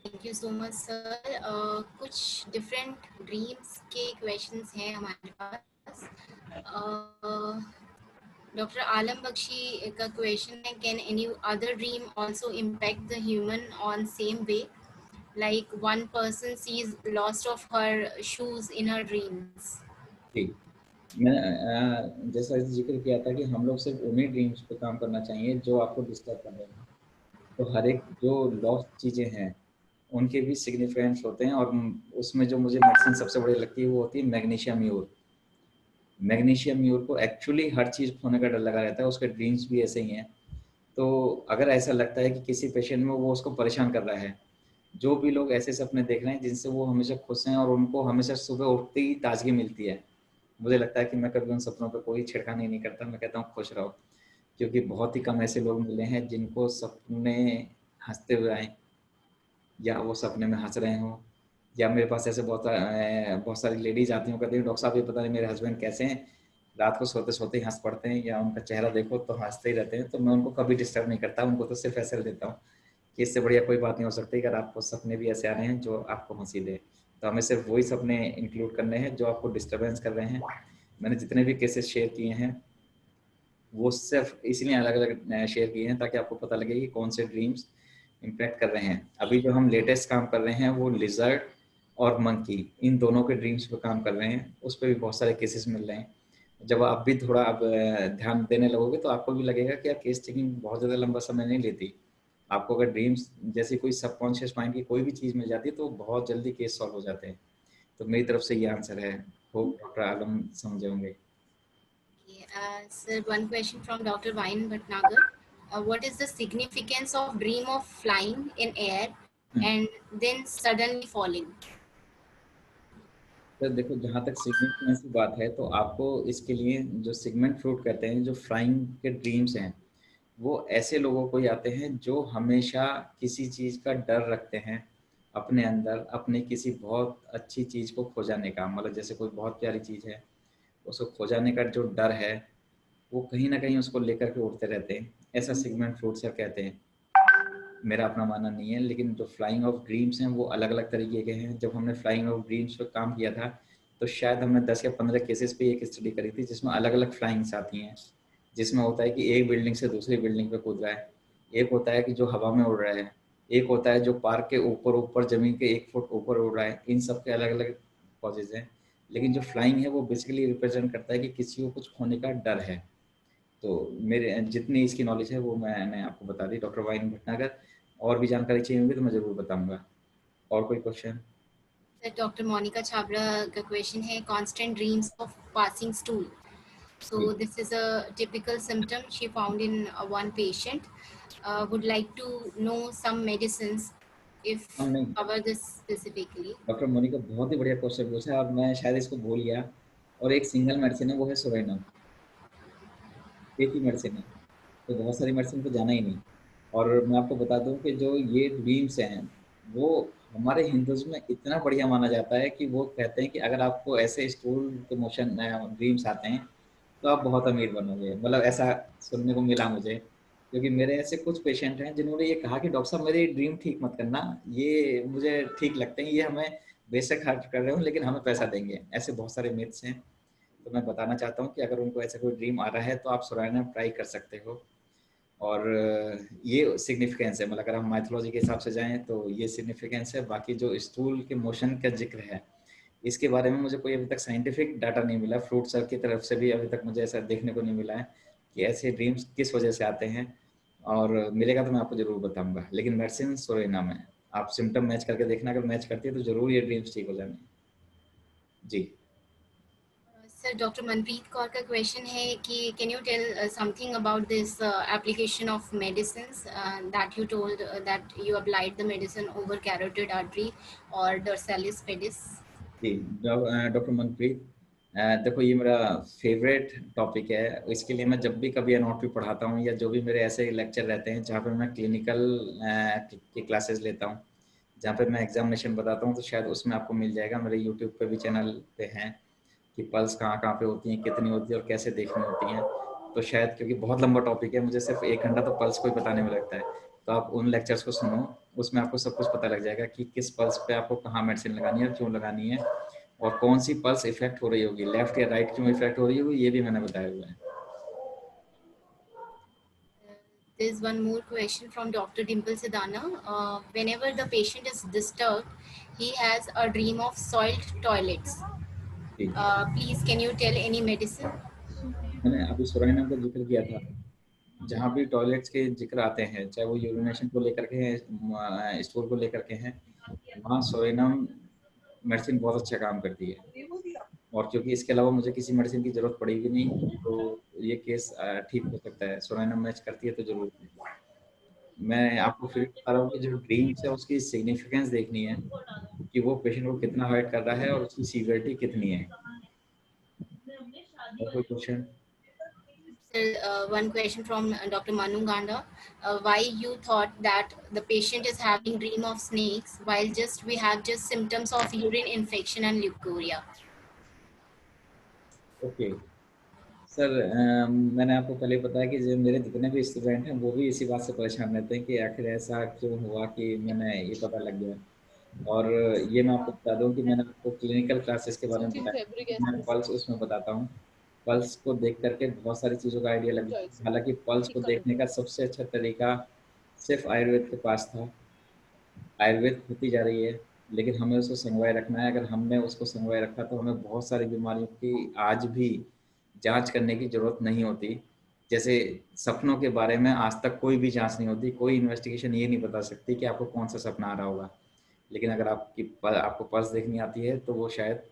Thank you so much sir. कुछ डिफरेंट ड्रीम्स के क्वेश्चंस हैं हमारे पास। डॉक्टर आलम बख्शी का क्वेश्चन है, can any other dream also impact the human on same way, like one person sees lost of her shoes in her dreams? ठीक, मैं जैसा जिक्र किया था कि हम लोग सिर्फ उन्हीं ड्रीम्स पे काम करना चाहिए जो आपको डिस्टर्ब कर रहे हैं। तो हर एक जो लॉस्ट चीज़ें हैं उनके भी सिग्निफिकेंस होते हैं, और उसमें जो मुझे मेडिसिन सबसे बड़ी लगती है वो होती है मैग्नीशियम म्यूर। मैग्नीशियम म्यूर को एक्चुअली हर चीज़ खोने का डर लगा रहता है, उसके ड्रीम्स भी ऐसे ही हैं। तो अगर ऐसा लगता है कि किसी पेशेंट में वो उसको परेशान कर रहा है, जो भी लोग ऐसे सपने देख रहे हैं जिनसे वो हमेशा खुश हैं और उनको हमेशा सुबह उठते ही ताजगी मिलती है, मुझे लगता है कि मैं कभी उन सपनों पर कोई छिड़खानी नहीं करता, मैं कहता हूँ खुश रहो। क्योंकि बहुत ही कम ऐसे लोग मिले हैं जिनको सपने हंसते हुए आए, या वो सपने में हंस रहे हों। या मेरे पास ऐसे बहुत सारी लेडीज आती हैं, कहती हैं डॉक्टर साहब ये पता नहीं मेरे हस्बैंड कैसे हैं, रात को सोते सोते ही हंस पड़ते हैं, या उनका चेहरा देखो तो हंसते ही रहते हैं। तो मैं उनको कभी डिस्टर्ब नहीं करता, उनको तो सिर्फ ऐसे देता हूँ कि इससे बढ़िया कोई बात नहीं हो सकती अगर आपको सपने भी ऐसे आ रहे हैं जो आपको हंसी दे। तो हमें सिर्फ वही सपने इंक्लूड करने हैं जो आपको डिस्टर्बेंस कर रहे हैं। मैंने जितने भी केसेस शेयर किए हैं वो सिर्फ इसलिए अलग अलग शेयर किए हैं ताकि आपको पता लगे कि कौन से ड्रीम्स इम्पैक्ट कर रहे हैं। अभी जो हम लेटेस्ट काम कर रहे हैं वो लिजर्ड और मंकी, इन दोनों के ड्रीम्स पे काम कर रहे हैं, उस पर भी बहुत सारे केसेस मिल रहे हैं। जब आप भी थोड़ा अब ध्यान देने लगोगे तो आपको भी लगेगा कि यार केस टेकिंग बहुत ज़्यादा लंबा समय नहीं लेती। आपको अगर ड्रीम्स जैसी कोई सबकॉन्शियस माइंड की कोई भी चीज़ मिल जाती है तो बहुत जल्दी केस सॉल्व हो जाते हैं। तो मेरी तरफ से ये आंसर है, होप डॉक्टर आलम समझे होंगे। Sir, one question from Dr. Vain Bhatnagar. What is the significance of dream of flying in air and then suddenly falling? तो देखो, जहाँ तक सिगमेंट की बात है तो आपको इसके लिए जो सिगमेंट फ्रूट कहते हैं, जो फ्लाइंग के ड्रीम्स हैं, वो ऐसे लोगों को आते हैं जो हमेशा किसी चीज़ का डर रखते हैं अपने अंदर, अपने किसी बहुत अच्छी चीज़ को खो जाने का। मतलब जैसे कोई बहुत प्यारी चीज़ है, उसको खो जाने का जो डर है वो कहीं ना कहीं उसको लेकर के उड़ते रहते हैं। ऐसा सिगमेंट फ्रूट सर कहते हैं। मेरा अपना मानना नहीं है, लेकिन जो फ्लाइंग ऑफ ड्रीम्स हैं वो अलग अलग तरीके के हैं। जब हमने फ्लाइंग ऑफ ड्रीम्स पर काम किया था तो शायद हमने 10 या 15 केसेस पे एक स्टडी करी थी जिसमें अलग अलग फ्लाइंग्स आती हैं, जिसमें होता है कि एक बिल्डिंग से दूसरी बिल्डिंग पे कूद रहा है, एक होता है कि जो हवा में उड़ रहा है, एक होता है जो पार्क के ऊपर ऊपर ज़मीन के 1 फुट ऊपर उड़ रहा है। इन सब के अलग-अलग कॉजेज़ हैं। लेकिन जो फ्लाइंग है वो बेसिकली रिप्रेज़ेंट करता है कि किसी को कुछ खोने का डर है। तो मेरे जितनी इसकी नॉलेज है वो मैंने आपको बता दी। डॉक्टर वाहिनी भटनागर, और भी जानकारी चाहिए होगी तो मैं ज़रूर बताऊँगा। और कोई क्वेश्चन? डॉक्टर मोनिका छाबड़ा का क्वेश्चन है, constant dreams of passing stool. So this is a typical symptom she found in one patient. Would like to know some medicines if cover this specifically. Doctor Monika बहुत ही बढ़िया क्वेश्चन पूछा, और मैं शायद इसको भूल गया। और एक सिंगल मेडिसिन है, वो है सोरेनम। एक ही मेडिसिन है, तो बहुत सारी मेडिसिन तो जाना ही नहीं। और मैं आपको बता दूं कि जो ये ड्रीम्स हैं वो हमारे हिंदुज़्म में इतना बढ़िया माना जाता है कि वो कहते हैं कि अगर आपको ऐसे स्टूल के मोशन ड्रीम्स आते हैं तो आप बहुत अमीर बनोगे। मतलब ऐसा सुनने को मिला मुझे, क्योंकि मेरे ऐसे कुछ पेशेंट हैं जिन्होंने ये कहा कि डॉक्टर साहब मेरे ड्रीम ठीक मत करना, ये मुझे ठीक लगते हैं, ये हमें बेशक खर्च कर रहे हो लेकिन हमें पैसा देंगे। ऐसे बहुत सारे मिथ्स हैं। तो मैं बताना चाहता हूँ कि अगर उनको ऐसा कोई ड्रीम आ रहा है तो आप सोरानियम ट्राई कर सकते हो। और ये सिग्निफिकेंस है, मतलब अगर हम माइथोलॉजी के हिसाब से जाएं तो ये सिग्निफिकेंस है। बाकी जो स्टूल के मोशन का जिक्र है, इसके बारे में मुझे कोई अभी तक साइंटिफिक डाटा नहीं मिला। फ्रूट सर की तरफ से भी अभी तक मुझे ऐसा देखने को नहीं मिला है कि ऐसे ड्रीम्स किस वजह से आते हैं, और मिलेगा तो मैं आपको ज़रूर बताऊंगा। लेकिन मेडिसिन सोरेनम है, आप सिम्टम मैच करके देखना, अगर मैच करती है तो ज़रूर ये ड्रीम्स ठीक हो जाएंगे। जी सर, डॉक्टर मनप्रीत कौर का क्वेश्चन है कि can you tell something about this application of medicines that you told that you applied the medicine over carotid artery और डोर्सालिस पेडिस. जी डॉक्टर मनप्रीत, देखो ये मेरा फेवरेट टॉपिक है। इसके लिए मैं जब भी कभी एनओटी पढ़ाता हूँ या जो भी मेरे ऐसे लेक्चर रहते हैं जहाँ पे मैं क्लिनिकल की क्लासेस लेता हूँ, जहाँ पे मैं एग्जामिनेशन बताता हूँ, तो शायद उसमें आपको मिल जाएगा। मेरे यूट्यूब पे भी चैनल पे हैं कि पल्स कहाँ कहाँ पे होती हैं, कितनी होती है और कैसे देखनी होती हैं। तो शायद क्योंकि बहुत लंबा टॉपिक है, मुझे सिर्फ 1 घंटा तो पल्स को ही बताने में लगता है, तो आप उन लेक्चर्स को सुनो, उसमें आपको सब कुछ पता लग जाएगा कि किस पल्स पे आपको कहाँ मेडिसिन लगानी है और क्यों लगानी है, और कौन सी पल्स इफेक्ट हो रही होगी, लेफ्ट या राइट क्यों इफेक्ट हो रही होगी, ये भी मैंने बताया हुआ है। There's one more question from Dr. Dimple Sidana. Whenever the patient is disturbed, he has a dream of soiled toilets. Please, can you tell any medicine? मैंने अभी सोरानियम का जिक्र किया था। जहाँ भी टॉयलेट्स के जिक्र आते हैं, चाहे वो यूरिनेशन को लेकर के हैं, स्टूल को लेकर के हैं, वहाँ सोरानियम मेडिसिन बहुत अच्छा काम करती है। और क्योंकि इसके अलावा मुझे किसी मेडिसिन की जरूरत पड़ेगी नहीं, तो ये केस ठीक हो सकता है। सोरानियम मैच करती है तो जरूर। मैं आपको फिर बता रहा हूँ कि जो ड्रीम्स है उसकी सिग्निफिकेंस देखनी है कि वो पेशेंट को कितना हर्ट कर रहा है और उसकी सीवियरिटी कितनी है। और कोई question? One question from Dr. Manu Ganda. Why you thought that the patient is having dream of snakes while we have just symptoms of urine infection and leukorrhea? Okay sir, मैंने आपको पहले बताया कि जो मेरे जितने भी स्टूडेंट हैं वो भी इसी बात से परेशान रहते हैं कि आखिर ऐसा क्यों हुआ कि मैंने ये पता लग गया। और ये मैं आपको बता दूं कि मैंने आपको क्लिनिकल क्लासेस के बारे में बताया, मैं पल्स उसमें बताता हूँ। पल्स को देख करके बहुत सारी चीज़ों का आइडिया लग जाता है। हालांकि पल्स को देखने का सबसे अच्छा तरीका सिर्फ आयुर्वेद के पास था। आयुर्वेद होती जा रही है, लेकिन हमें उसको संगवाए रखना है। अगर हमने उसको संगवाए रखा तो हमें बहुत सारी बीमारियों की आज भी जांच करने की ज़रूरत नहीं होती। जैसे सपनों के बारे में आज तक कोई भी जांच नहीं होती, कोई इन्वेस्टिगेशन ये नहीं बता सकती कि आपको कौन सा सपना आ रहा होगा। लेकिन अगर आपको पल्स देखनी आती है तो वो शायद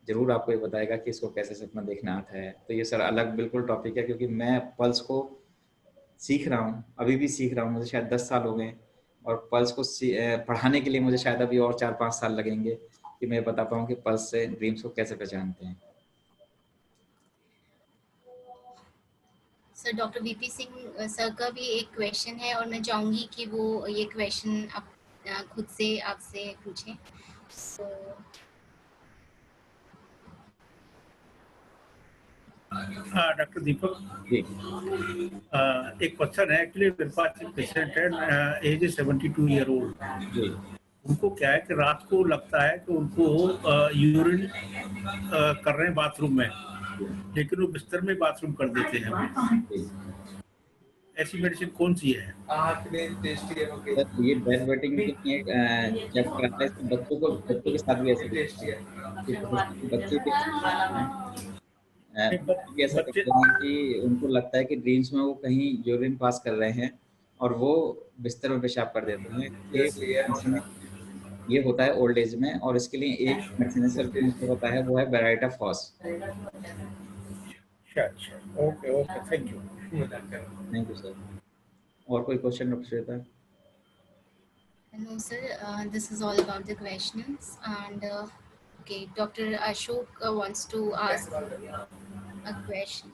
ज़रूर आपको ये बताएगा कि इसको कैसे सपना देखना आता है। तो ये सर अलग बिल्कुल टॉपिक है, क्योंकि मैं पल्स को सीख रहा हूँ, अभी भी सीख रहा हूँ। मुझे शायद 10 साल हो गए, और पल्स को पढ़ाने के लिए मुझे शायद अभी और 4-5 साल लगेंगे कि मैं बता पाऊँ कि पल्स से ड्रीम्स को कैसे पहचानते हैं। Sir, doctor V P Singh sir का भी एक क्वेश्चन है और मैं चाहूँगी कि वो ये क्वेश्चन आप खुद से आपसे पूछें। डॉक्टर दीपक जी, एक क्वेश्चन है। एक्चुअली मेरे पास एक पेशेंट है, एज है 72 ईयर ओल्ड जी। उनको क्या है कि रात को लगता है कि उनको यूरिन कर रहे हैं बाथरूम में, लेकिन वो बिस्तर में बाथरूम कर देते हैं। ऐसी मेडिसिन कौन सी है? सर ये बेड वेटिंग की चैप्टर आता है, इसमें बच्चों के साथ भी ऐसा होता है कि बच्चे भी ऐसा बच्चे करते हैं कि उनको लगता है कि ड्रीम्स में वो कहीं यूरिन पास कर रहे हैं और वो बिस्तर में पेशाब कर देते हैं। ये होता है ओल्ड एज में, और इसके लिए एक मेडिसिन मुझे पता है, वो है बेराइटा फॉस। अच्छा, ओके, थैंक यू सर। और कोई question doctor Shweta? No sir, this is all about the questions, and okay, Dr. Ashok wants to ask a question.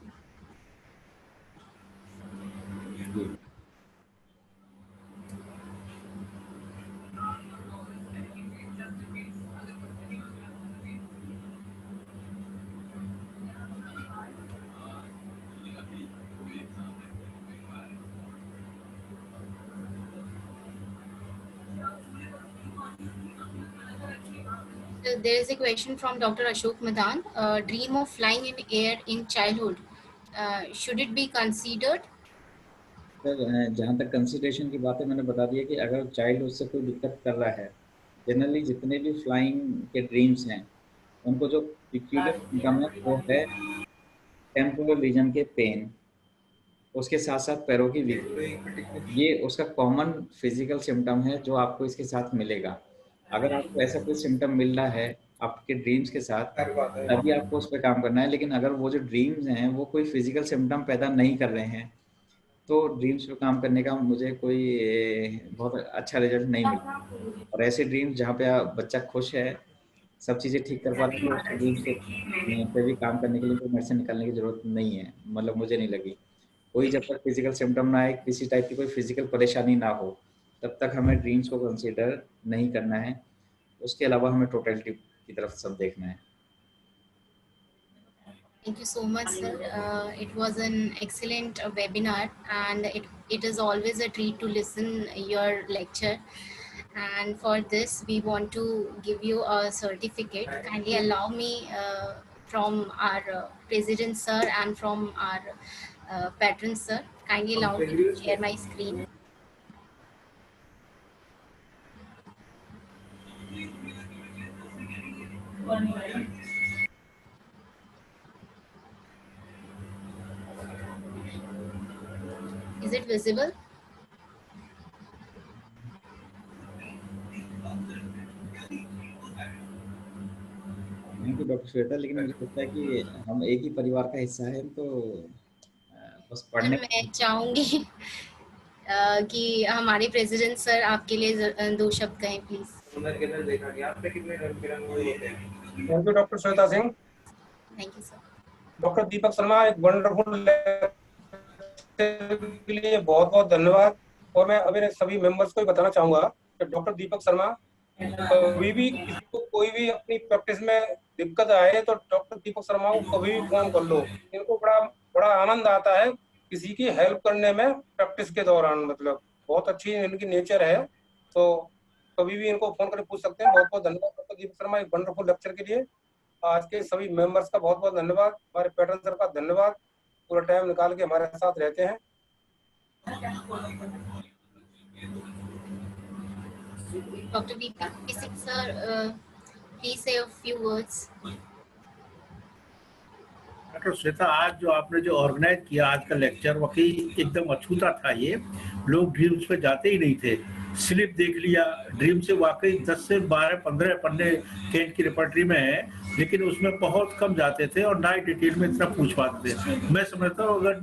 There is a question from Dr. Ashok Madan. Dream of flying in air in childhood, should it be considered? Sir जहाँ तक consideration की बात है, मैंने बता दिया कि अगर चाइल्ड उससे कोई दिक्कत कर रहा है, जनरली जितने भी फ्लाइंग के ड्रीम्स हैं उनको जो पिक्यूलियर सिम्टम है वो है टेम्पोरल रीजन के पेन, उसके साथ साथ पैरों की वीकनेस। ये उसका कॉमन फिजिकल सिम्टम है जो आपको इसके साथ मिलेगा। अगर आपको ऐसा कोई सिम्टम मिल रहा है आपके ड्रीम्स के साथ, तभी आपको उस पर काम करना है। लेकिन अगर वो जो ड्रीम्स हैं वो कोई फिजिकल सिम्टम पैदा नहीं कर रहे हैं, तो ड्रीम्स पे काम करने का मुझे कोई बहुत अच्छा रिजल्ट नहीं मिला। और ऐसे ड्रीम्स जहाँ पे बच्चा खुश है, सब चीज़ें ठीक कर पा रहे हैं, तो ड्रीम्स पे भी काम करने के लिए कोई मेडिसिन निकालने की जरूरत नहीं है, मतलब मुझे नहीं लगी। कोई जब तक फिजिकल सिम्टम ना आए, किसी टाइप की कोई फिजिकल परेशानी ना हो, तब तक हमें ड्रीम्स को कंसीडर नहीं करना है। उसके अलावा हमें टोटलिटी की तरफ सब देखना है। Thank you so much, sir. It was an excellent webinar, and it is always a treat to listen your lecture. And for this, we want to give you a certificate. Kindly allow me from our president sir and from our patron sir. Kindly allow me to share my screen. Is it visible? Thank you doctor Shweta, लेकिन मुझे लगता है कि हम एक ही परिवार का हिस्सा है, तो बस पढ़ने। मैं चाहूंगी कि हमारे प्रेसिडेंट सर आपके लिए 2 शब्द कहें please. Thank you doctor Shweta Singh. Thank you sir. Doctor Deepak Sharma, एक वंडरफुल के लिए बहुत बहुत धन्यवाद। और मैं अभी सभी मेंबर्स को बताना चाहूंगा कि डॉक्टर दीपक शर्मा कभी भी किसी को कोई भी अपनी प्रैक्टिस में दिक्कत आए तो डॉक्टर दीपक शर्मा को कभी भी फोन कर लो। इनको बड़ा आनंद आता है किसी की हेल्प करने में प्रैक्टिस के दौरान, मतलब बहुत अच्छी इनकी नेचर है, तो कभी भी इनको फोन करके पूछ सकते हैं। बहुत बहुत धन्यवाद डॉक्टर दीपक शर्मा एक वंडरफुल लेक्चर के लिए। आज के सभी मेंबर्स का बहुत बहुत धन्यवाद। हमारे पैटर्न सर का धन्यवाद, पूरा टाइम निकाल के हमारे साथ रहते हैं। Dr. Deepak sir, please say a few words. Doctor Shweta, आज जो आपने जो ऑर्गेनाइज किया आज का लेक्चर, वाकई एकदम अछूता था। ये लोग ड्रीम्स पे जाते ही नहीं थे, स्लिप देख लिया ड्रीम से, वाकई 10 से 12-15 पन्ने कैंट की रिपर्टरी में है, लेकिन उसमें बहुत कम जाते थे और ना ही डिटेल में इतना पूछ पाते थे। मैं समझता हूँ अगर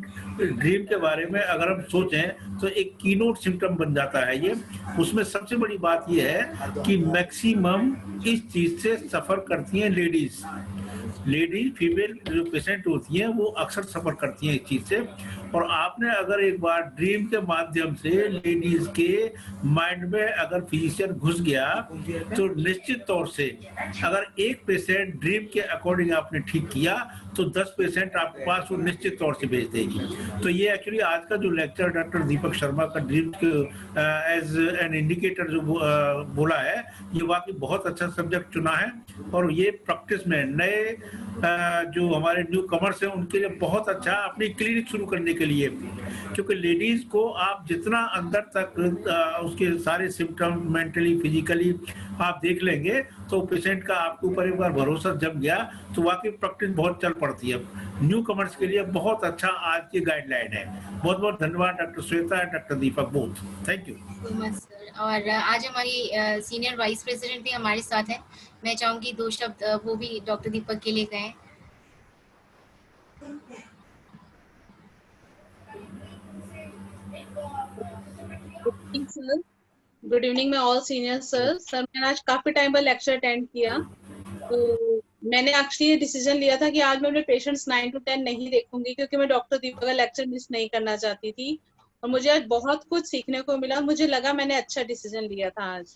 ड्रीम के बारे में अगर हम सोचें तो एक कीनोट सिम्टम बन जाता है ये। उसमें सबसे बड़ी बात ये है कि मैक्सिमम इस चीज से सफर करती हैं लेडीज, फीमेल जो पेशेंट होती हैं वो अक्सर सफर करती हैं इस चीज से। और आपने अगर एक बार ड्रीम के माध्यम से लेडीज के माइंड में अगर फिजिशियन घुस गया तो निश्चित तौर से अगर एक पेशेंट ड्रीम के अकॉर्डिंग आपने ठीक किया तो 10 पेशेंट आपके पास वो निश्चित तौर से भेज देगी। तो ये एक्चुअली आज का जो लेक्चर डॉक्टर दीपक शर्मा का ड्रीम के एज एन इंडिकेटर जो बोला है, ये वाकई बहुत अच्छा सब्जेक्ट चुना है। और ये प्रैक्टिस में नए जो हमारे न्यू कमर्स हैं उनके लिए बहुत अच्छा अपनी क्लिनिक शुरू करने के लिए, क्योंकि लेडीज को आप जितना अंदर तक उसके सारे सिम्टम मेंटली फिजिकली आप देख लेंगे तो पेशेंट का आपके ऊपर एक बार भरोसा जम गया तो वाकई प्रैक्टिस बहुत चल पड़ती है। न्यू कमर्स के लिए बहुत अच्छा आज की गाइडलाइन है। बहुत बहुत धन्यवाद doctor Shweta and doctor Deepak both, thank you so much sir. और आज हमारी सीनियर वाइस प्रेसिडेंट भी हमारे साथ है, मैं चाहूंगी 2 शब्द वो भी डॉक्टर दीपक के लिए कहें। गुड इवनिंग मैं ऑल सीनियर सर। मैंने आज काफी टाइम बाद लेक्चर अटेंड किया, तो मैंने एक्चुअली ये डिसीजन लिया था कि आज मैं अपने पेशेंट्स 9 to 10 नहीं देखूंगी, क्योंकि मैं डॉक्टर दीपक का लेक्चर मिस नहीं करना चाहती थी और मुझे आज बहुत कुछ सीखने को मिला। मुझे लगा मैंने अच्छा डिसीजन लिया था आज।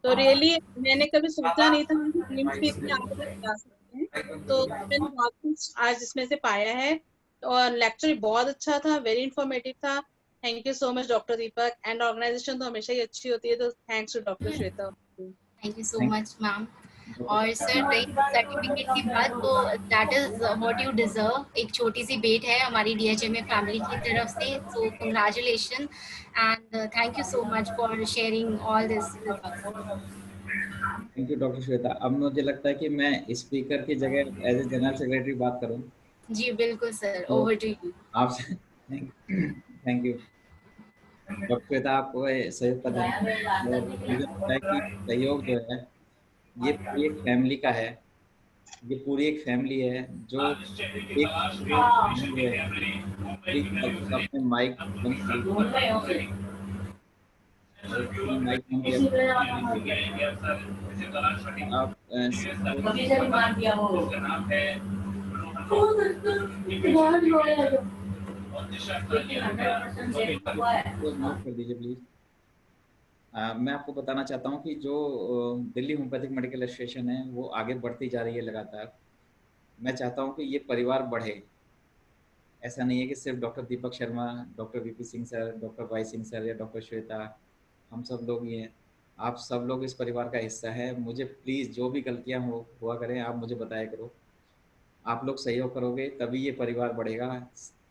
तो रियली मैंने कभी सोचा नहीं था कि टीम्स भी इतने आगे तक जा सकते हैं, तो मैंने बहुत कुछ आज इसमें से पाया है और लेक्चर बहुत अच्छा था, वेरी इंफॉर्मेटिव था। Thank you so much doctor Deepak. And organisation तो हमेशा ही अच्छी होती है, तो thanks to doctor Shweta. Thank you so much ma'am. और सर रही सर्टिफिकेट की बात, तो that is what you deserve. एक छोटी सी भेंट है हमारी DHMA फैमिली की तरफ से, so congratulation and thank you so much for sharing all this with us. Thank you doctor Shweta. अब मुझे लगता है कि मैं स्पीकर की जगह एज ए जनरल सेक्रेटरी बात करूं। जी बिल्कुल सर, तो ओवर टू यू। आपसे थैंक यू डॉक्टर श्वेता, आपको सहयोग का धन्यवाद। और मुझे लगता है कि सहयोग जो है ये पूरी एक फैमिली का है, ये पूरी एक फैमिली है जो एक जो है। प्लीज सब अपने माइक बंद कर लीजिए और अपने माइक बंद किया आप म्यूट कर दीजिए प्लीज। मैं आपको बताना चाहता हूँ कि जो दिल्ली होम्योपैथिक मेडिकल एसोसिएशन है वो आगे बढ़ती जा रही है लगातार। मैं चाहता हूँ कि ये परिवार बढ़े। ऐसा नहीं है कि सिर्फ doctor Deepak Sharma, doctor VP Singh sir, doctor Y Singh sir या डॉक्टर श्वेता, हम सब लोग ही हैं। आप सब लोग इस परिवार का हिस्सा है। मुझे प्लीज़ जो भी गलतियाँ हुआ करें आप मुझे बताया करो। आप लोग सहयोग करोगे तभी ये परिवार बढ़ेगा।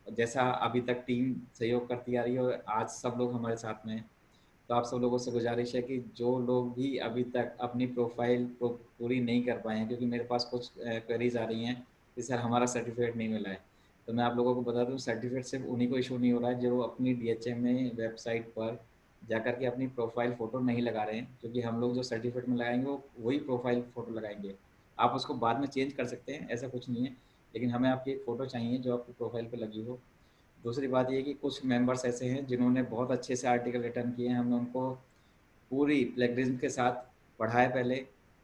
जैसा अभी तक टीम सहयोग करती आ रही है और आज सब लोग हमारे साथ में हैं। तो आप सब लोगों से गुजारिश है कि जो लोग भी अभी तक अपनी प्रोफाइल को पूरी नहीं कर पाए हैं, क्योंकि मेरे पास कुछ क्वेरीज आ रही हैं कि सर हमारा सर्टिफिकेट नहीं मिला है, तो मैं आप लोगों को बता दूं सर्टिफिकेट सिर्फ उन्हीं को इशू नहीं हो रहा है जो अपनी DHMA वेबसाइट पर जाकर के अपनी प्रोफाइल फ़ोटो नहीं लगा रहे हैं, क्योंकि हम लोग जो सर्टिफिकेट में लगाएंगे वो वही प्रोफाइल फ़ोटो लगाएंगे। आप उसको बाद में चेंज कर सकते हैं, ऐसा कुछ नहीं है, लेकिन हमें आपकी एक फ़ोटो चाहिए जो आपकी प्रोफाइल पर लगी हो। दूसरी बात ये कि कुछ मेंबर्स ऐसे हैं जिन्होंने बहुत अच्छे से आर्टिकल रिटर्न किए हैं। हमने उनको पूरी प्लेगरिज्म के साथ पढ़ाया पहले,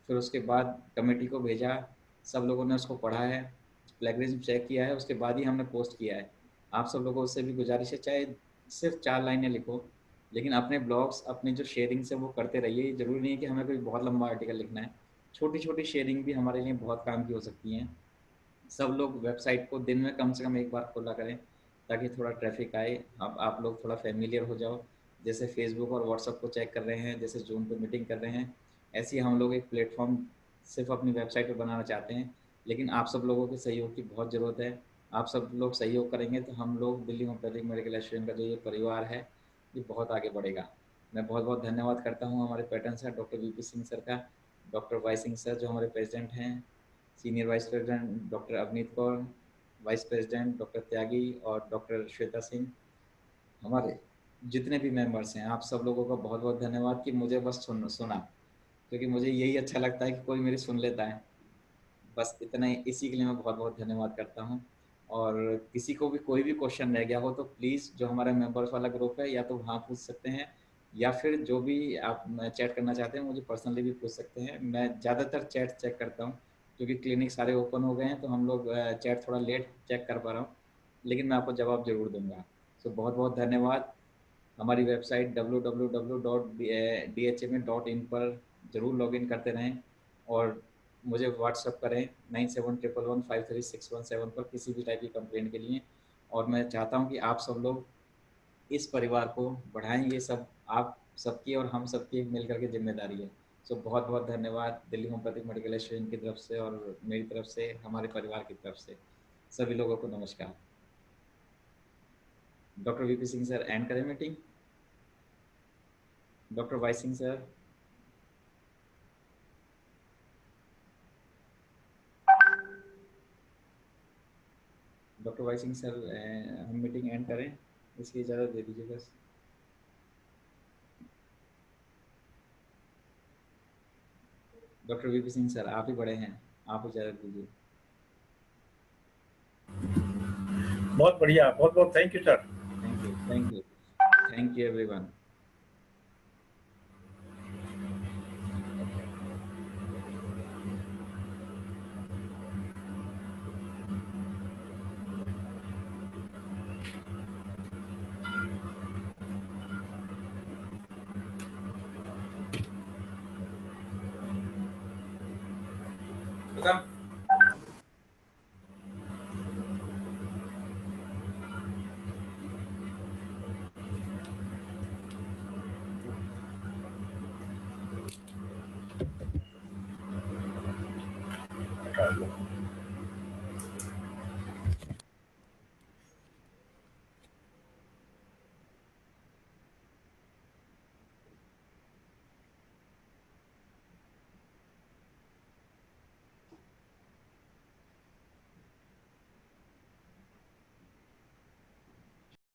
फिर उसके बाद कमेटी को भेजा, सब लोगों ने उसको पढ़ा है, प्लेगरिज्म चेक किया है, उसके बाद ही हमने पोस्ट किया है। आप सब लोगों से भी गुजारिश है, चाहे सिर्फ 4 लाइनें लिखो, लेकिन अपने ब्लॉग्स अपनी जो शेयरिंग्स है वो करते रहिए। ज़रूरी नहीं है कि हमें कोई बहुत लंबा आर्टिकल लिखना है, छोटी छोटी शेयरिंग भी हमारे लिए बहुत काम की हो सकती हैं। सब लोग वेबसाइट को दिन में कम से कम एक बार खोला करें ताकि थोड़ा ट्रैफिक आए, अब आप लोग थोड़ा फेमिलियर हो जाओ। जैसे फेसबुक और व्हाट्सअप को चेक कर रहे हैं, जैसे जूम पे मीटिंग कर रहे हैं, ऐसे ही हम लोग एक प्लेटफॉर्म सिर्फ अपनी वेबसाइट पे बनाना चाहते हैं। लेकिन आप सब लोगों के सहयोग की बहुत ज़रूरत है। आप सब लोग सहयोग करेंगे तो हम लोग दिल्ली होम्योपैथिक मेडिकल एसोसिएशन का जो ये परिवार है ये बहुत आगे बढ़ेगा। मैं बहुत बहुत धन्यवाद करता हूँ हमारे patron sir doctor VP Singh sir का, डॉक्टर वाई सिंह सर जो हमारे प्रेसिडेंट हैं, senior vice president doctor Avneet Kaur, vice president doctor Tyagi और डॉक्टर श्वेता सिंह, हमारे जितने भी मेंबर्स हैं, आप सब लोगों का बहुत बहुत धन्यवाद कि मुझे बस सुना, क्योंकि मुझे यही अच्छा लगता है कि कोई मेरी सुन लेता है। बस इतना ही, इसी के लिए मैं बहुत बहुत धन्यवाद करता हूँ। और किसी को भी कोई भी क्वेश्चन रह गया हो तो प्लीज़ जो हमारा मेंबर्स वाला ग्रुप है या तो वहाँ पूछ सकते हैं, या फिर जो भी आप चैट करना चाहते हैं मुझे पर्सनली भी पूछ सकते हैं। मैं ज़्यादातर चैट चेक करता हूँ क्योंकि क्लिनिक सारे ओपन हो गए हैं, तो हम लोग चैट थोड़ा लेट चेक कर पा रहा हूँ, लेकिन मैं आपको जवाब ज़रूर दूंगा। सो बहुत बहुत धन्यवाद। हमारी वेबसाइट www.dhma.in पर ज़रूर लॉगिन करते रहें और मुझे व्हाट्सअप करें 9711153617 पर किसी भी टाइप की कंप्लेंट के लिए। और मैं चाहता हूं कि आप सब लोग इस परिवार को बढ़ाएं। ये सब आप सबकी और हम सबकी मिल करके जिम्मेदारी है। सो बहुत बहुत धन्यवाद दिल्ली होम्योपैथिक मेडिकल एसोसिएशन की तरफ से और मेरी तरफ से, हमारे परिवार की तरफ से सभी लोगों को नमस्कार। Doctor V P Singh sir end करें meeting. Doctor Y Singh sir, doctor Y Singh sir हम मीटिंग एंड करें, इसकी इजाज़त दे दीजिए बस। डॉक्टर वीपी सिंह सर आप ही बड़े हैं, आप इजाज़त दीजिए। बहुत बढ़िया, बहुत बहुत thank you sir. Thank you everyone.